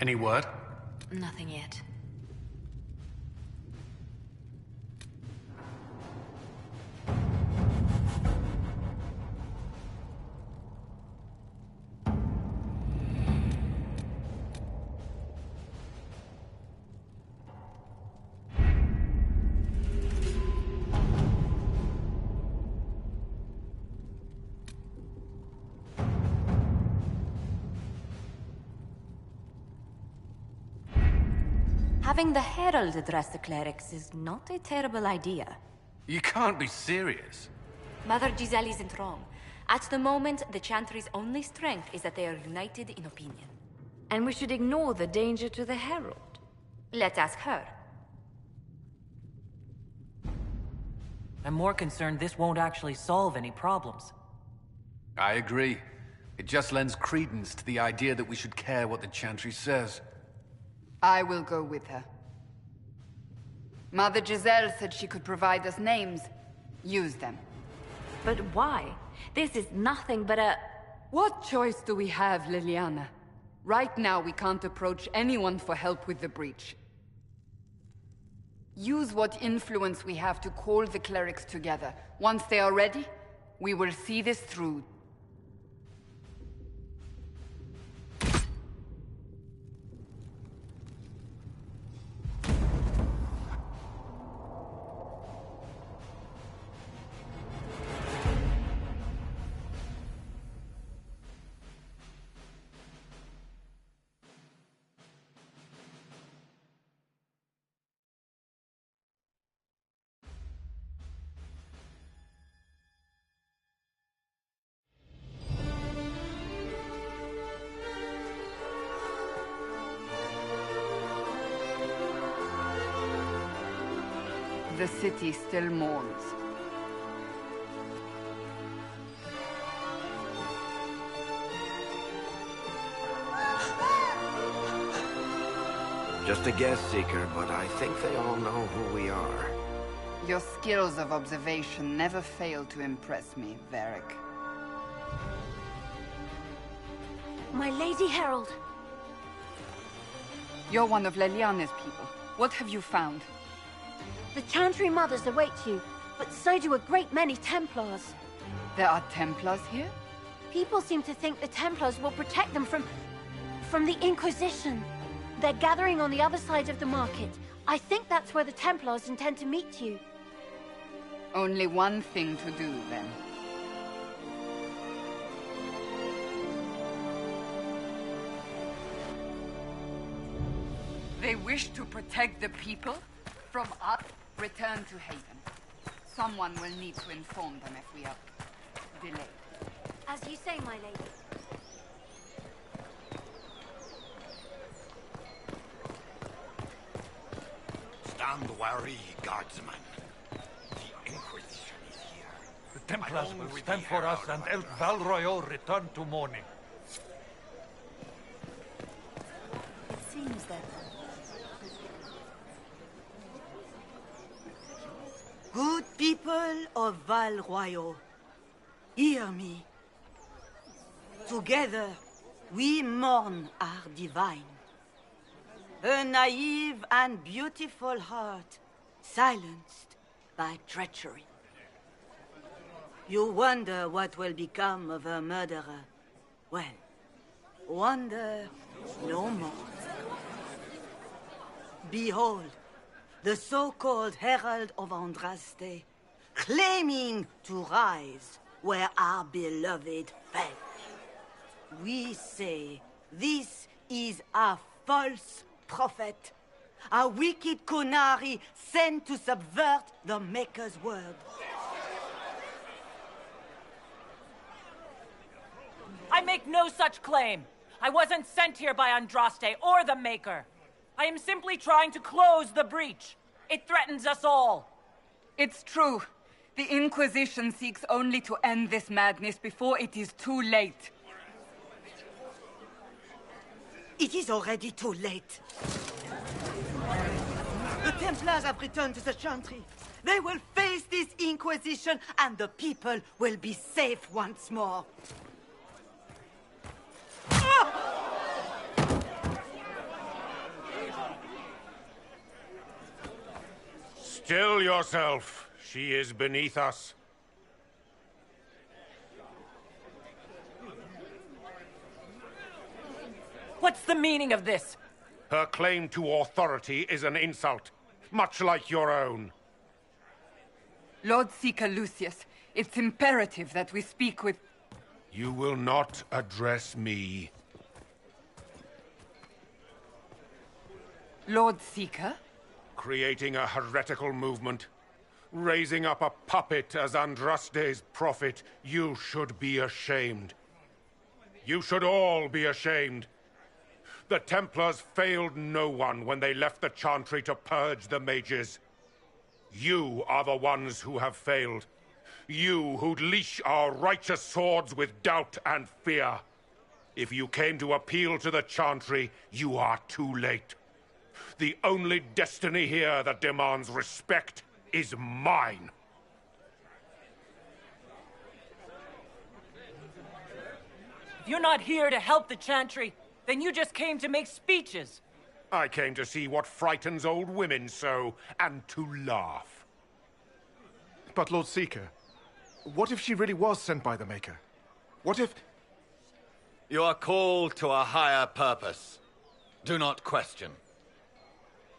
Any word? Nothing yet. Having the Herald address the clerics is not a terrible idea. You can't be serious. Mother Giselle isn't wrong. At the moment, the Chantry's only strength is that they are united in opinion. And we should ignore the danger to the Herald. Let's ask her. I'm more concerned this won't actually solve any problems. I agree. It just lends credence to the idea that we should care what the Chantry says. I will go with her. Mother Giselle said she could provide us names. Use them. But why? This is nothing but a... What choice do we have, Liliana? Right now, we can't approach anyone for help with the breach. Use what influence we have to call the clerics together. Once they are ready, we will see this through. The city still mourns. Just a guess, Seeker, but I think they all know who we are. Your skills of observation never fail to impress me, Varric. My Lady Herald. You're one of Leliana's people. What have you found? The Chantry Mothers await you, but so do a great many Templars. There are Templars here? People seem to think the Templars will protect them from the Inquisition. They're gathering on the other side of the market. I think that's where the Templars intend to meet you. Only one thing to do, then. They wish to protect the people from us. Return to Haven. Someone will need to inform them if we are delayed. As you say, my lady. Stand wary, guardsman. The Inquisition is here. The Templars will stand for us until Val Royal return to mourning. It seems that... Good people of Val Royal, hear me. Together, we mourn our divine. A naive and beautiful heart, silenced by treachery. You wonder what will become of a murderer. Well, wonder no more. Behold, the so-called Herald of Andraste, claiming to rise where our beloved fell. We say this is a false prophet, a wicked Qunari sent to subvert the Maker's word. I make no such claim. I wasn't sent here by Andraste or the Maker. I am simply trying to close the breach. It threatens us all. It's true. The Inquisition seeks only to end this madness before it is too late. It is already too late. The Templars have returned to the Chantry. They will face this Inquisition, and the people will be safe once more. Still yourself. She is beneath us. What's the meaning of this? Her claim to authority is an insult, much like your own. Lord Seeker Lucius, it's imperative that we speak with... You will not address me. Lord Seeker? Creating a heretical movement. Raising up a puppet as Andraste's prophet. You should be ashamed. You should all be ashamed. The Templars failed no one when they left the Chantry to purge the mages. You are the ones who have failed. You who'd leash our righteous swords with doubt and fear. If you came to appeal to the Chantry, you are too late. The only destiny here that demands respect is mine. If you're not here to help the Chantry, then you just came to make speeches. I came to see what frightens old women so, and to laugh. But Lord Seeker, what if she really was sent by the Maker? What if... You are called to a higher purpose. Do not question.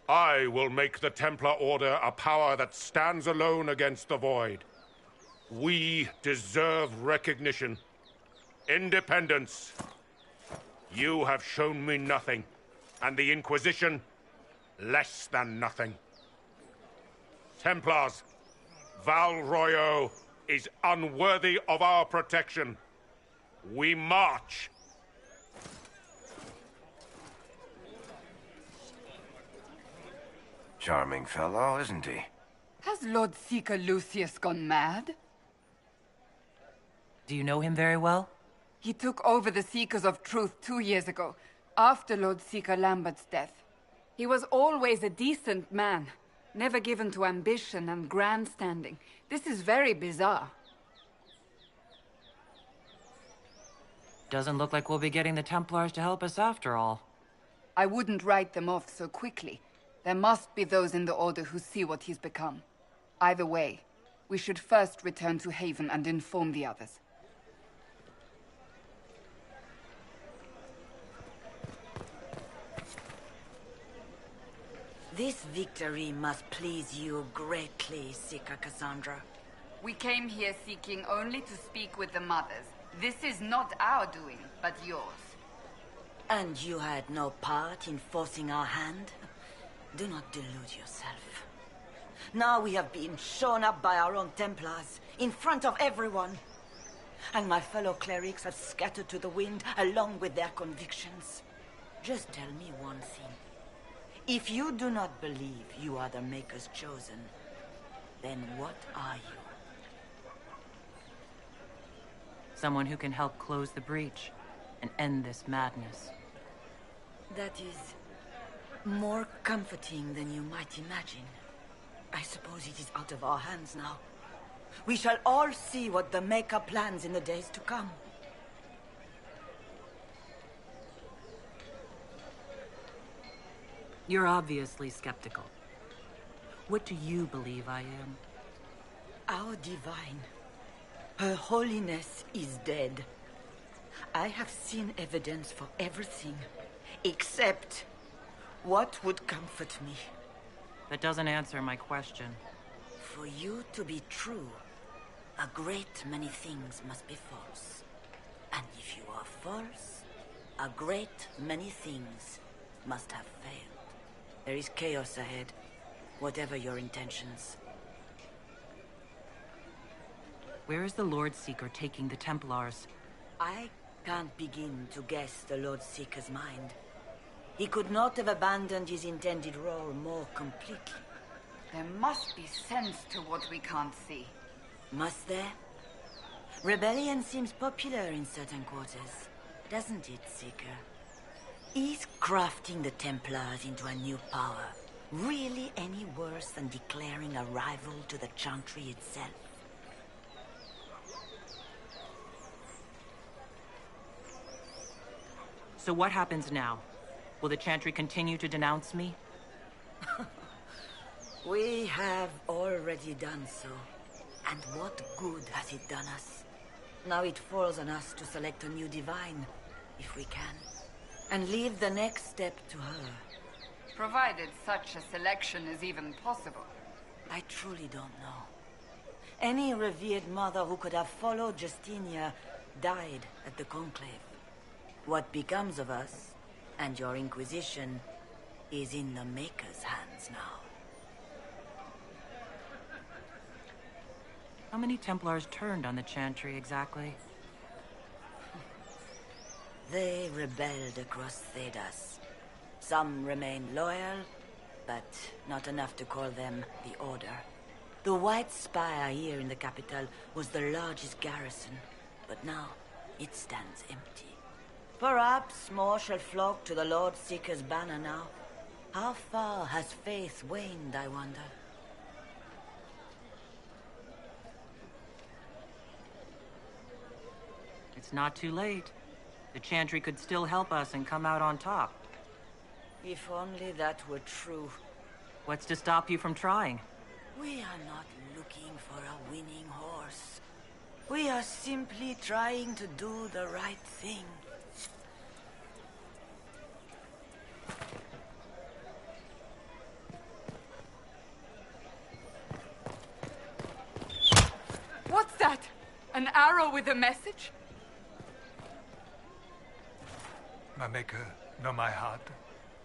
I will make the Templar Order a power that stands alone against the Void. We deserve recognition. Independence. You have shown me nothing, and the Inquisition, less than nothing. Templars, Val Royo is unworthy of our protection. We march. Charming fellow, isn't he? Has Lord Seeker Lucius gone mad? Do you know him very well? He took over the Seekers of Truth 2 years ago, after Lord Seeker Lambert's death. He was always a decent man, never given to ambition and grandstanding. This is very bizarre. Doesn't look like we'll be getting the Templars to help us after all. I wouldn't write them off so quickly. There must be those in the Order who see what he's become. Either way, we should first return to Haven and inform the others. This victory must please you greatly, Seeker Cassandra. We came here seeking only to speak with the mothers. This is not our doing, but yours. And you had no part in forcing our hand? Do not delude yourself. Now we have been shown up by our own Templars, in front of everyone. And my fellow clerics have scattered to the wind along with their convictions. Just tell me one thing. If you do not believe you are the Maker's chosen, then what are you? Someone who can help close the breach and end this madness. That is more comforting than you might imagine. I suppose it is out of our hands now. We shall all see what the Maker plans in the days to come. You're obviously skeptical. What do you believe I am? Our divine. Her holiness is dead. I have seen evidence for everything, except what would comfort me. That doesn't answer my question. For you to be true, a great many things must be false. And if you are false, a great many things must have failed. There is chaos ahead, whatever your intentions. Where is the Lord Seeker taking the Templars? I can't begin to guess the Lord Seeker's mind. He could not have abandoned his intended role more completely. There must be sense to what we can't see. Must there? Rebellion seems popular in certain quarters, doesn't it, Seeker? Is crafting the Templars into a new power really any worse than declaring a rival to the Chantry itself? So what happens now? Will the Chantry continue to denounce me? We have already done so. And what good has it done us? Now it falls on us to select a new divine, if we can. And leave the next step to her. Provided such a selection is even possible. I truly don't know. Any revered mother who could have followed Justinia died at the Conclave. What becomes of us, and your Inquisition, is in the Maker's hands now. How many Templars turned on the Chantry exactly? They rebelled across Thedas. Some remained loyal, but not enough to call them the Order. The White Spire here in the capital was the largest garrison, but now it stands empty. Perhaps more shall flock to the Lord Seeker's banner now. How far has faith waned, I wonder? It's not too late. The Chantry could still help us and come out on top. If only that were true. What's to stop you from trying? We are not looking for a winning horse. We are simply trying to do the right thing. What's that? An arrow with a message? My maker, know my heart.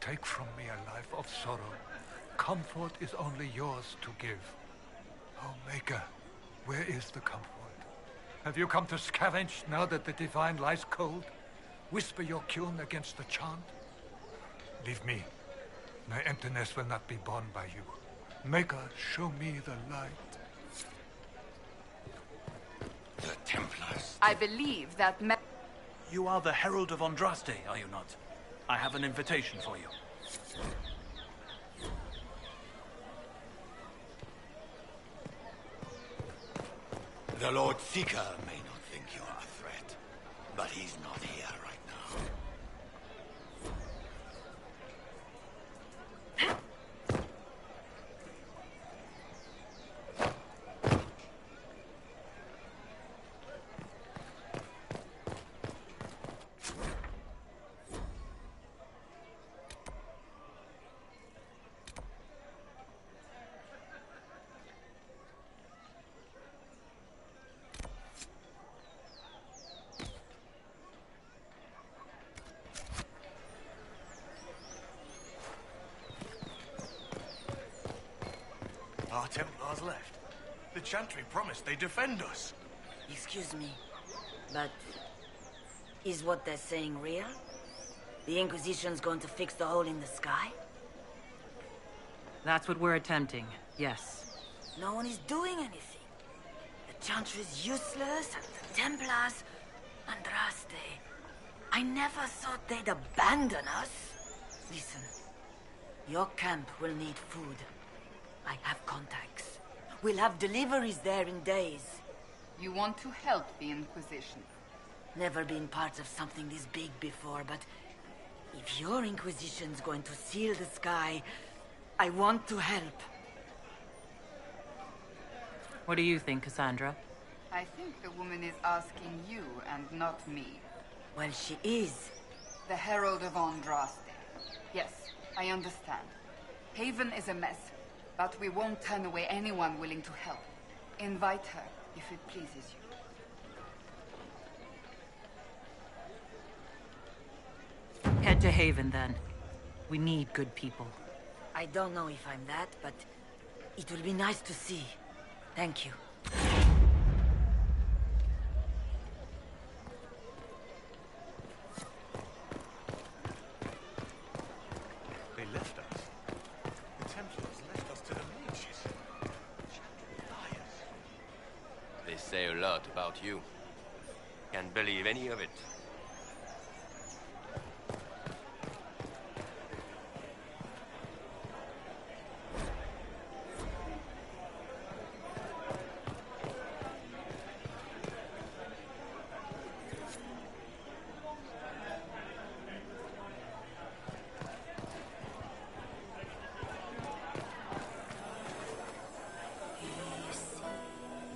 Take from me a life of sorrow. Comfort is only yours to give. Oh, maker, where is the comfort? Have you come to scavenge now that the divine lies cold? Whisper your cune against the chant? Leave me. My emptiness will not be borne by you. Maker, show me the light. The Templars. I believe that You are the Herald of Andraste, are you not? I have an invitation for you. The Lord Seeker may not think you are a threat, but he's not here right now. Our Templars left. The Chantry promised they'd defend us. Excuse me, but is what they're saying real? The Inquisition's going to fix the hole in the sky? That's what we're attempting, yes. No one is doing anything. The Chantry's useless, and the Templars... Andraste. I never thought they'd abandon us. Listen, your camp will need food. I have contacts. We'll have deliveries there in days. You want to help the Inquisition? Never been part of something this big before, but if your Inquisition's going to seal the sky, I want to help. What do you think, Cassandra? I think the woman is asking you and not me. Well, she is. The Herald of Andraste. Yes, I understand. Haven is a mess, but we won't turn away anyone willing to help. Invite her, if it pleases you. Head to Haven, then. We need good people. I don't know if I'm that, but it will be nice to see. Thank you. They left us. The Templars left us to the mages. Liars. They say a lot about you. Can't believe any of it.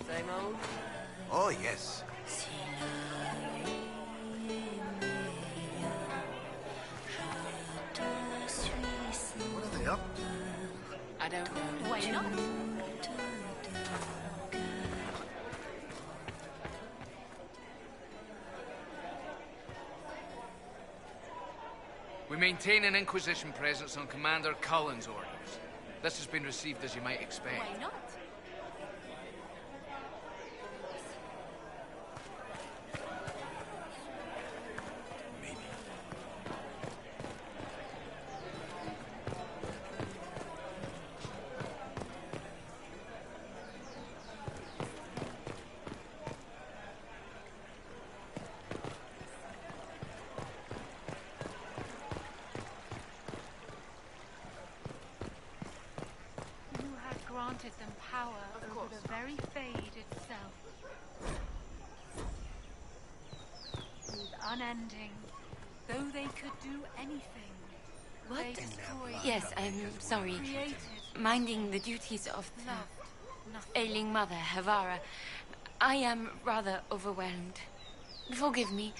Same old? Oh, yes. What are they up to? I don't know. Why not? We maintain an Inquisition presence on Commander Cullen's orders. This has been received as you might expect. Why not? granted them power over the very Fade itself. With unending, though they could do anything, they destroyed. Yes, I'm sorry. Created. Minding the duties of the Loved ailing mother, Havara. I am rather overwhelmed. Forgive me.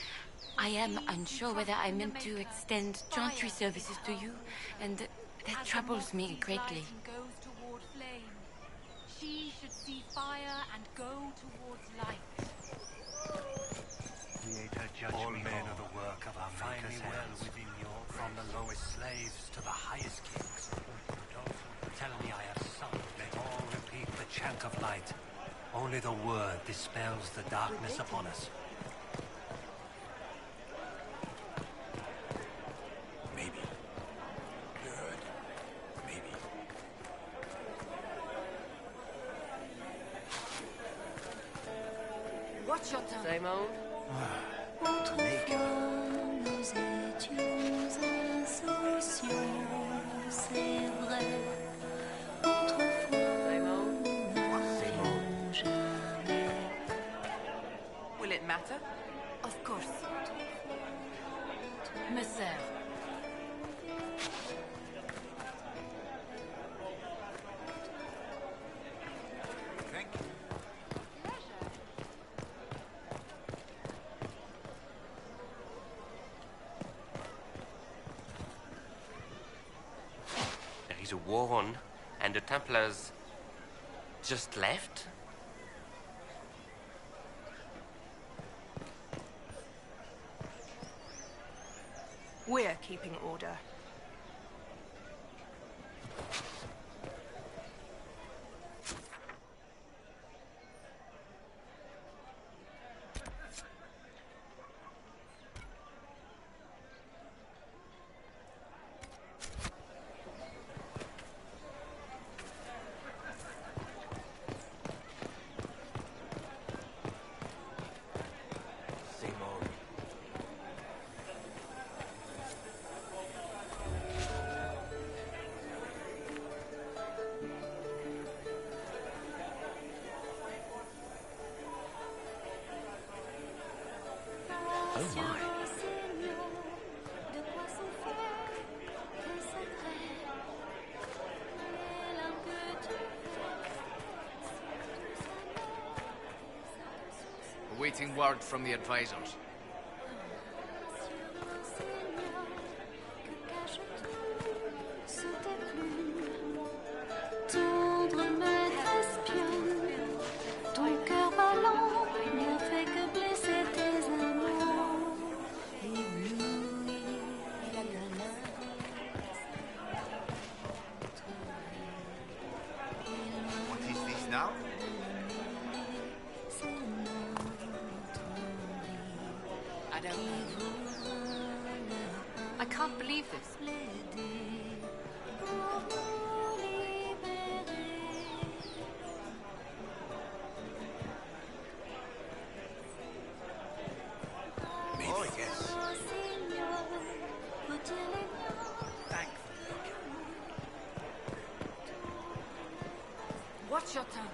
I am unsure whether I meant to extend chantry services to you, and that troubles me greatly. Goes toward flame. She should see fire and go towards light. Creator, judge all men are the work of our Maker's hands. Within your from the lowest slaves to the highest kings. Tell me I have sung. Let all repeat the chant of light. Only the word dispels the darkness upon us. Maybe. Good. Maybe. Watch your tongue. Same old? Nous étions insouciants, c'est vrai. Will it matter? Of course. Me sert. There is a war on, and the Templars just left? We're keeping order. Awaiting word from the advisors. Tendre maître espionne, ton cœur ballon n'a fait que blesser tes amants. Ébloui la What is this now? I don't know. I can't believe this. Oh, yes. Watch your tongue.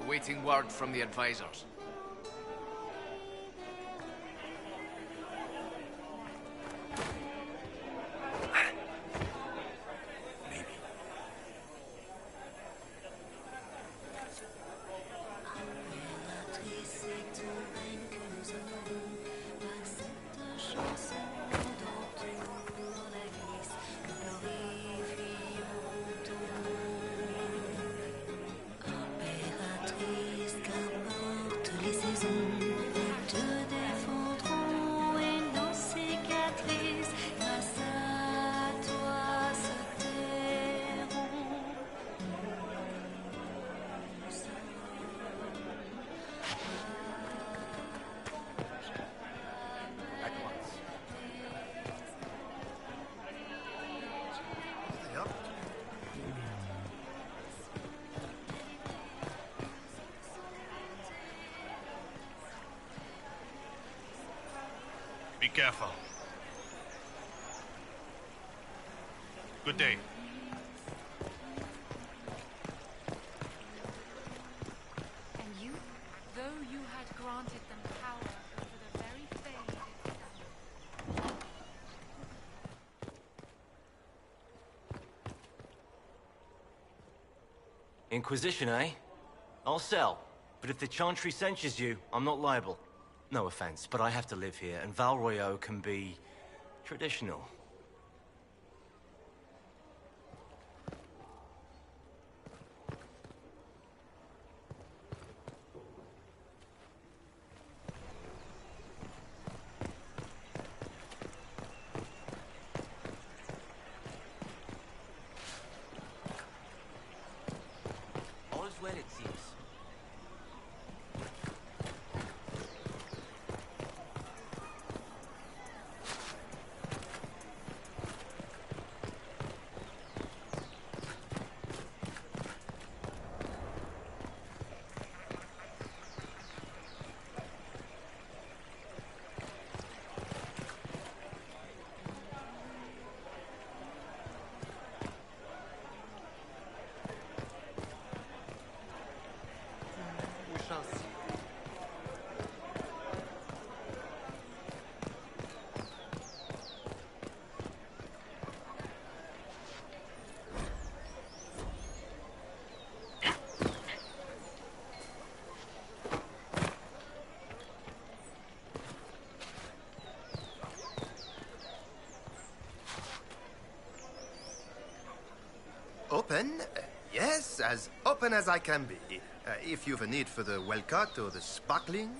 Awaiting word from the advisors. careful. Good day. And you, though you had granted them power over the very fane itself. Inquisition, eh? I'll sell. But if the Chantry censures you, I'm not liable. No offense, but I have to live here, and Val Royeaux can be... traditional. All is well, it seems. Open? Yes, as open as I can be. If you've a need for the well-cut or the sparkling,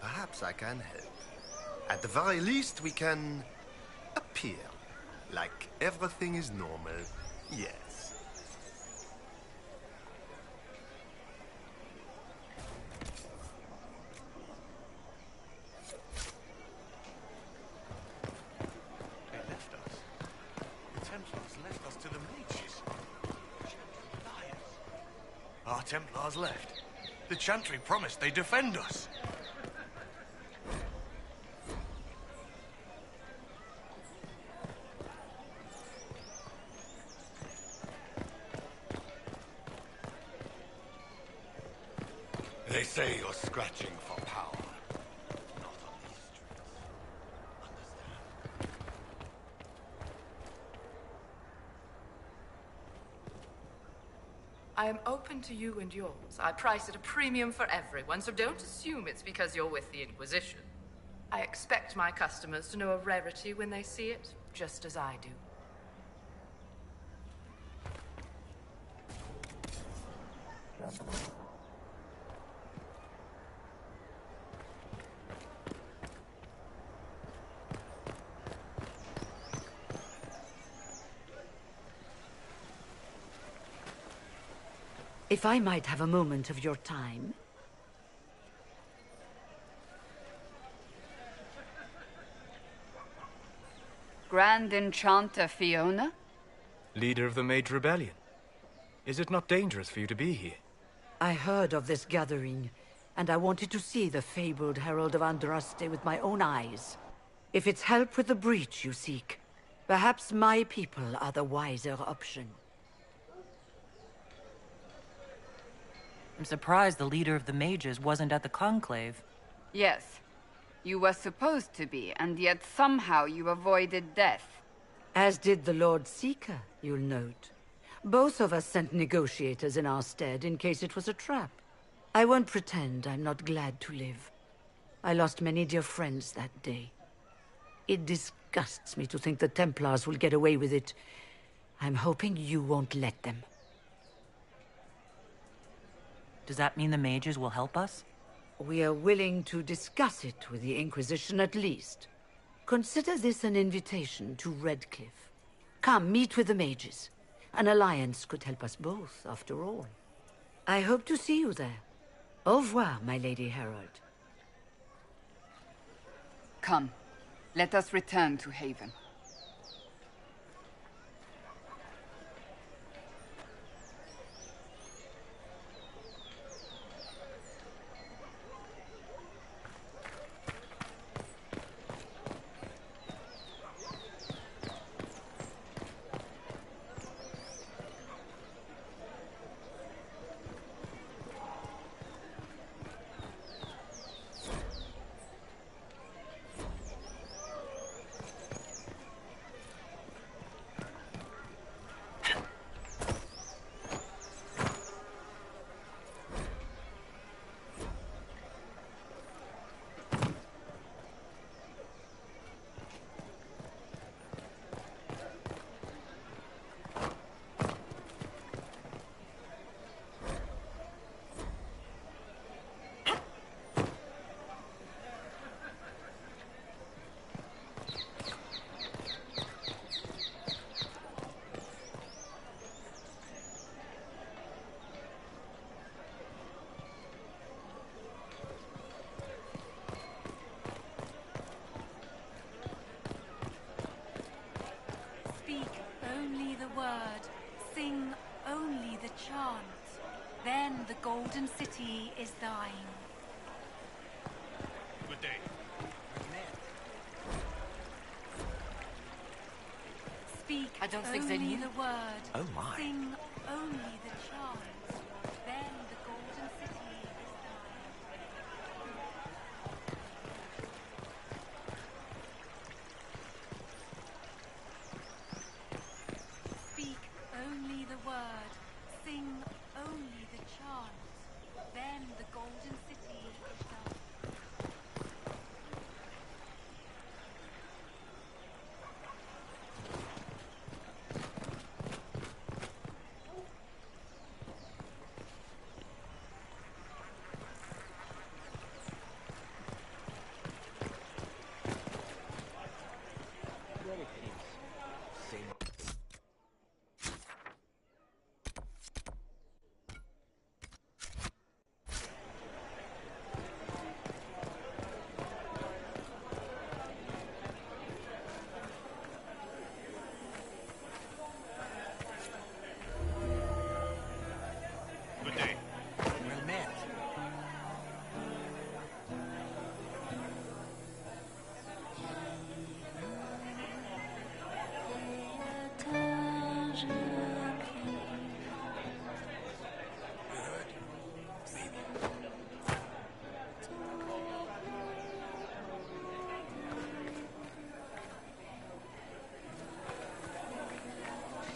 perhaps I can help. At the very least, we can appear like everything is normal. Yes. They left us. The Templars left us to the mages. Liars. Our Templars left. The Chantry promised they'd defend us. They say you're scratching for power. Not on these streets. Understand? I am open to you and yours. I price at a premium for everyone, so don't assume it's because you're with the Inquisition. I expect my customers to know a rarity when they see it, just as I do. If I might have a moment of your time. Grand Enchanter Fiona? Leader of the Mage Rebellion. Is it not dangerous for you to be here? I heard of this gathering, and I wanted to see the fabled Herald of Andraste with my own eyes. If it's help with the breach you seek, perhaps my people are the wiser option. I'm surprised the leader of the mages wasn't at the conclave. Yes. You were supposed to be, and yet somehow you avoided death. As did the Lord Seeker, you'll note. Both of us sent negotiators in our stead in case it was a trap. I won't pretend I'm not glad to live. I lost many dear friends that day. It disgusts me to think the Templars will get away with it. I'm hoping you won't let them. Does that mean the mages will help us? We are willing to discuss it with the Inquisition at least. Consider this an invitation to Redcliffe. Come, meet with the mages. An alliance could help us both, after all. I hope to see you there. Au revoir, my Lady Herald. Come, let us return to Haven. then the Golden City is thine. Good day. Speak I don't think they only knew. the word. Oh, my. Sing only the charms. Then the Golden City is thine. Speak only the word. Sing only the charms. Then the Golden City is thine. Good day. Well met.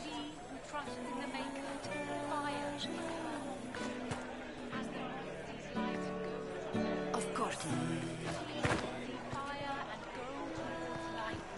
She who trusts in the Maker, fire she as the moon sees light and gold. Of course. She see fire and gold with light.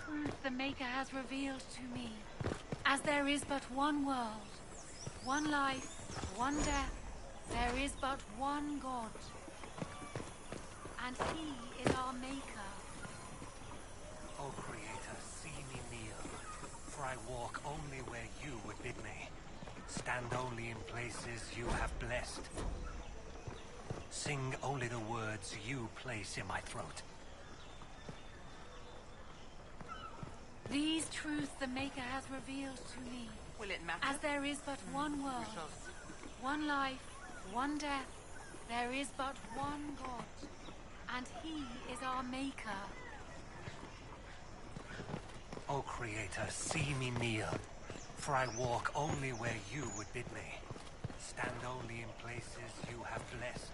Truth the Maker has revealed to me, as there is but one world, one life, one death, there is but one God, and He is our Maker. O Creator, see me kneel, for I walk only where you would bid me, stand only in places you have blessed, sing only the words you place in my throat. These truths the Maker has revealed to me. Will it matter? As there is but one world, one life, one death, there is but one God, and He is our Maker. O Creator, see me kneel, for I walk only where you would bid me, stand only in places you have blessed,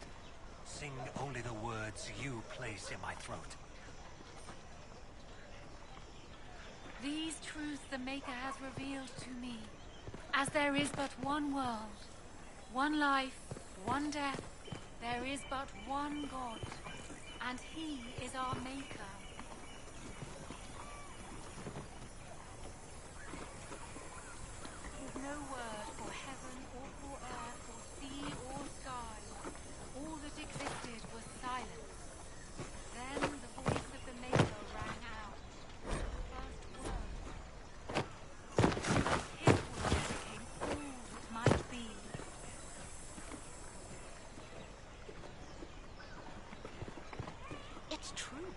sing only the words you place in my throat. These truths the Maker has revealed to me. As there is but one world, one life, one death, there is but one God, and He is our Maker. With no word for heaven or for earth or sea or sky, all that existed was silence. Then the voice of the Maker rang out. His word became all that might be. It's true.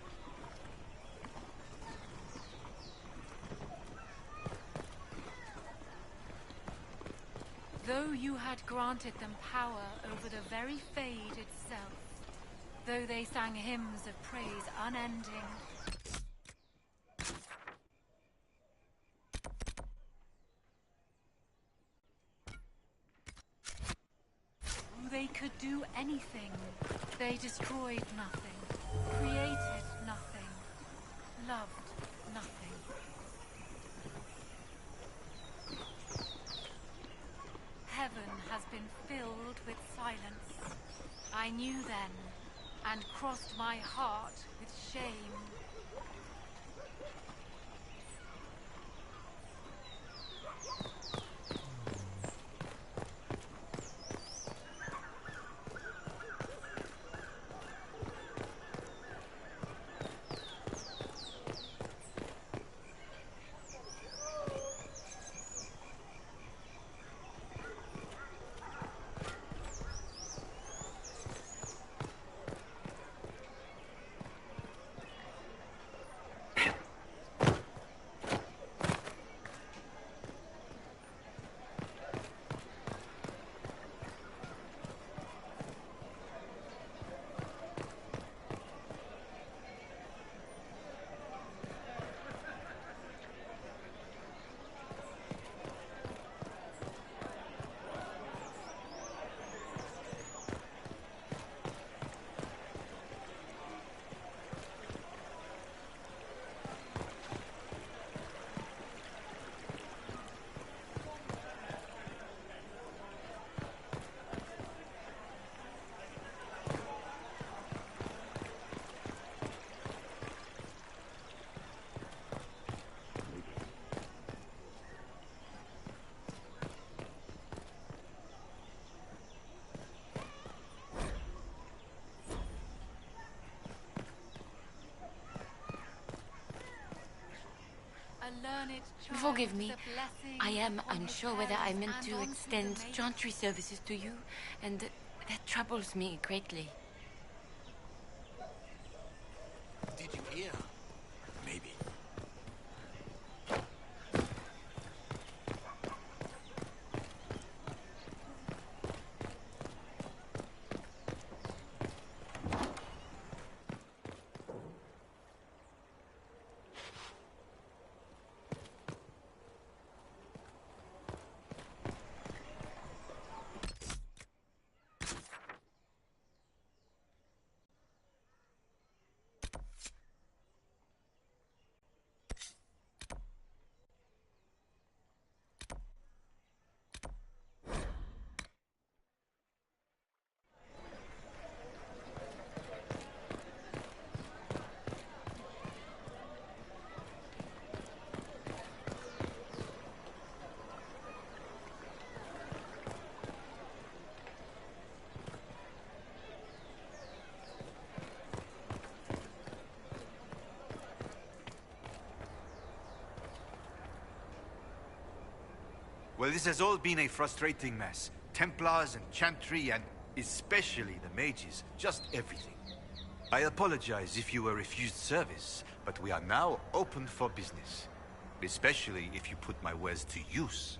Though you had granted them power over the very Fade itself, though they sang hymns of praise unending, through they could do anything. They destroyed nothing, created nothing, loved nothing. Heaven has been filled with silence. I knew then, and crossed my heart with shame. Forgive me. I am unsure whether I meant to extend chantry services to you, and that troubles me greatly. Did you hear? Maybe. Well, this has all been a frustrating mess. Templars and Chantry and especially the mages. Just everything. I apologize if you were refused service, but we are now open for business. Especially if you put my wares to use.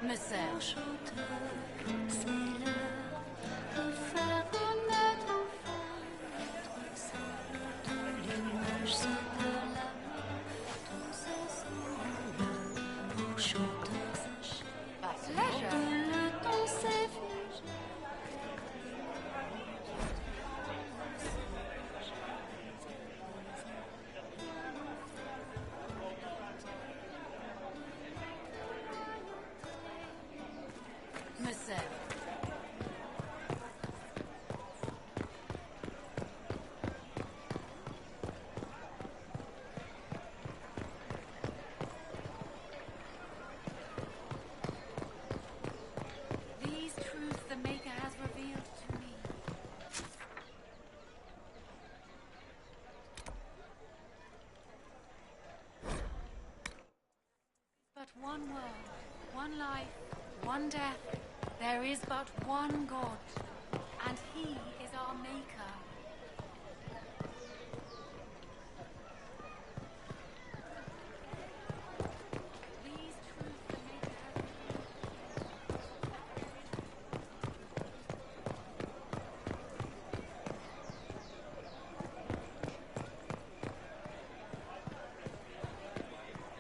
Message. C'est l'heure de faire renaître enfin notre simple tout l'image s'éteint la tout s'assemble au chanteur s'achève le temps s'est figé. Message. These truths the Maker has revealed to me. But one world, one life, one death. There is but one God, and He is our Maker. These truths the Maker has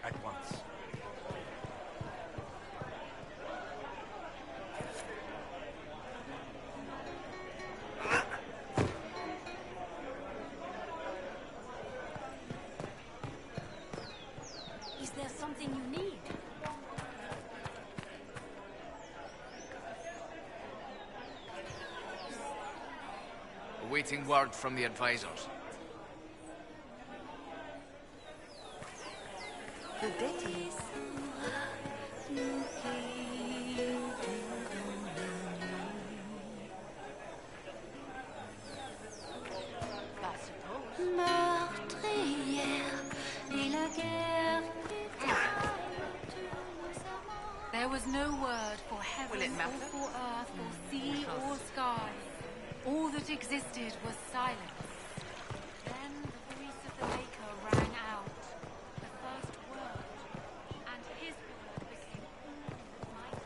At once. Is there something you need? Awaiting word from the advisors. The deity. Meurtrière et la guerre There was no word for heaven Will it matter? or for earth or sea or sky. All that existed was silence. Then the voice of the Maker rang out, the first word, and his word became all that might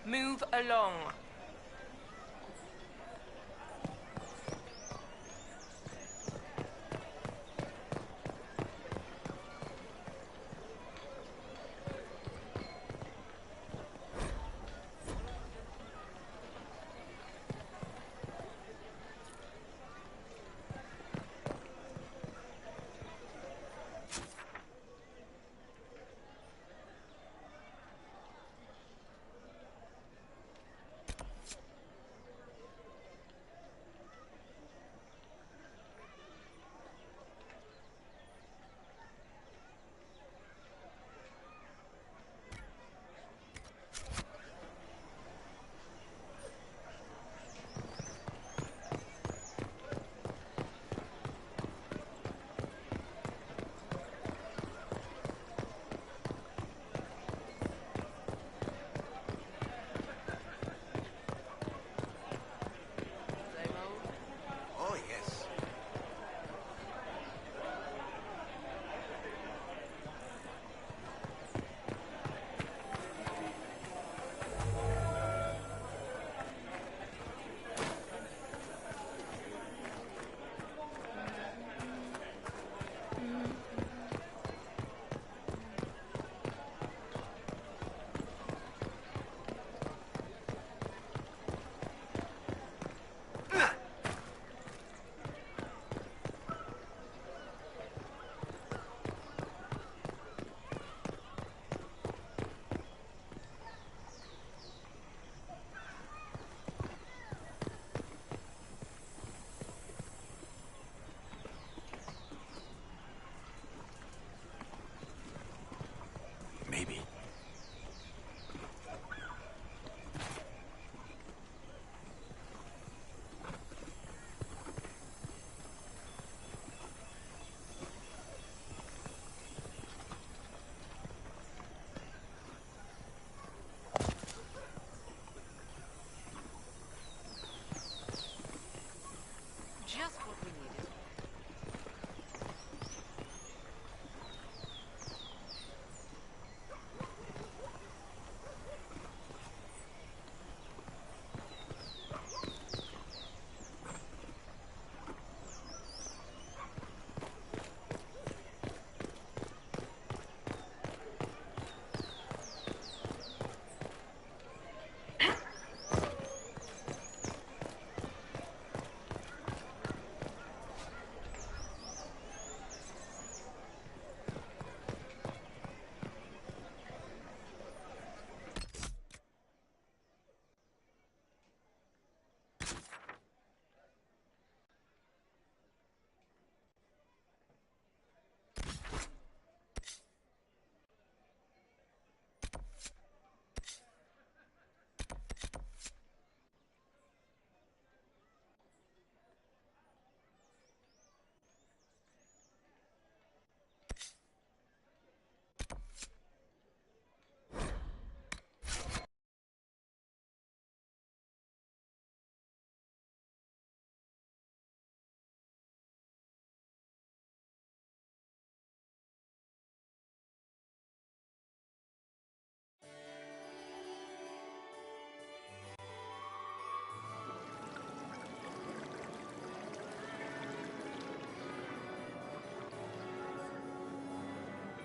be. Move along.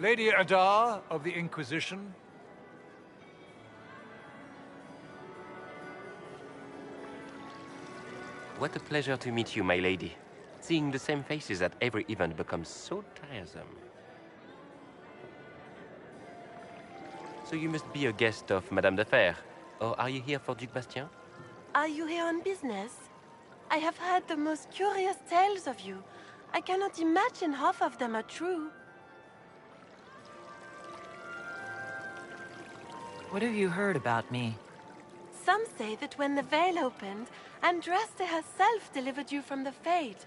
Lady Adar of the Inquisition. What a pleasure to meet you, my lady. Seeing the same faces at every event becomes so tiresome. So you must be a guest of Madame de Fer, or are you here for Duc Bastien? Are you here on business? I have heard the most curious tales of you. I cannot imagine half of them are true. What have you heard about me? Some say that when the veil opened, Andraste herself delivered you from the Fate.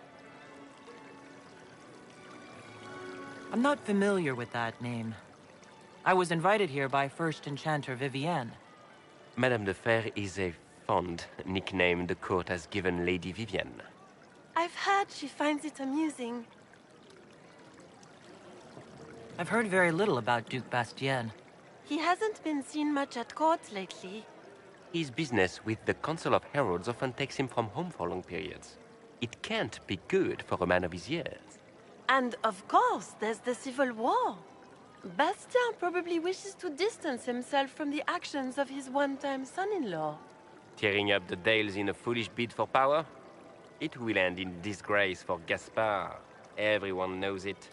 I'm not familiar with that name. I was invited here by First Enchanter Vivienne. Madame de Fer is a fond nickname the court has given Lady Vivienne. I've heard she finds it amusing. I've heard very little about Duc Bastien. He hasn't been seen much at court lately. His business with the Council of Heralds often takes him from home for long periods. It can't be good for a man of his years. And of course, there's the Civil War. Bastien probably wishes to distance himself from the actions of his one-time son-in-law. Tearing up the Dales in a foolish bid for power? It will end in disgrace for Gaspard. Everyone knows it.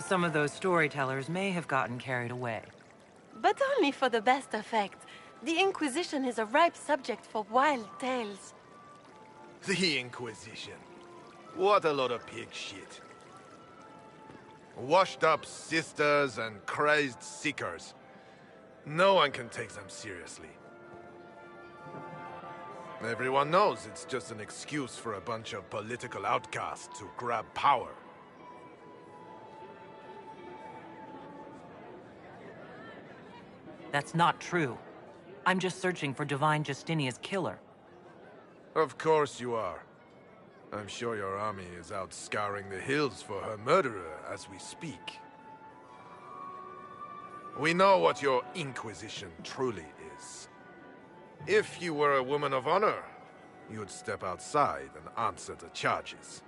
Some of those storytellers may have gotten carried away. But only for the best effect. The Inquisition is a ripe subject for wild tales. The Inquisition. What a lot of pig shit. Washed up sisters and crazed seekers. No one can take them seriously. Everyone knows it's just an excuse for a bunch of political outcasts to grab power. That's not true. I'm just searching for Divine Justinia's killer. Of course you are. I'm sure your army is out scouring the hills for her murderer as we speak. We know what your Inquisition truly is. If you were a woman of honor, you'd step outside and answer the charges.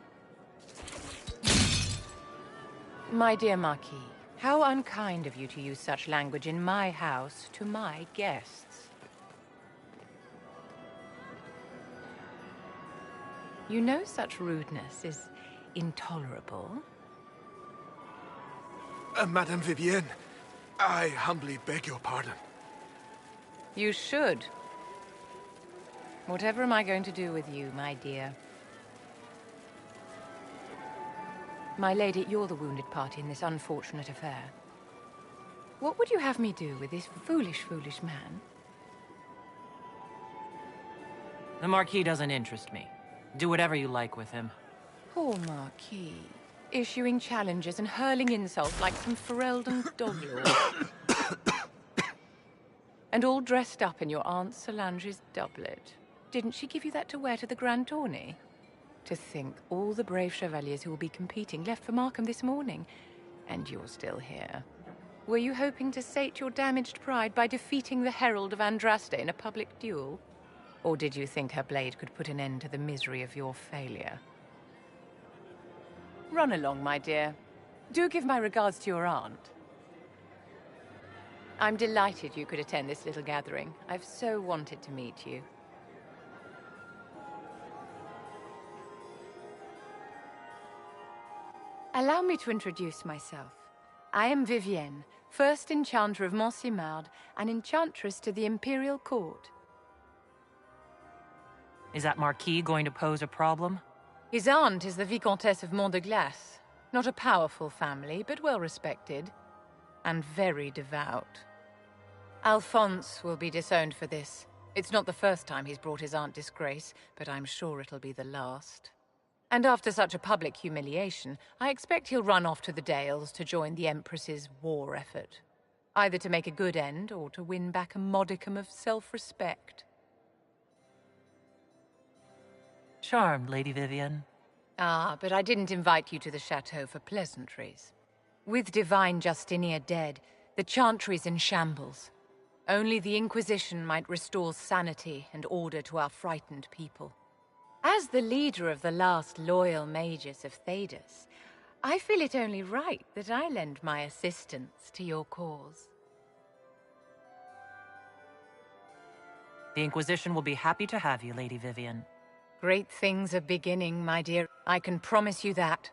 My dear Marquis, how unkind of you to use such language in my house to my guests. You know such rudeness is intolerable. Madame Vivienne, I humbly beg your pardon. You should. Whatever am I going to do with you, my dear? My lady, you're the wounded party in this unfortunate affair. What would you have me do with this foolish, foolish man? The Marquis doesn't interest me. Do whatever you like with him. Poor Marquis. Issuing challenges and hurling insults like some Ferelden doglord. And all dressed up in your Aunt Solange's doublet. Didn't she give you that to wear to the Grand Tourney? To think all the brave chevaliers who will be competing left for Markham this morning, and you're still here. Were you hoping to sate your damaged pride by defeating the Herald of Andraste in a public duel? Or did you think her blade could put an end to the misery of your failure? Run along, my dear. Do give my regards to your aunt. I'm delighted you could attend this little gathering. I've so wanted to meet you. Allow me to introduce myself. I am Vivienne, first Enchanter of Montsimard and Enchantress to the Imperial Court. Is that Marquis going to pose a problem? His aunt is the Vicomtesse of Mont de Glace. Not a powerful family, but well respected. And very devout. Alphonse will be disowned for this. It's not the first time he's brought his aunt disgrace, but I'm sure it'll be the last. And after such a public humiliation, I expect he'll run off to the Dales to join the Empress's war effort. Either to make a good end, or to win back a modicum of self-respect. Charmed, Lady Vivienne. Ah, but I didn't invite you to the chateau for pleasantries. With Divine Justinia dead, the Chantry's in shambles. Only the Inquisition might restore sanity and order to our frightened people. As the leader of the last loyal mages of Thedas, I feel it only right that I lend my assistance to your cause. The Inquisition will be happy to have you, Lady Vivian. Great things are beginning, my dear. I can promise you that.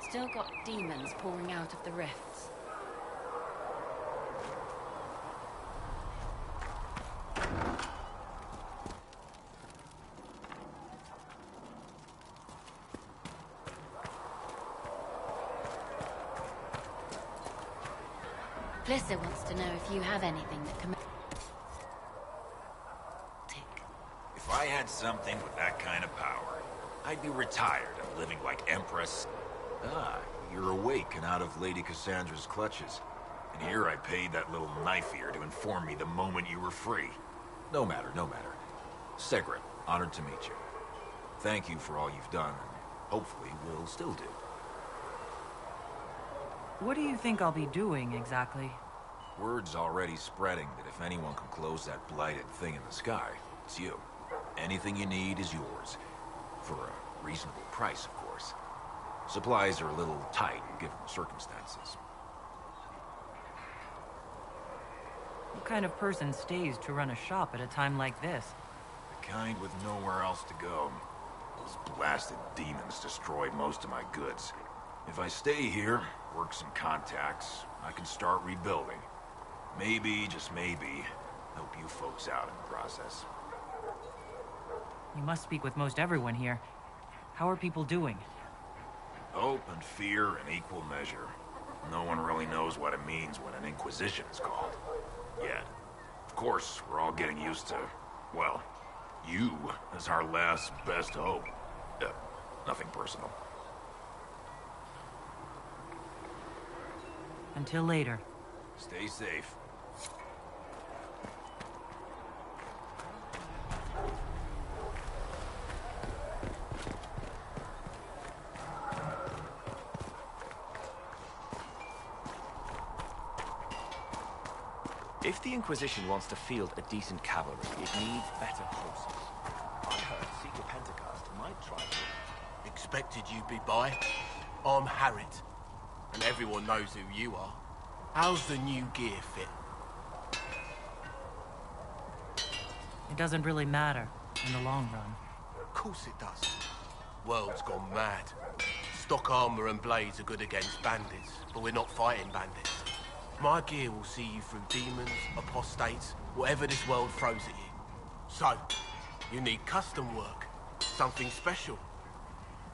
Still got demons pouring out of the rifts. Blissa wants to know if you have anything that can... If I had something with that kind of power, I'd be retired and living like Empress. Ah, you're awake and out of Lady Cassandra's clutches. And here I paid that little knife ear to inform me the moment you were free. No matter, no matter. Sigrid, honored to meet you. Thank you for all you've done, and hopefully will still do. What do you think I'll be doing, exactly? Word's already spreading that if anyone can close that blighted thing in the sky, it's you. Anything you need is yours. For a reasonable price, of course. Supplies are a little tight, given the circumstances. What kind of person stays to run a shop at a time like this? The kind with nowhere else to go. Those blasted demons destroyed most of my goods. If I stay here, work some contacts, I can start rebuilding. Maybe, just maybe, help you folks out in the process. You must speak with most everyone here. How are people doing? Hope and fear in equal measure. No one really knows what it means when an Inquisition is called. Yet. Of course, we're all getting used to, well, you as our last best hope. Nothing personal. Until later. Stay safe. If the Inquisition wants to field a decent cavalry, it needs better horses. I heard Seeker Pentecost might try to... Expected you'd be by. I'm Harriet, and everyone knows who you are. How's the new gear fit? It doesn't really matter in the long run. Of course it does. World's gone mad. Stock armor and blades are good against bandits, but we're not fighting bandits. My gear will see you through demons, apostates, whatever this world throws at you. So, you need custom work, something special.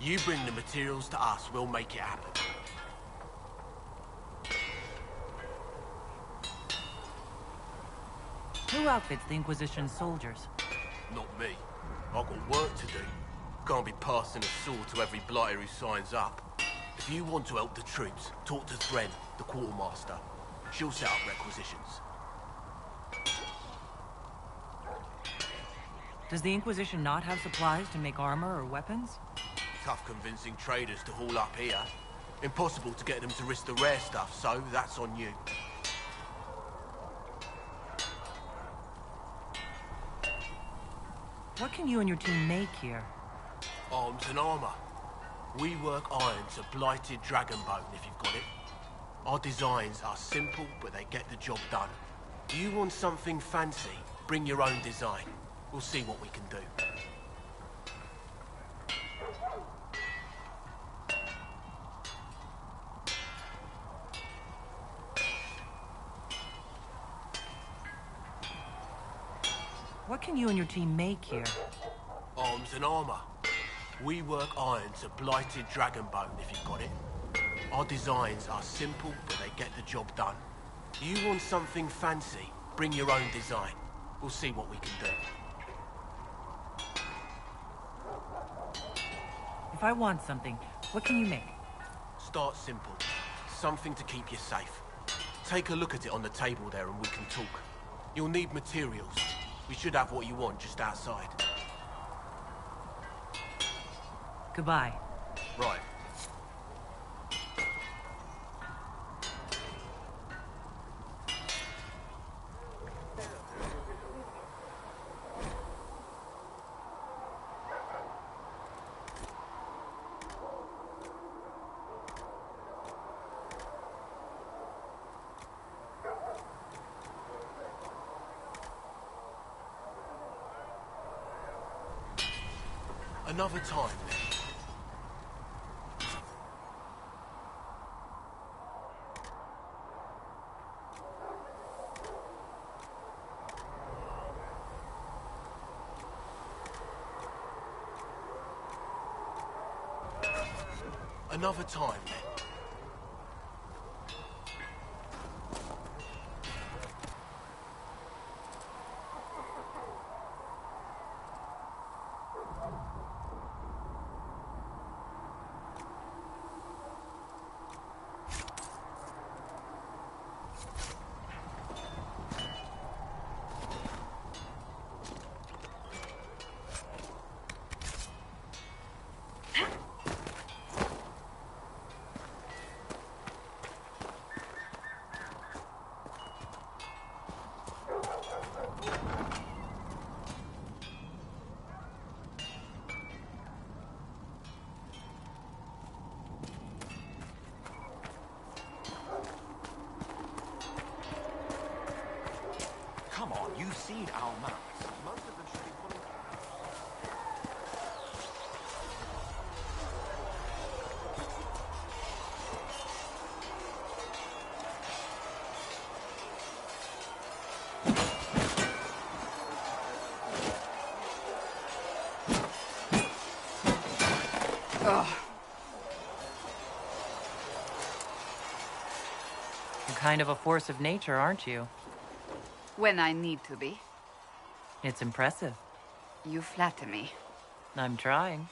You bring the materials to us, we'll make it happen. Who outfits the Inquisition's soldiers? Not me. I've got work to do. Can't be passing a sword to every blighter who signs up. If you want to help the troops, talk to Thren, the quartermaster. She'll set up requisitions. Does the Inquisition not have supplies to make armor or weapons? Tough convincing traders to haul up here. Impossible to get them to risk the rare stuff, so that's on you. What can you and your team make here? Arms and armor. We work iron to blighted dragonbone, if you've got it. Our designs are simple, but they get the job done. Do you want something fancy? Bring your own design. We'll see what we can do. What can you and your team make here? Arms and armor. We work iron to blighted dragon bone, if you've got it. Our designs are simple, but they get the job done. You want something fancy? Bring your own design. We'll see what we can do. If I want something, what can you make? Start simple. Something to keep you safe. Take a look at it on the table there and we can talk. You'll need materials. We should have what you want just outside. Goodbye. Right. Another time, then. Another time, then. Come on, you've seen our maps. Most of them should be fully... Ugh. You're kind of a force of nature, aren't you? When I need to be. It's impressive. You flatter me. I'm trying.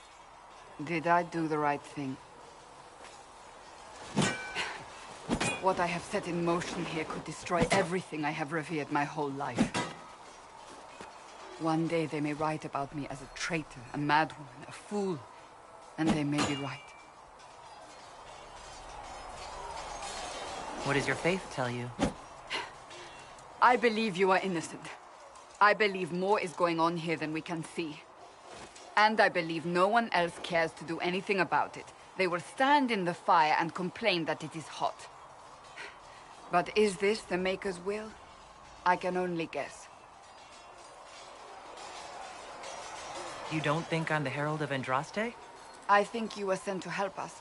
Did I do the right thing? What I have set in motion here could destroy everything I have revered my whole life. One day they may write about me as a traitor, a madwoman, a fool, and they may be right. What does your faith tell you? I believe you are innocent. I believe more is going on here than we can see. And I believe no one else cares to do anything about it. They will stand in the fire and complain that it is hot. But is this the Maker's will? I can only guess. You don't think I'm the Herald of Andraste? I think you were sent to help us.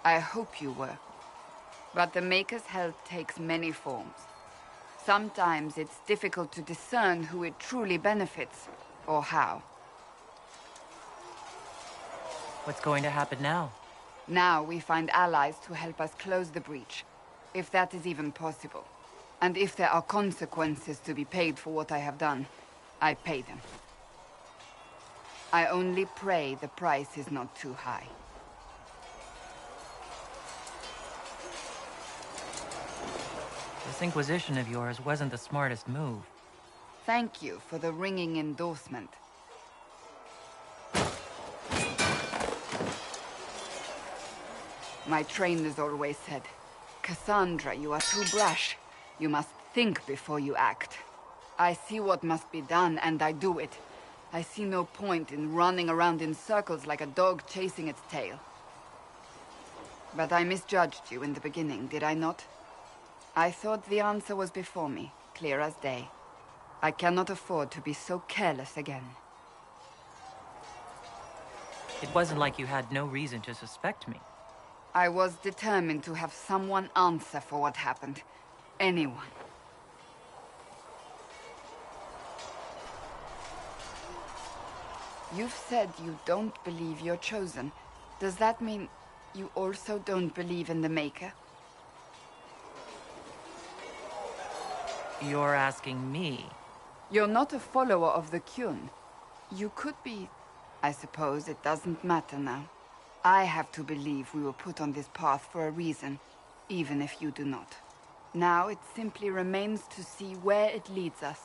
I hope you were. But the Maker's help takes many forms. Sometimes it's difficult to discern who it truly benefits, or how. What's going to happen now? Now we find allies to help us close the breach, if that is even possible. And if there are consequences to be paid for what I have done, I pay them. I only pray the price is not too high. This Inquisition of yours wasn't the smartest move. Thank you for the ringing endorsement. My trainers always said, Cassandra, you are too brash. You must think before you act. I see what must be done, and I do it. I see no point in running around in circles like a dog chasing its tail. But I misjudged you in the beginning, did I not? I thought the answer was before me, clear as day. I cannot afford to be so careless again. It wasn't like you had no reason to suspect me. I was determined to have someone answer for what happened. Anyone. You've said you don't believe you're chosen. Does that mean you also don't believe in the Maker? You're asking me? You're not a follower of the Kyun. You could be. I suppose it doesn't matter now. I have to believe we were put on this path for a reason, even if you do not. Now it simply remains to see where it leads us.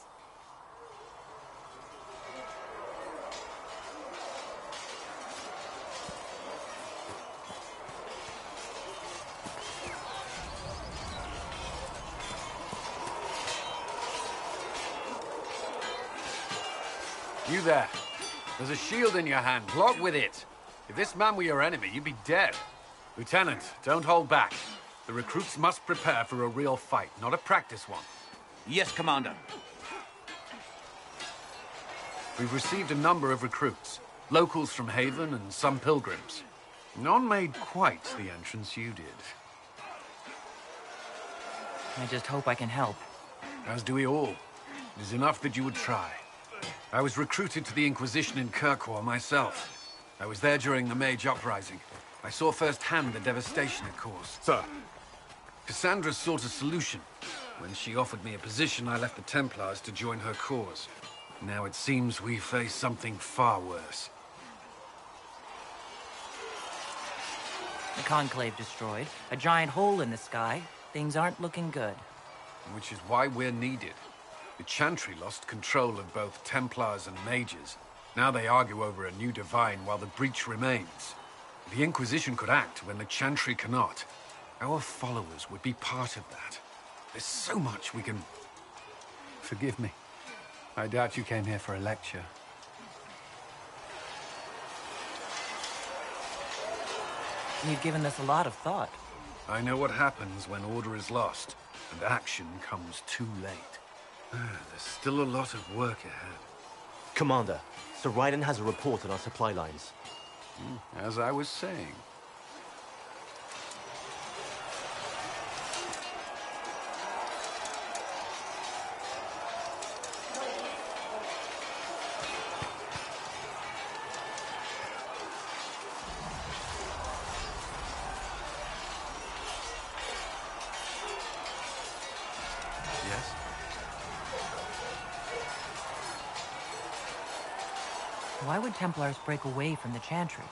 You there. There's a shield in your hand. Block with it. If this man were your enemy, you'd be dead. Lieutenant, don't hold back. The recruits must prepare for a real fight, not a practice one. Yes, Commander. We've received a number of recruits. Locals from Haven and some pilgrims. None made quite the entrance you did. I just hope I can help. As do we all. It is enough that you would try. I was recruited to the Inquisition in Kirkwall myself. I was there during the Mage Uprising. I saw firsthand the devastation it caused. Sir. Cassandra sought a solution. When she offered me a position, I left the Templars to join her cause. Now it seems we face something far worse. The Conclave destroyed, a giant hole in the sky. Things aren't looking good. Which is why we're needed. The Chantry lost control of both Templars and Mages. Now they argue over a new Divine while the breach remains. The Inquisition could act when the Chantry cannot. Our followers would be part of that. There's so much we can... Forgive me. I doubt you came here for a lecture. You've given this a lot of thought. I know what happens when order is lost, and action comes too late. There's still a lot of work ahead. Commander, Sir Raiden has a report on our supply lines. As I was saying. Why would Templars break away from the Chantry?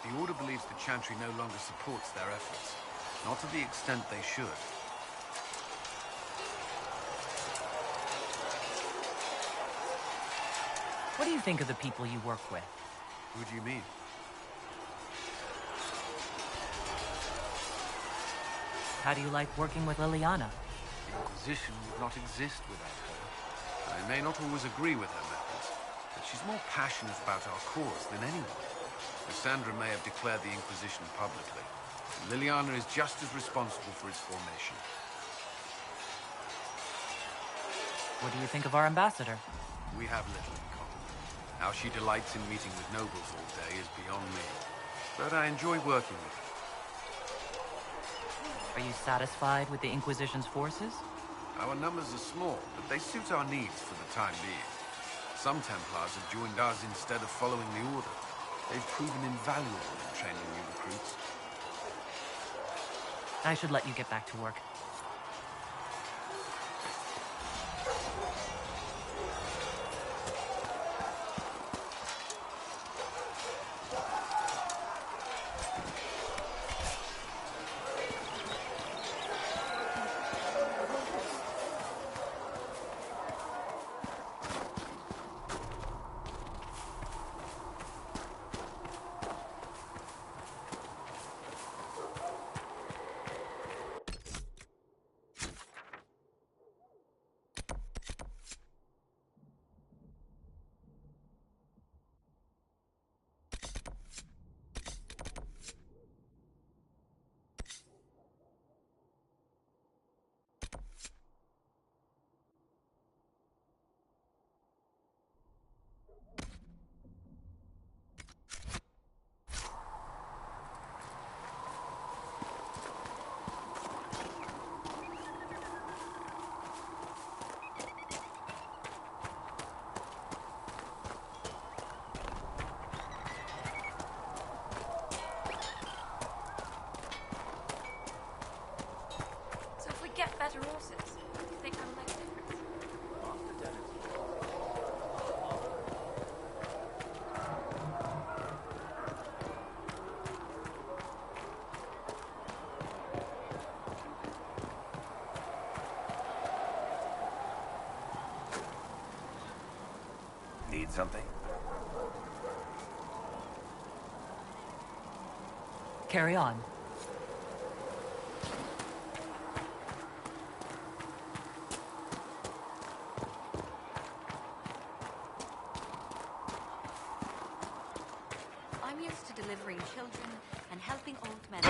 The Order believes the Chantry no longer supports their efforts. Not to the extent they should. What do you think of the people you work with? Who do you mean? How do you like working with Liliana? The Inquisition would not exist without her. I may not always agree with her methods, but she's more passionate about our cause than anyone. Cassandra may have declared the Inquisition publicly. Liliana is just as responsible for its formation. What do you think of our ambassador? We have little in common. How she delights in meeting with nobles all day is beyond me. But I enjoy working with her. Are you satisfied with the Inquisition's forces? Our numbers are small, but they suit our needs for the time being. Some Templars have joined us instead of following the Order. They've proven invaluable in training new recruits. I should let you get back to work. get better horses. Do you think that'll make a difference? Need something? Carry on. I'm used to delivering children and helping old men.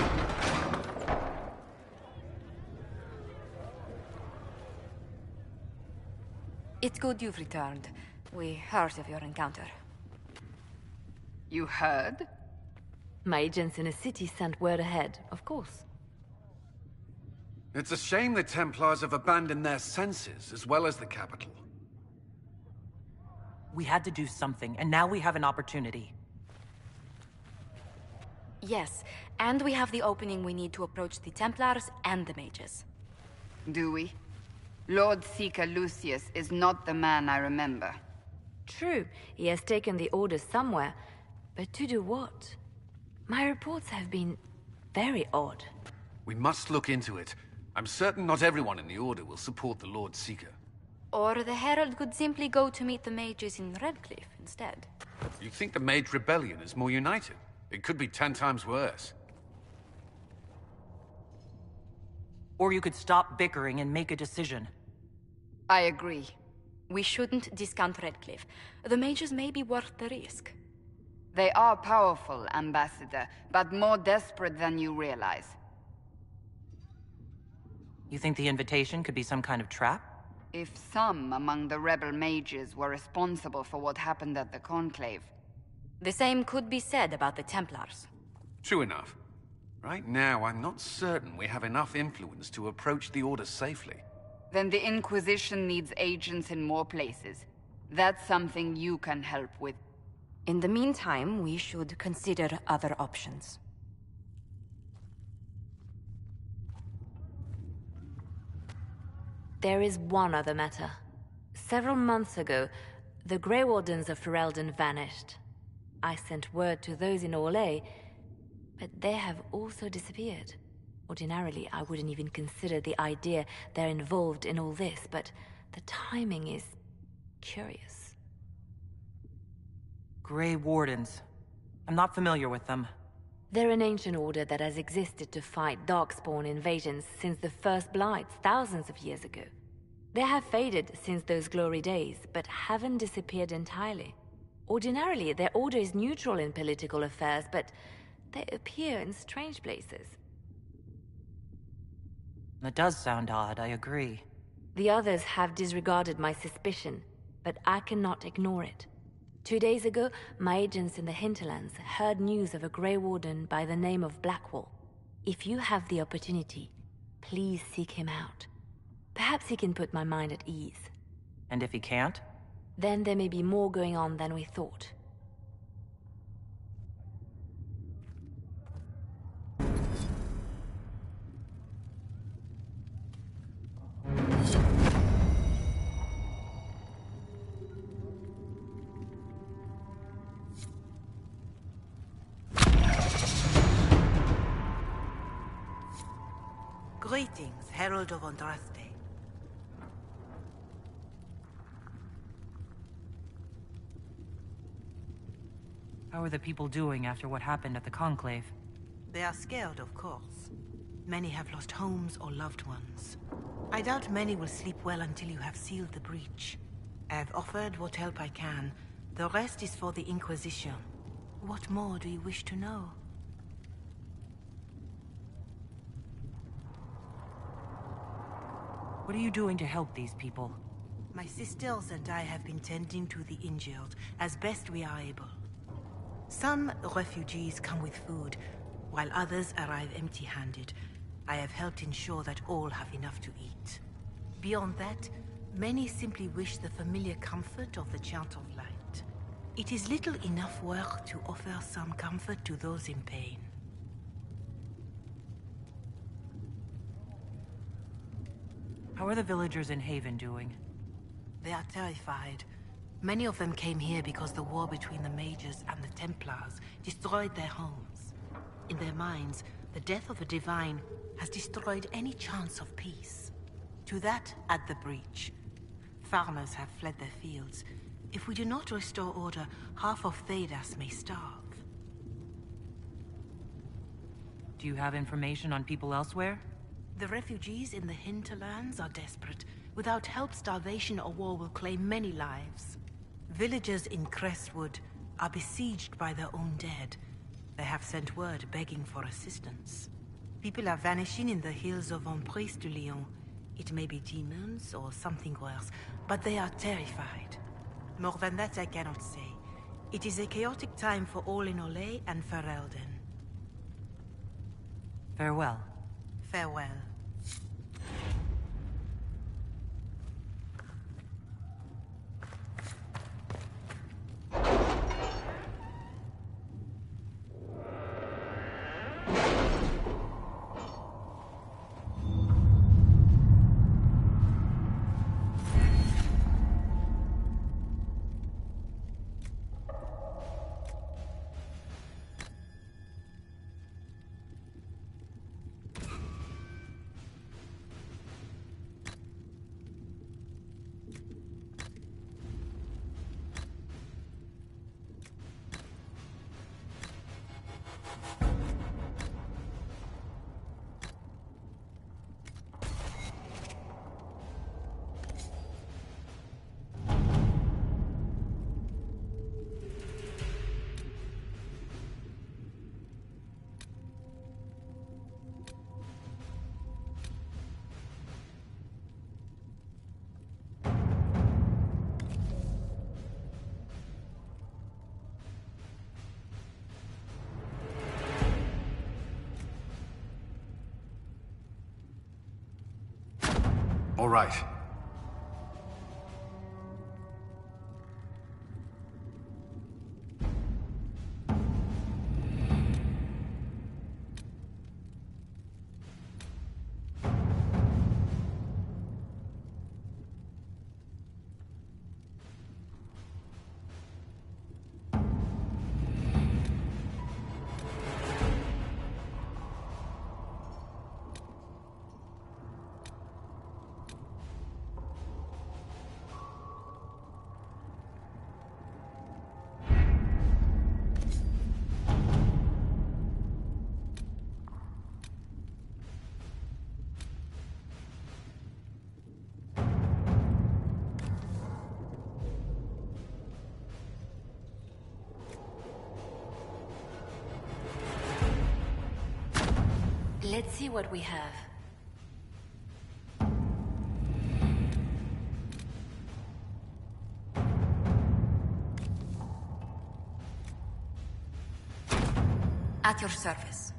It's good you've returned. We heard of your encounter. You heard? My agents in a city sent word ahead, of course. It's a shame the Templars have abandoned their senses, as well as the capital. We had to do something, and now we have an opportunity. Yes, and we have the opening we need to approach the Templars and the mages. Do we? Lord Seeker Lucius is not the man I remember. True, he has taken the orders somewhere, but to do what? My reports have been very odd. We must look into it. I'm certain not everyone in the Order will support the Lord Seeker. Or the Herald could simply go to meet the mages in Redcliffe instead. You think the Mage Rebellion is more united? It could be 10 times worse. Or you could stop bickering and make a decision. I agree. We shouldn't discount Redcliffe. The mages may be worth the risk. They are powerful, Ambassador, but more desperate than you realize. You think the invitation could be some kind of trap? If some among the rebel mages were responsible for what happened at the Conclave. The same could be said about the Templars. True enough. Right now, I'm not certain we have enough influence to approach the Order safely. Then the Inquisition needs agents in more places. That's something you can help with. In the meantime, we should consider other options. There is one other matter. Several months ago, the Grey Wardens of Ferelden vanished. I sent word to those in Orlais, but they have also disappeared. Ordinarily, I wouldn't even consider the idea they're involved in all this, but the timing is curious. Grey Wardens. I'm not familiar with them. They're an ancient order that has existed to fight Darkspawn invasions since the First Blights thousands of years ago. They have faded since those glory days, but haven't disappeared entirely. Ordinarily, their order is neutral in political affairs, but they appear in strange places. That does sound odd, I agree. The others have disregarded my suspicion, but I cannot ignore it. 2 days ago, my agents in the hinterlands heard news of a Grey Warden by the name of Blackwall. If you have the opportunity, please seek him out. Perhaps he can put my mind at ease. And if he can't? Then there may be more going on than we thought. Greetings, Herald of Andraste. How are the people doing after what happened at the Conclave? They are scared, of course. Many have lost homes or loved ones. I doubt many will sleep well until you have sealed the breach. I have offered what help I can. The rest is for the Inquisition. What more do you wish to know? What are you doing to help these people? My sisters and I have been tending to the injured as best we are able. Some refugees come with food, while others arrive empty-handed. I have helped ensure that all have enough to eat. Beyond that, many simply wish the familiar comfort of the Chant of Light. It is little enough work to offer some comfort to those in pain. How are the villagers in Haven doing? They are terrified. Many of them came here because the war between the Mages and the Templars destroyed their homes. In their minds, the death of a divine has destroyed any chance of peace. To that, add the breach. Farmers have fled their fields. If we do not restore order, half of Thedas may starve. Do you have information on people elsewhere? The refugees in the hinterlands are desperate. Without help, starvation or war will claim many lives. Villagers in Crestwood are besieged by their own dead. They have sent word begging for assistance. People are vanishing in the hills of Emprise du Lion. It may be demons or something worse, but they are terrified. More than that I cannot say. It is a chaotic time for all in Olay and Ferelden. Farewell. Farewell. All right. Let's see what we have. At your service.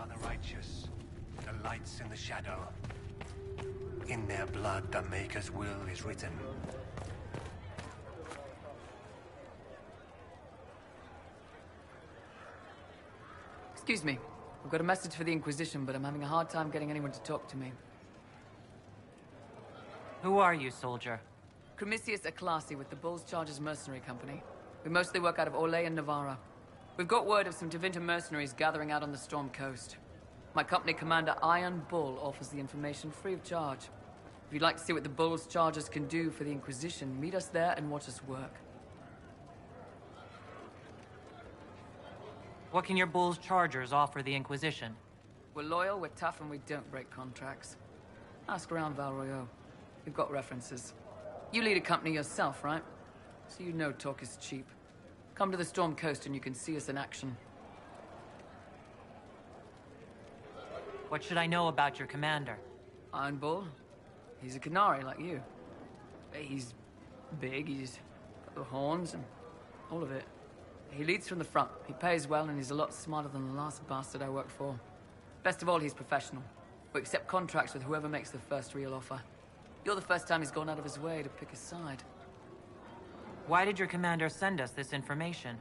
are the righteous, the lights in the shadow. In their blood, the Maker's will is written. Excuse me. I've got a message for the Inquisition, but I'm having a hard time getting anyone to talk to me. Who are you, soldier? Cremisius Aclasi with the Bull's Chargers Mercenary Company. We mostly work out of Orlais and Navarra. We've got word of some Tevinter mercenaries gathering out on the Storm Coast. My company commander, Iron Bull, offers the information free of charge. If you'd like to see what the Bull's Chargers can do for the Inquisition, meet us there and watch us work. What can your Bull's Chargers offer the Inquisition? We're loyal, we're tough, and we don't break contracts. Ask around Val Royeaux. We've got references. You lead a company yourself, right? So you know talk is cheap. Come to the Storm Coast and you can see us in action. What should I know about your commander? Iron Bull. He's a Canary like you. He's big, he's got the horns and all of it. He leads from the front. He pays well and he's a lot smarter than the last bastard I worked for. Best of all, he's professional. We accept contracts with whoever makes the first real offer. You're the first time he's gone out of his way to pick a side. Why did your commander send us this information?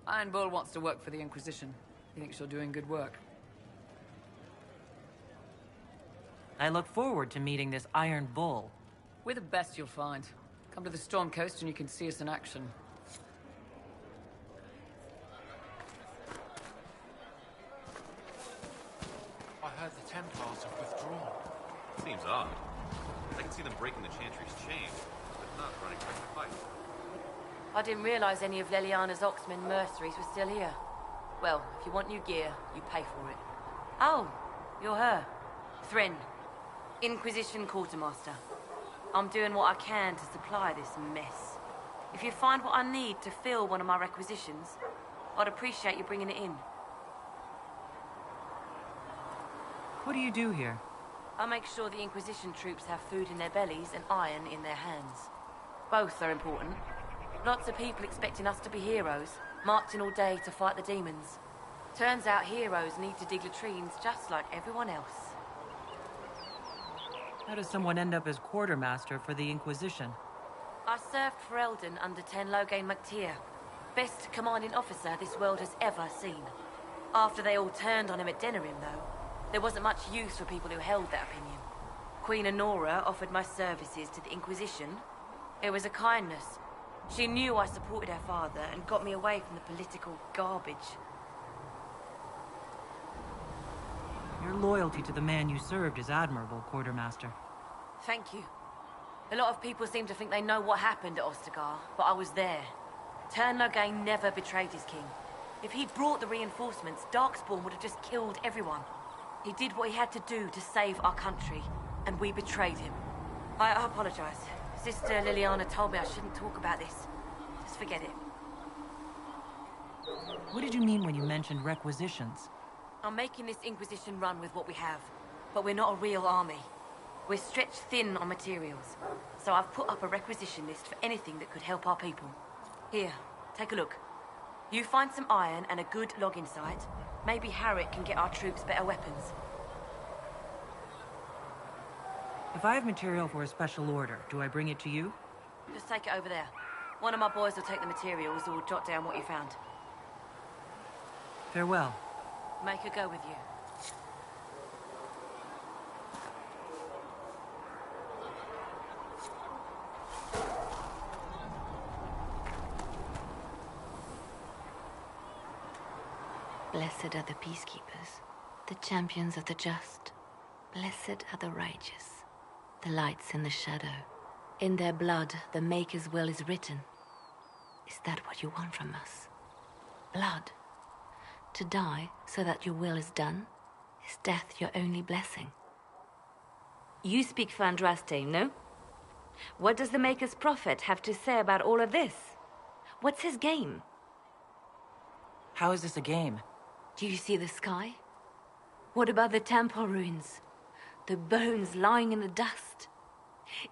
Iron Bull wants to work for the Inquisition. He thinks you're doing good work. I look forward to meeting this Iron Bull. We're the best you'll find. Come to the Storm Coast and you can see us in action. I heard the Templars have withdrawn. Seems odd. I can see them breaking the Chantry's chain, but not running back to fight. I didn't realize any of Leliana's Oxman mercenaries were still here. Well, if you want new gear, you pay for it. Oh, you're her. Thren, Inquisition Quartermaster. I'm doing what I can to supply this mess. If you find what I need to fill one of my requisitions, I'd appreciate you bringing it in. What do you do here? I make sure the Inquisition troops have food in their bellies and iron in their hands. Both are important. Lots of people expecting us to be heroes, marching all day to fight the demons. Turns out heroes need to dig latrines just like everyone else. How does someone end up as quartermaster for the Inquisition? I served for Eldon under Ten Loghain MacTier. Best commanding officer this world has ever seen. After they all turned on him at Denerim, though, there wasn't much use for people who held that opinion. Queen Honora offered my services to the Inquisition. It was a kindness. She knew I supported her father and got me away from the political garbage. Your loyalty to the man you served is admirable, Quartermaster. Thank you. A lot of people seem to think they know what happened at Ostagar, but I was there. Ten Loghain never betrayed his king. If he'd brought the reinforcements, Darkspawn would have just killed everyone. He did what he had to do to save our country, and we betrayed him. I apologize. Sister Liliana told me I shouldn't talk about this. Just forget it. What did you mean when you mentioned requisitions? I'm making this Inquisition run with what we have, but we're not a real army. We're stretched thin on materials, so I've put up a requisition list for anything that could help our people. Here, take a look. You find some iron and a good logging site. Maybe Harriet can get our troops better weapons. If I have material for a special order, do I bring it to you? Just take it over there. One of my boys will take the materials or jot down what you found. Farewell. Make her go with you. Blessed are the peacekeepers, the champions of the just. Blessed are the righteous, the lights in the shadow. In their blood, the Maker's will is written. Is that what you want from us? Blood? To die so that your will is done? Is death your only blessing? You speak for Andraste, no? What does the Maker's prophet have to say about all of this? What's his game? How is this a game? Do you see the sky? What about the temple ruins? The bones lying in the dust?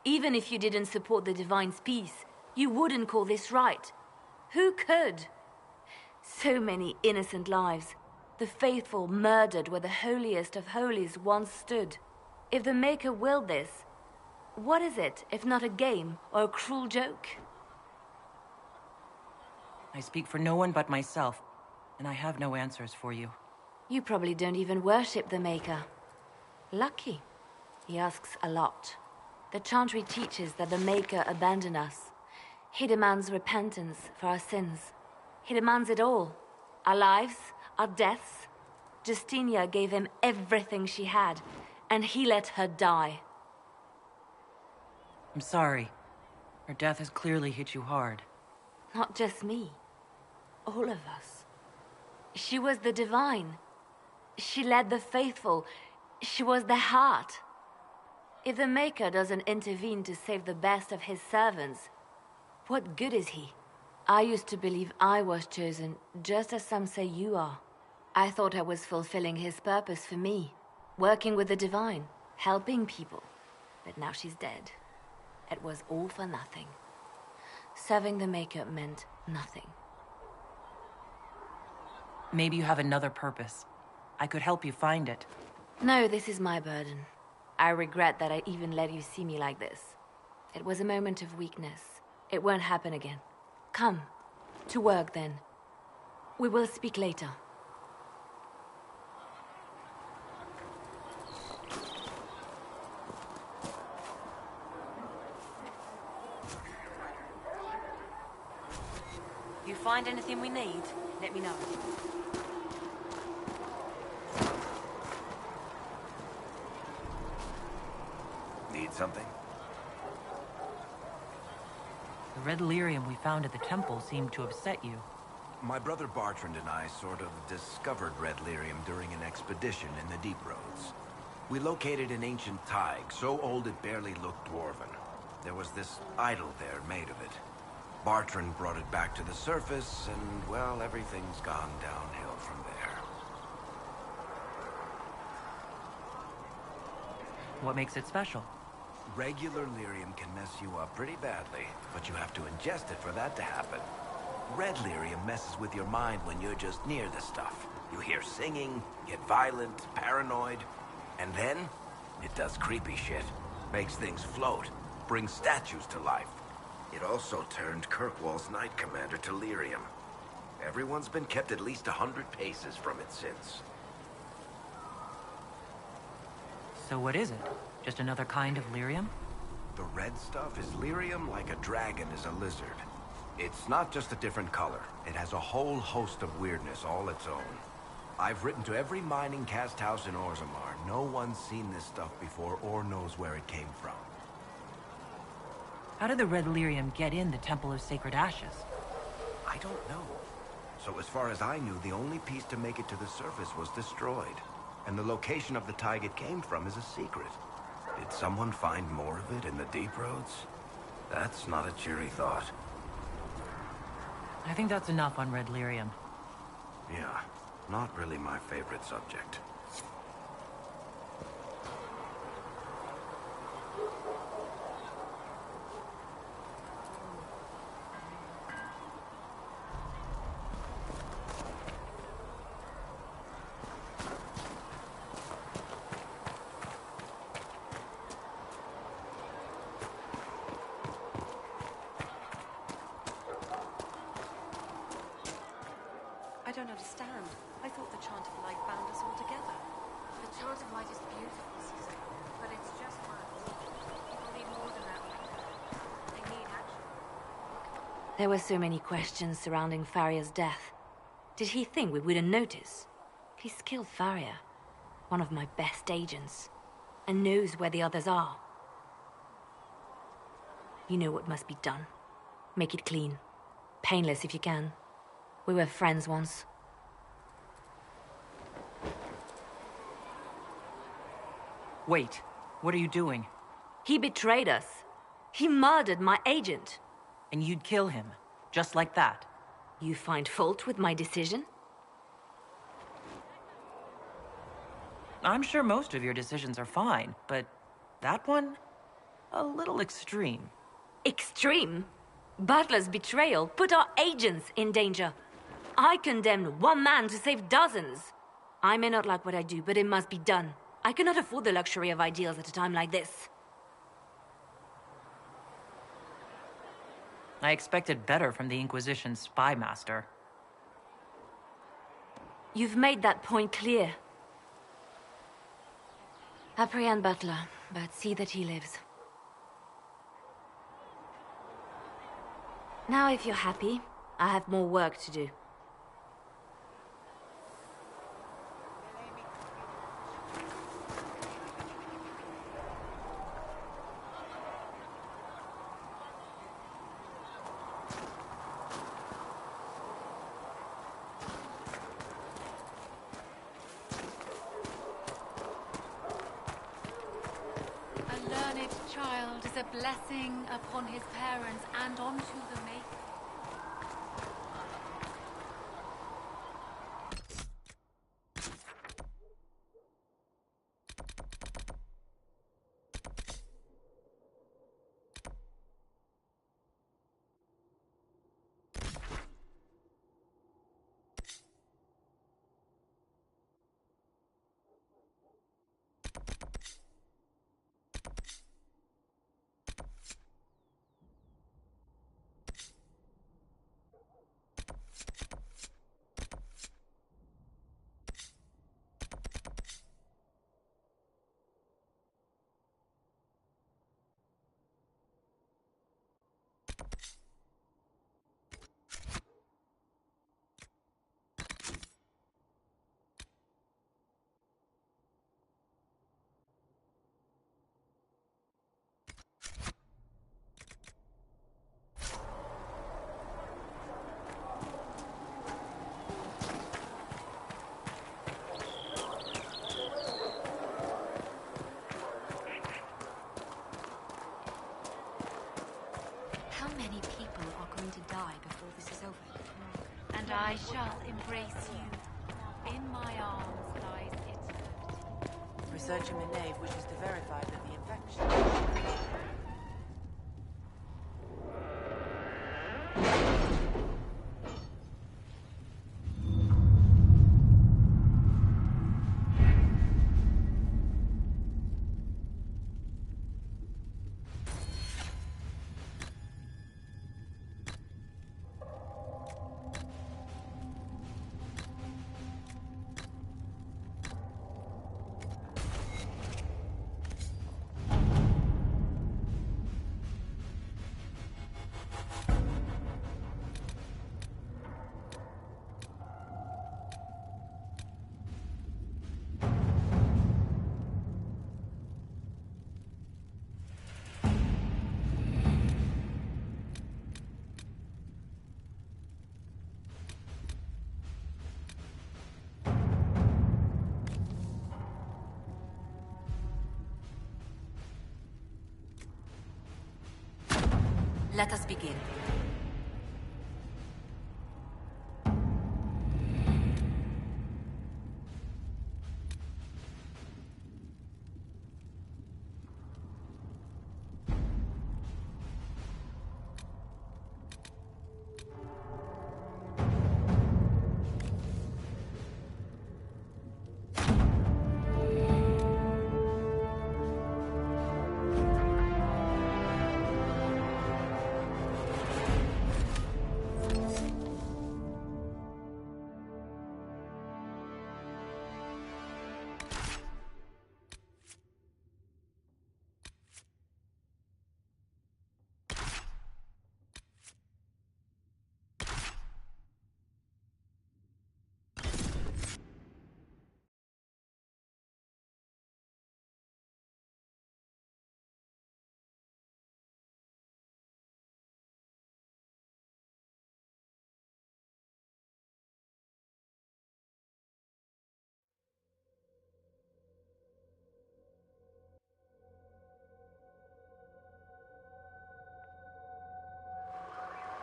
Even if you didn't support the Divine's peace, you wouldn't call this right. Who could? So many innocent lives. The faithful murdered where the holiest of holies once stood. If the Maker willed this, what is it if not a game or a cruel joke? I speak for no one but myself, and I have no answers for you. You probably don't even worship the Maker. Lucky. He asks a lot. The Chantry teaches that the Maker abandoned us. He demands repentance for our sins. He demands it all. Our lives, our deaths. Justinia gave him everything she had, and he let her die. I'm sorry. Her death has clearly hit you hard. Not just me. All of us. She was the divine. She led the faithful. She was their heart. If the Maker doesn't intervene to save the best of his servants, what good is he? I used to believe I was chosen, just as some say you are. I thought I was fulfilling his purpose for me, working with the divine, helping people. But now she's dead. It was all for nothing. Serving the Maker meant nothing. Maybe you have another purpose. I could help you find it. No, this is my burden. I regret that I even let you see me like this. It was a moment of weakness. It won't happen again. Come. To work, then. We will speak later. You find anything we need, let me know. Need something? The red lyrium we found at the temple seemed to upset you. My brother Bartrand and I sort of discovered red lyrium during an expedition in the Deep Roads. We located an ancient thaig, so old it barely looked dwarven. There was this idol there made of it. Bartrand brought it back to the surface, and, well, everything's gone downhill from there. What makes it special? Regular lyrium can mess you up pretty badly, but you have to ingest it for that to happen. Red lyrium messes with your mind when you're just near the stuff. You hear singing, get violent, paranoid, and then it does creepy shit. Makes things float, brings statues to life. It also turned Kirkwall's Knight Commander to lyrium. Everyone's been kept at least 100 paces from it since. So what is it? Just another kind of lyrium? The red stuff is lyrium like a dragon is a lizard. It's not just a different color. It has a whole host of weirdness all its own. I've written to every mining cast house in Orzammar. No one's seen this stuff before or knows where it came from. How did the red lyrium get in the Temple of Sacred Ashes? I don't know. So as far as I knew, the only piece to make it to the surface was destroyed. And the location of the thaig it came from is a secret. Did someone find more of it in the Deep Roads? That's not a cheery thought. I think that's enough on red lyrium. Yeah, not really my favorite subject. I don't understand. I thought the Chant of Light bound us all together. The Chant of Light is beautiful, Caesar, but it's just words. People need more than that. They need action. There were so many questions surrounding Faria's death. Did he think we wouldn't notice? He's killed Faria, one of my best agents, and knows where the others are. You know what must be done. Make it clean. Painless if you can. We were friends once. Wait, what are you doing? He betrayed us. He murdered my agent. And you'd kill him, just like that? You find fault with my decision? I'm sure most of your decisions are fine, but that one? A little extreme. Extreme? Butler's betrayal put our agents in danger. I condemned one man to save dozens. I may not like what I do, but it must be done. I cannot afford the luxury of ideals at a time like this. I expected better from the Inquisition's spy master. You've made that point clear. Apprehend Butler, but see that he lives. Now, if you're happy, I have more work to do. A learned child is a blessing upon his parents and onto the maker. How many people are going to die before this is over? And I shall embrace you. In my arms lies eternity. Researcher Minave wishes to verify that the infection... Let us begin.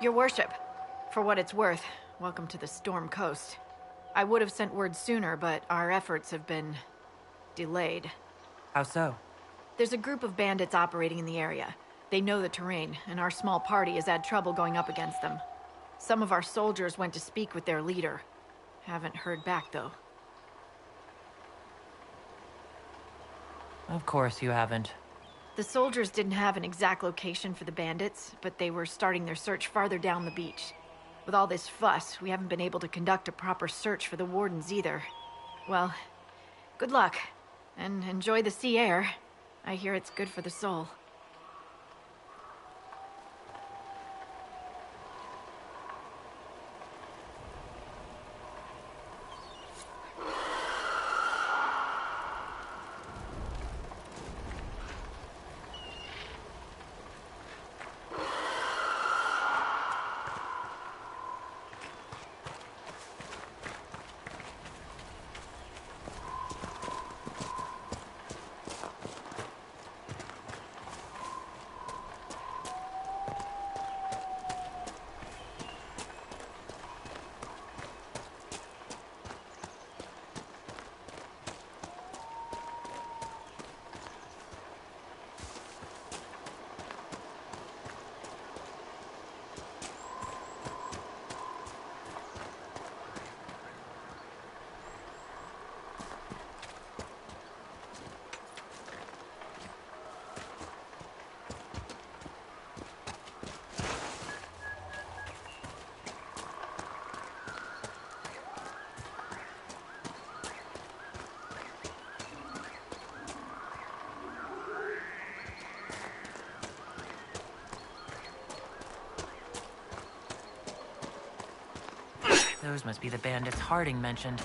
Your worship, for what it's worth, welcome to the Storm Coast. I would have sent word sooner, but our efforts have been delayed. How so? There's a group of bandits operating in the area. They know the terrain, and our small party has had trouble going up against them. Some of our soldiers went to speak with their leader. Haven't heard back, though. Of course you haven't. The soldiers didn't have an exact location for the bandits, but they were starting their search farther down the beach. With all this fuss, we haven't been able to conduct a proper search for the wardens either. Well, good luck, and enjoy the sea air. I hear it's good for the soul. Those must be the bandits Harding mentioned.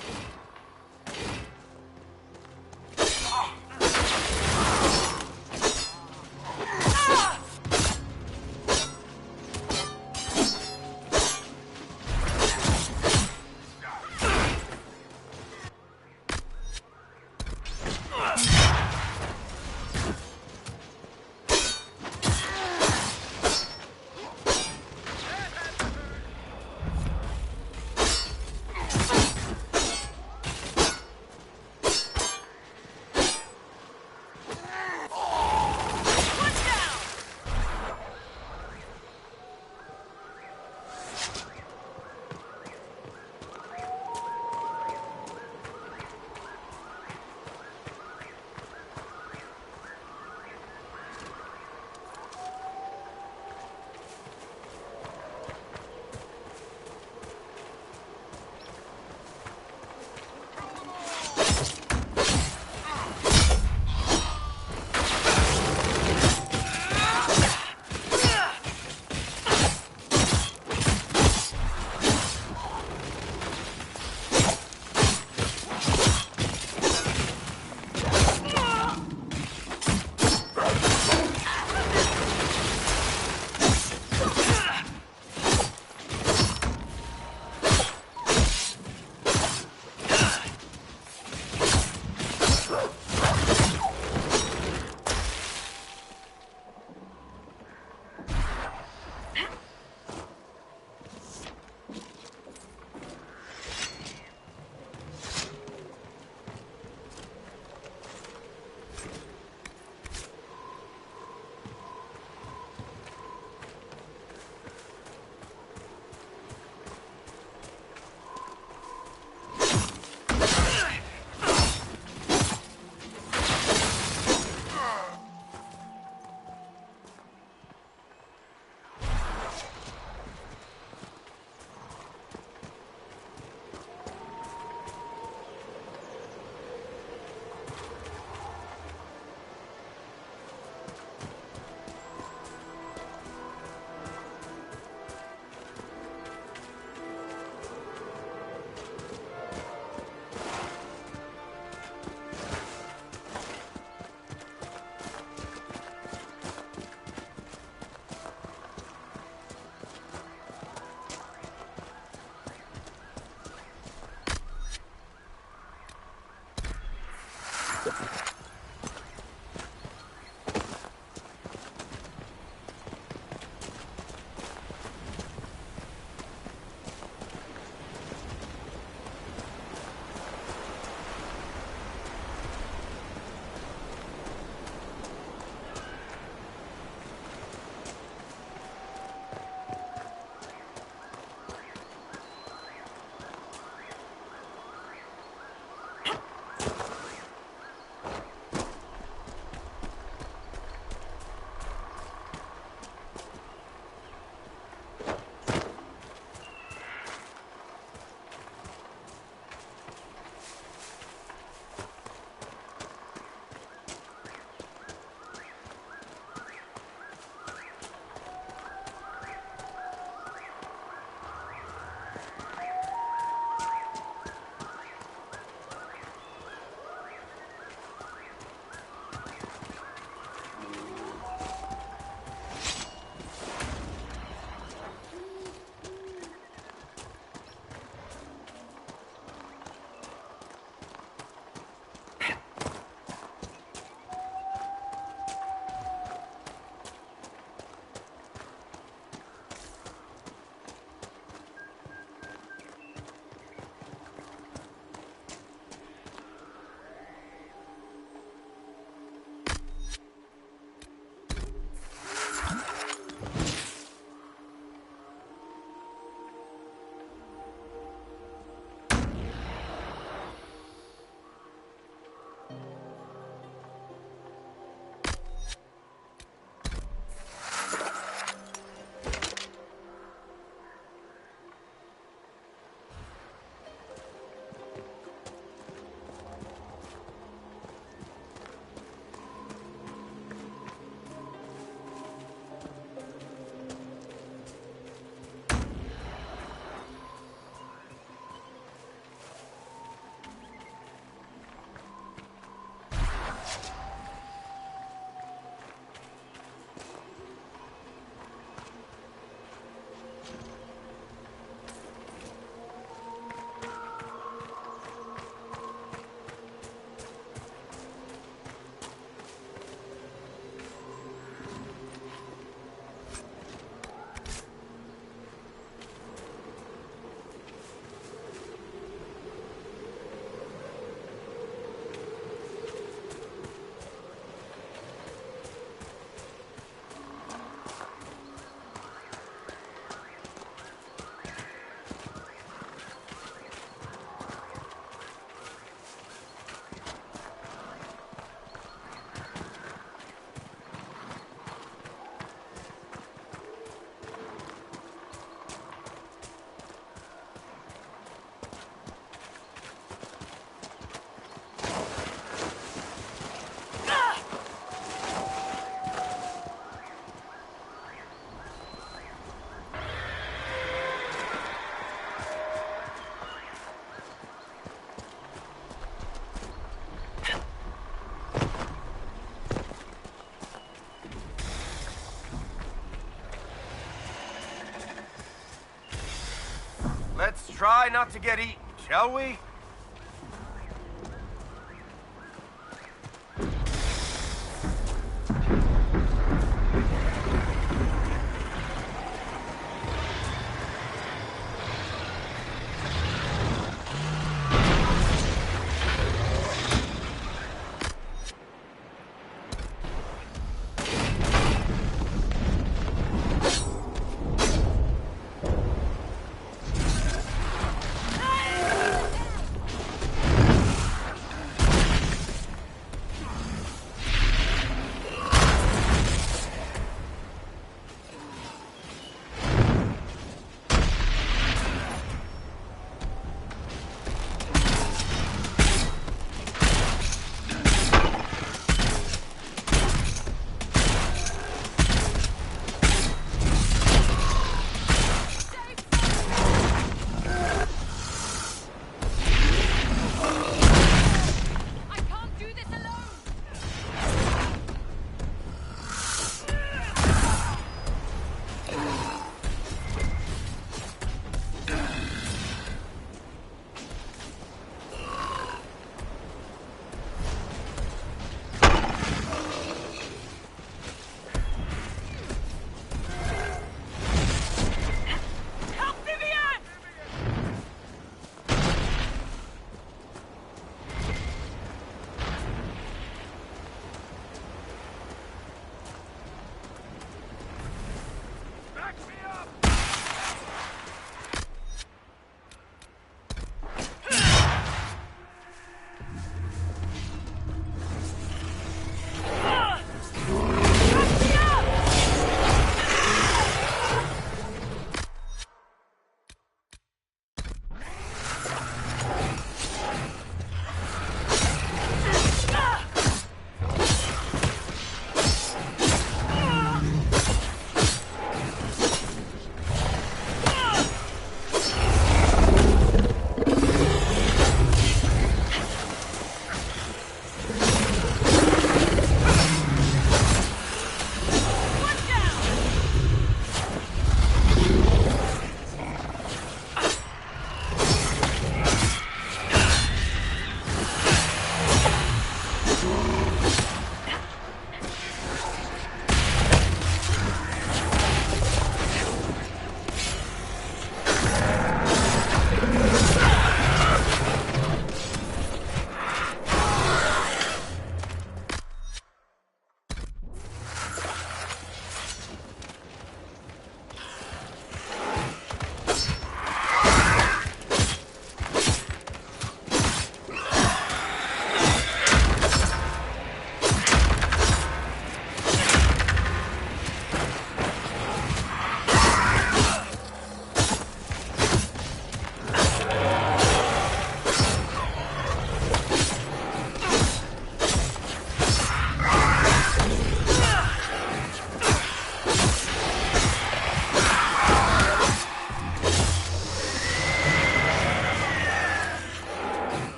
try not to get eaten, shall we?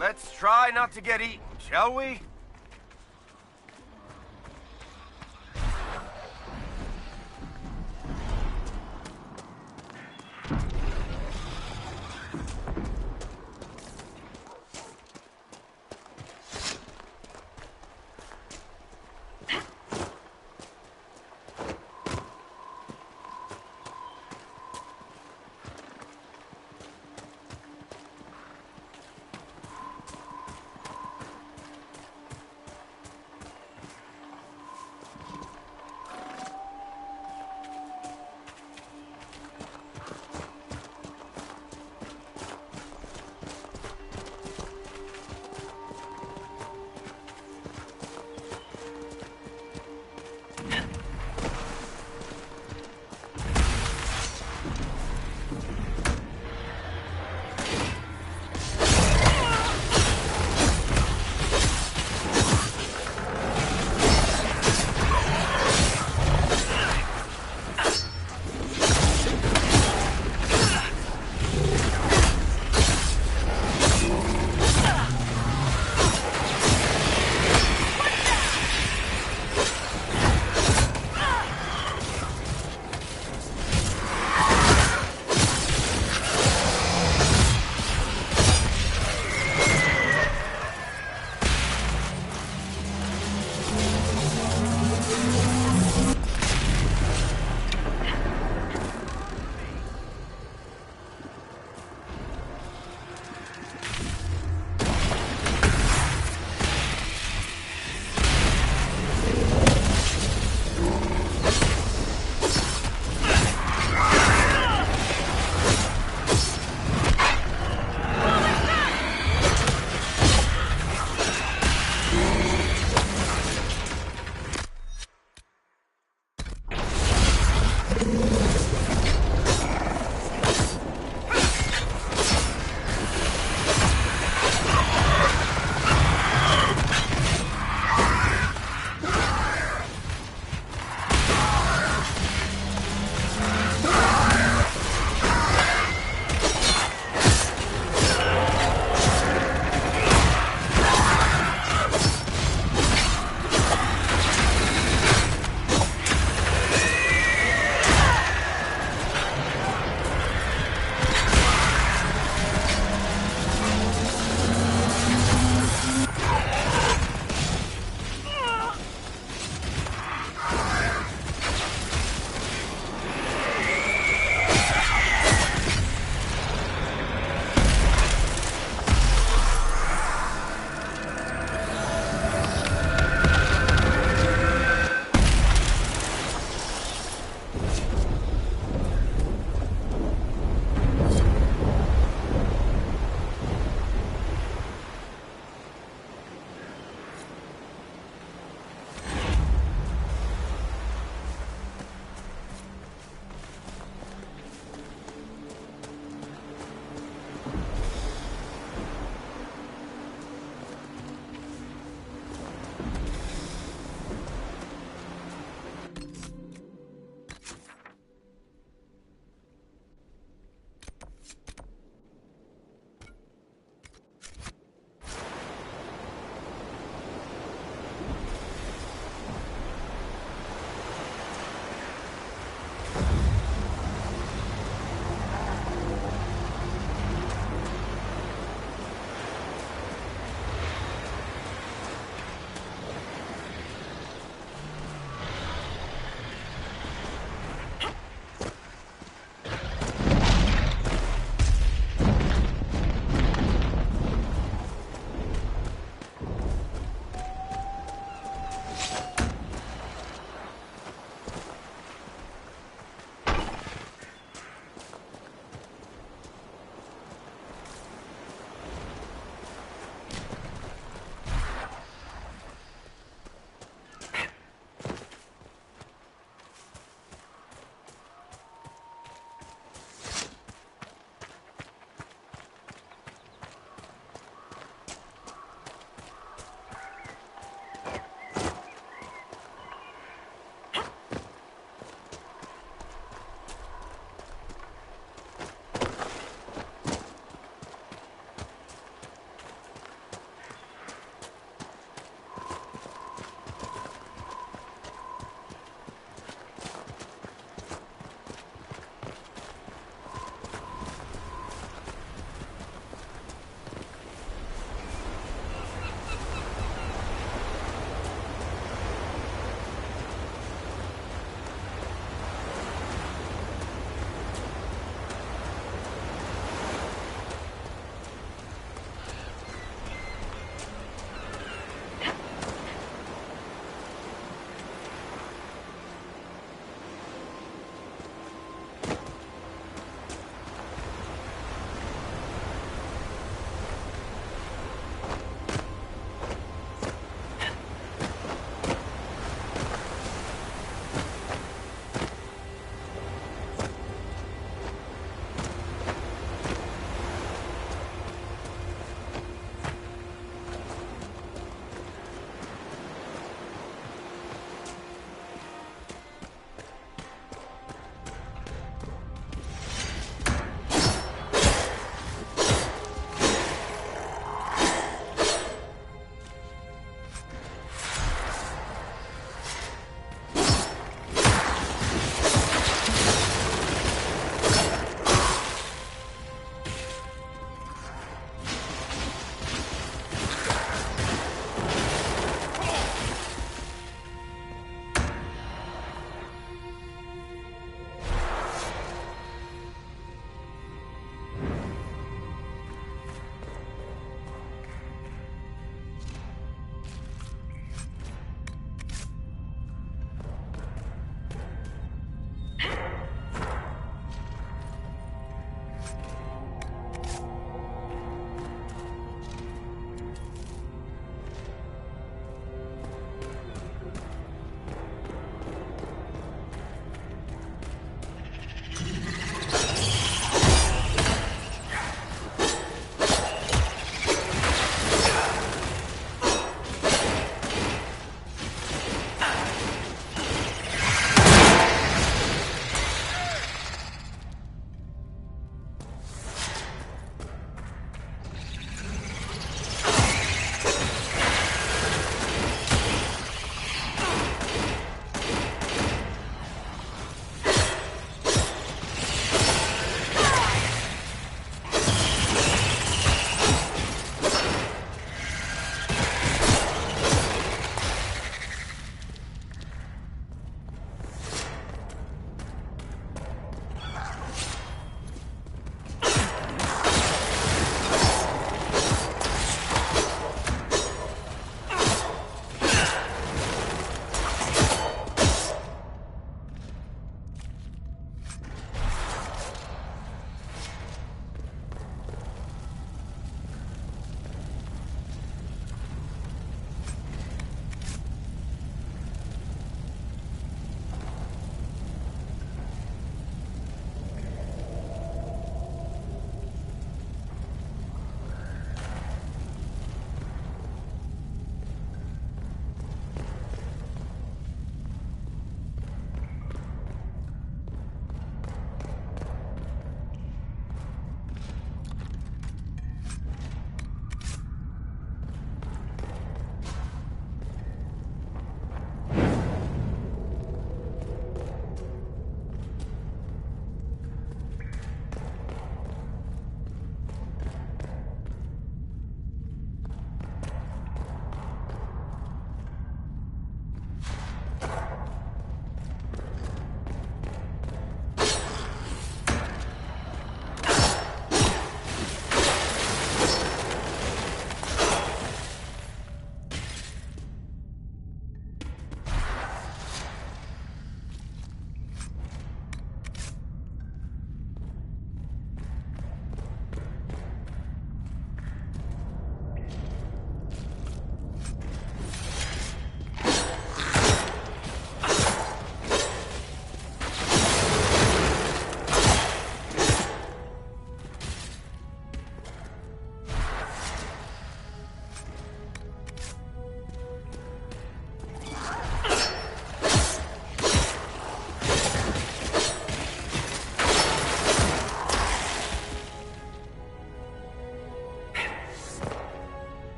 Let's try not to get eaten, shall we?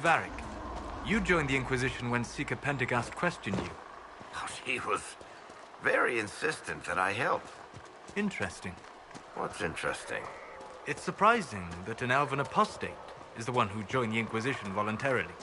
Varric, you joined the Inquisition when Seeker Pendergast questioned you. Oh, she was very insistent that I help. Interesting. What's interesting? It's surprising that an elven apostate is the one who joined the Inquisition voluntarily.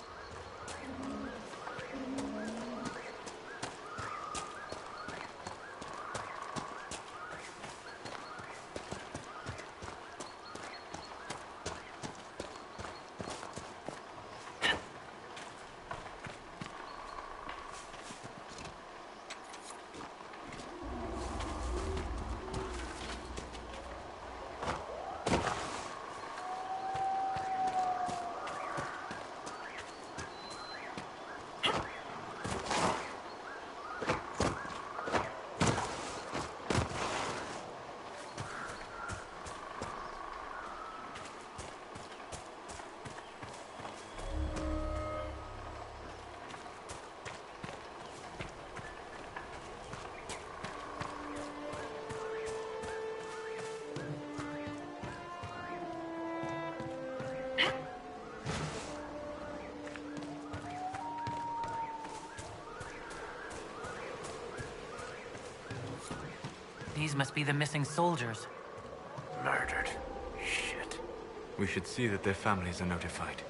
These must be the missing soldiers. Murdered. Shit. We should see that their families are notified.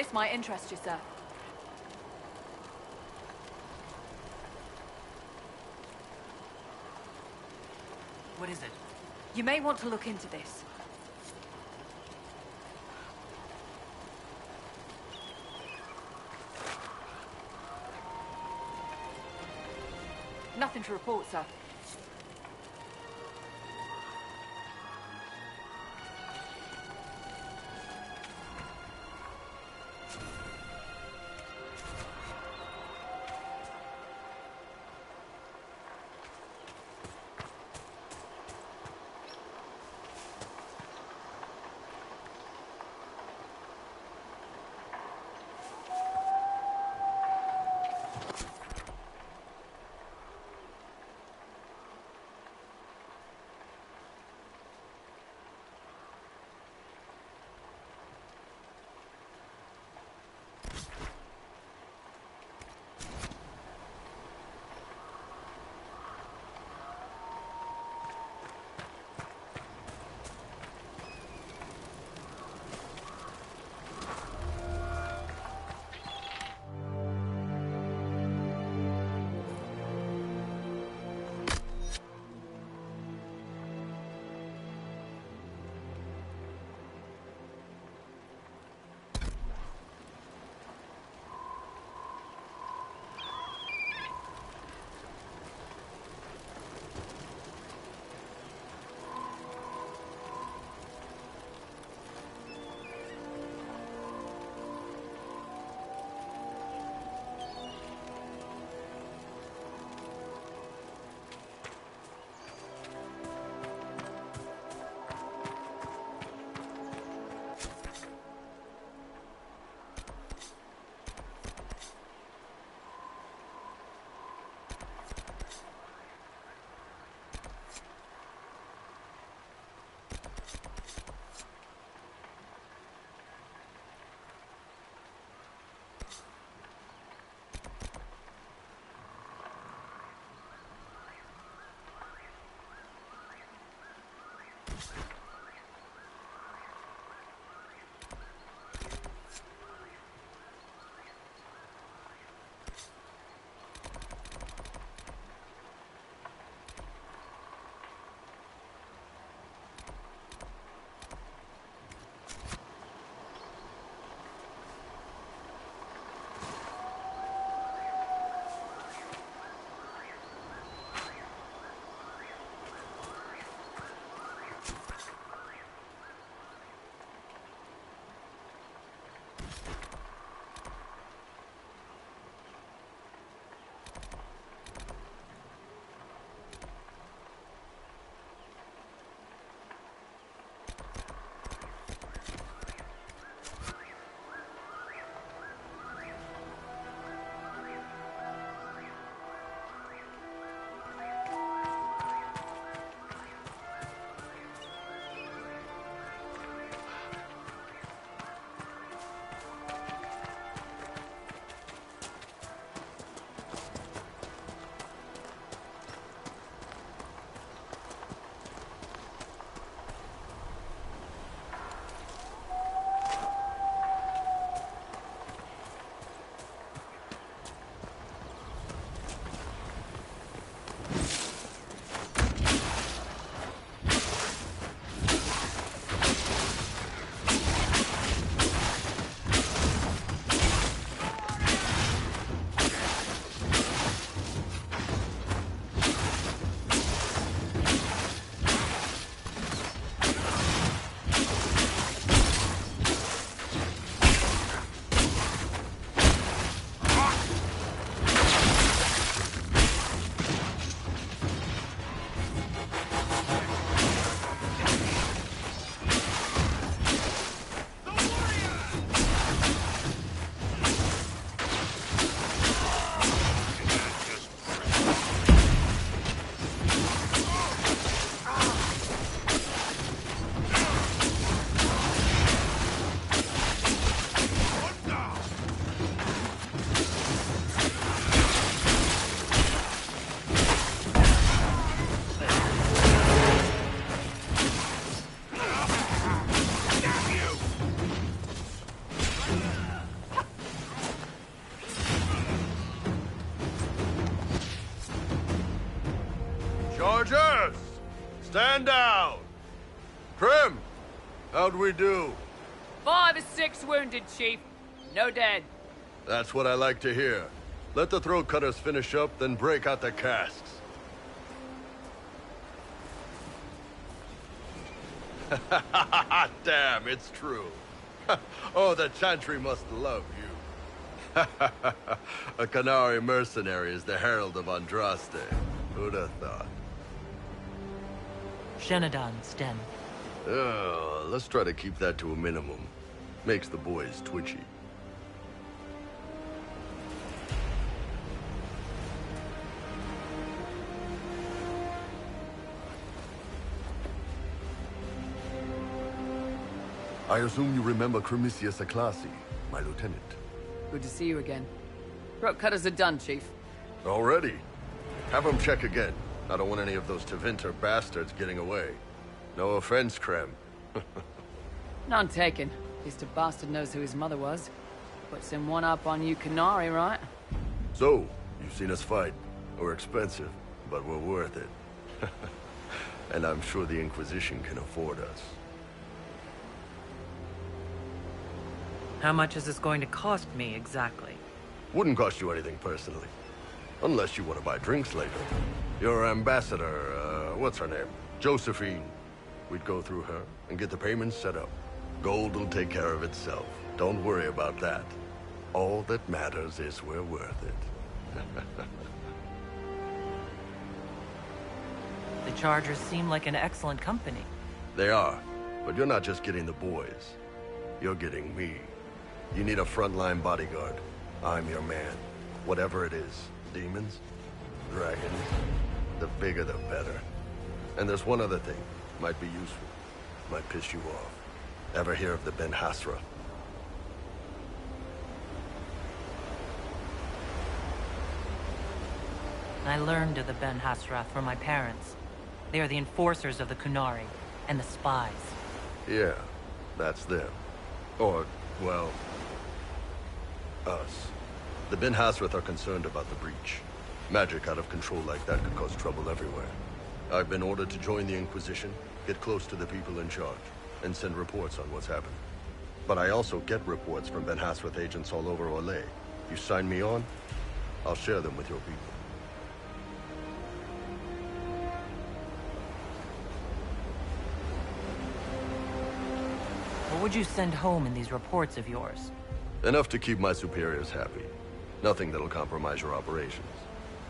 This might interest you, sir. What is it? You may want to look into this. Nothing to report, sir. Chargers! Stand down! Prim! How'd we do? 5 or 6 wounded, Chief. No dead. That's what I like to hear. Let the throat cutters finish up, then break out the casks. Damn, it's true. Oh, the Chantry must love you. A Qunari mercenary is the herald of Andraste. Who'd have thought? Xenodon stem. Let's try to keep that to a minimum. Makes the boys twitchy. I assume you remember Cremisius Aclasi, my lieutenant. Good to see you again. Throat cutters are done, Chief. Already? Have them check again. I don't want any of those Tevinter bastards getting away. No offense, Krem. None taken. At least a bastard knows who his mother was. Puts him one up on you Qunari, right? So, you've seen us fight. We're expensive, but we're worth it. And I'm sure the Inquisition can afford us. How much is this going to cost me, exactly? Wouldn't cost you anything personally. Unless you want to buy drinks later. Your ambassador, what's her name? Josephine. We'd go through her and get the payments set up. Gold will take care of itself. Don't worry about that. All that matters is we're worth it. The Chargers seem like an excellent company. They are, but you're not just getting the boys. You're getting me. You need a frontline bodyguard. I'm your man. Whatever it is. Demons? Dragons? The bigger the better. And there's one other thing. Might be useful. Might piss you off. Ever hear of the Ben Hasra? I learned of the Ben Hasrath from my parents. They are the enforcers of the Qunari, and the spies. Yeah, that's them. Or, well, us. The Ben Hasrath are concerned about the breach. Magic out of control like that could cause trouble everywhere. I've been ordered to join the Inquisition, get close to the people in charge, and send reports on what's happening. But I also get reports from Ben Hasrath agents all over Orlais. You sign me on, I'll share them with your people. What would you send home in these reports of yours? Enough to keep my superiors happy. Nothing that'll compromise your operations.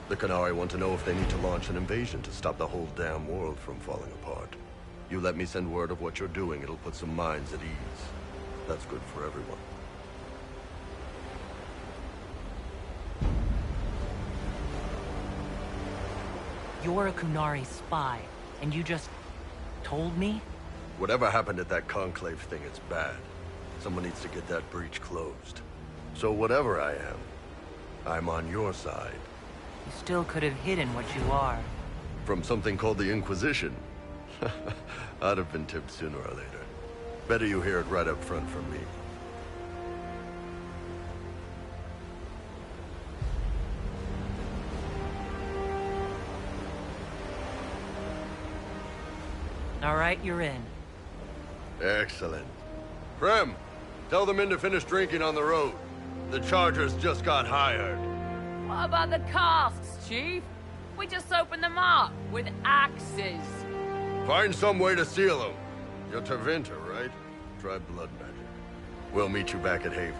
The Qunari want to know if they need to launch an invasion to stop the whole damn world from falling apart. You let me send word of what you're doing, it'll put some minds at ease. That's good for everyone. You're a Qunari spy, and you just told me? Whatever happened at that conclave thing, it's bad. Someone needs to get that breach closed. So whatever I am, I'm on your side. You still could have hidden what you are. From something called the Inquisition. I'd have been tipped sooner or later. Better you hear it right up front from me. All right, you're in. Excellent. Prem, tell the men to finish drinking on the road. The Chargers just got hired. What about the casks, Chief? We just opened them up with axes. Find some way to seal them. You're Tevinter, right? Try blood magic. We'll meet you back at Haven.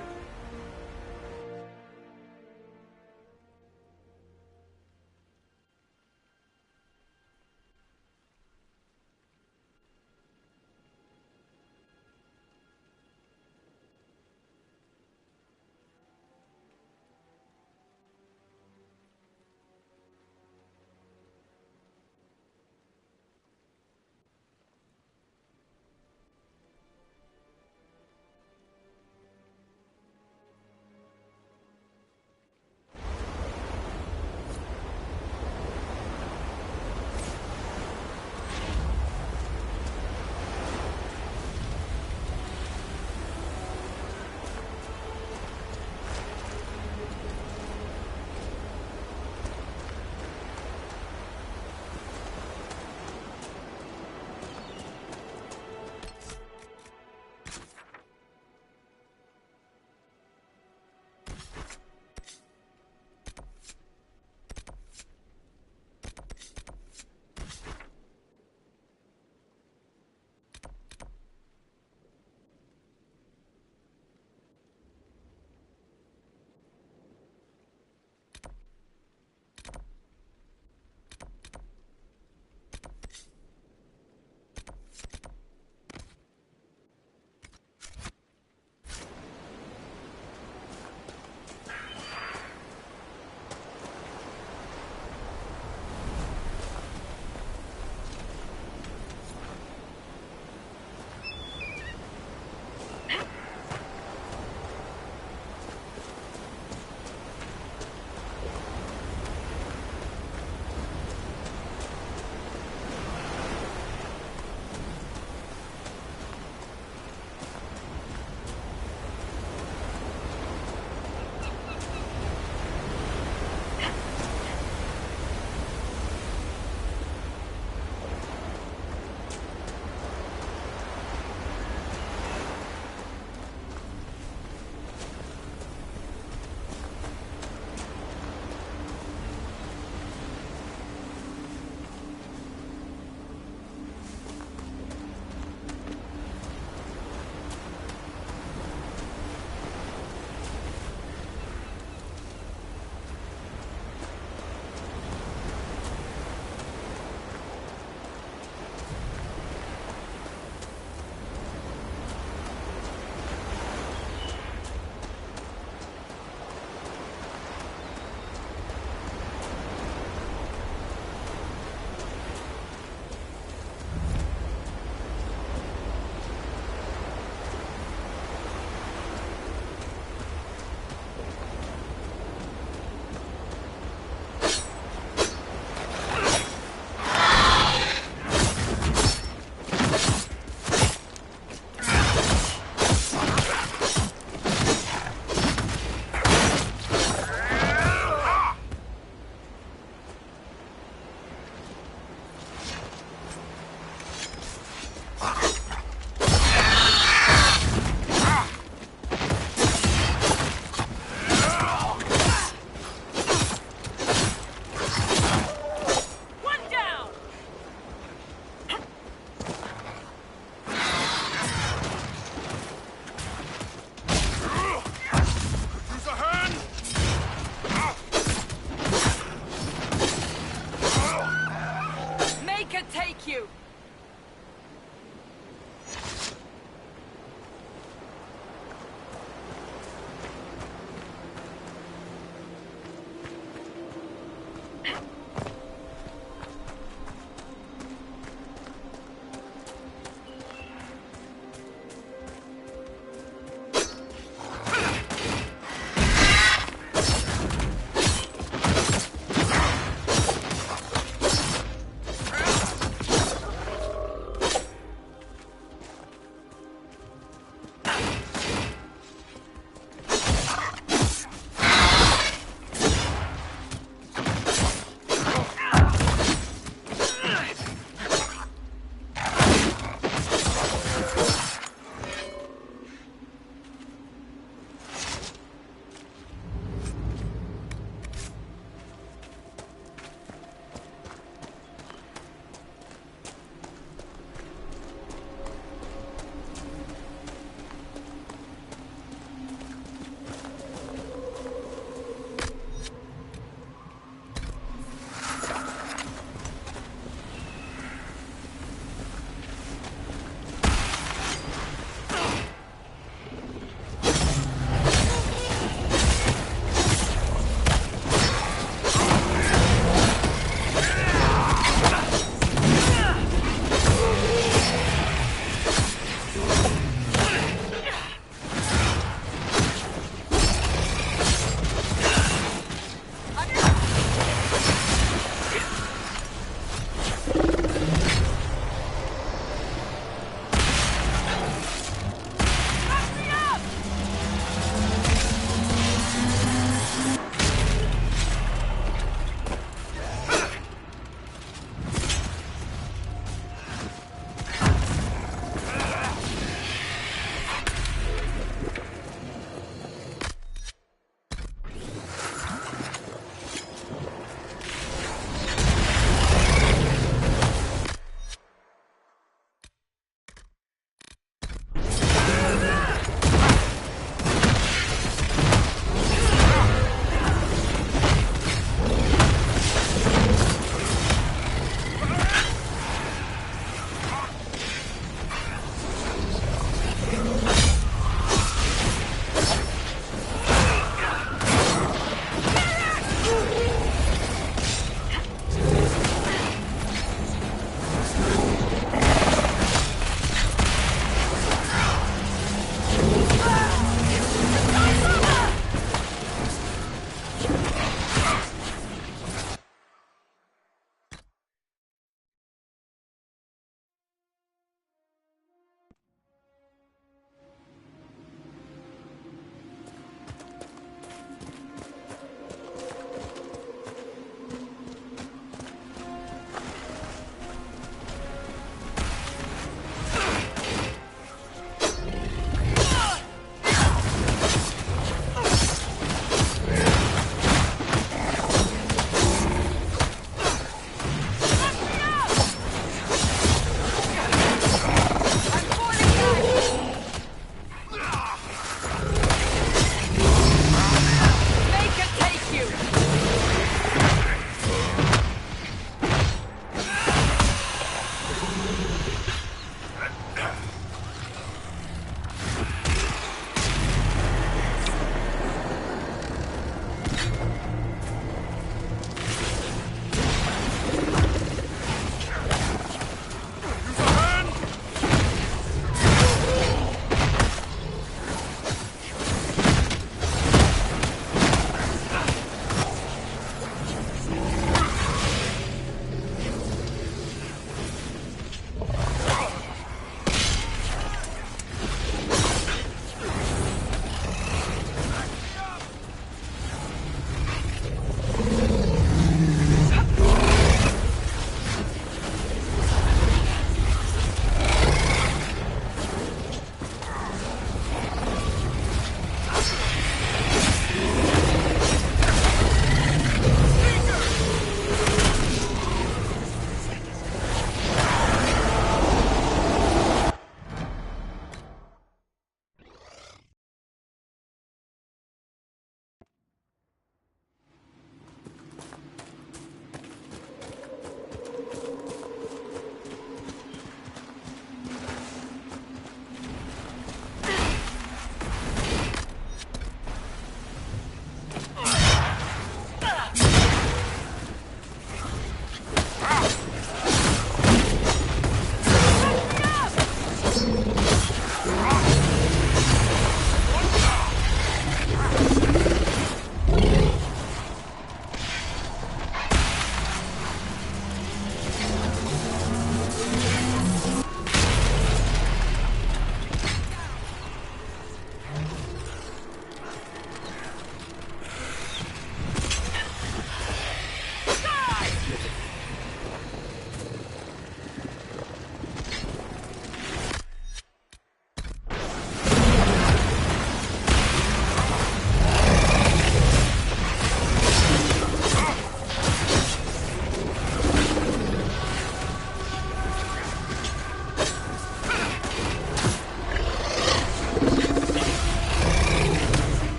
you.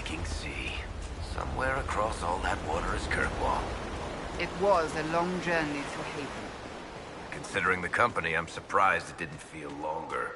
breathtaking sea. Somewhere across all that water is Kirkwall. It was a long journey to Haven. Considering the company, I'm surprised it didn't feel longer.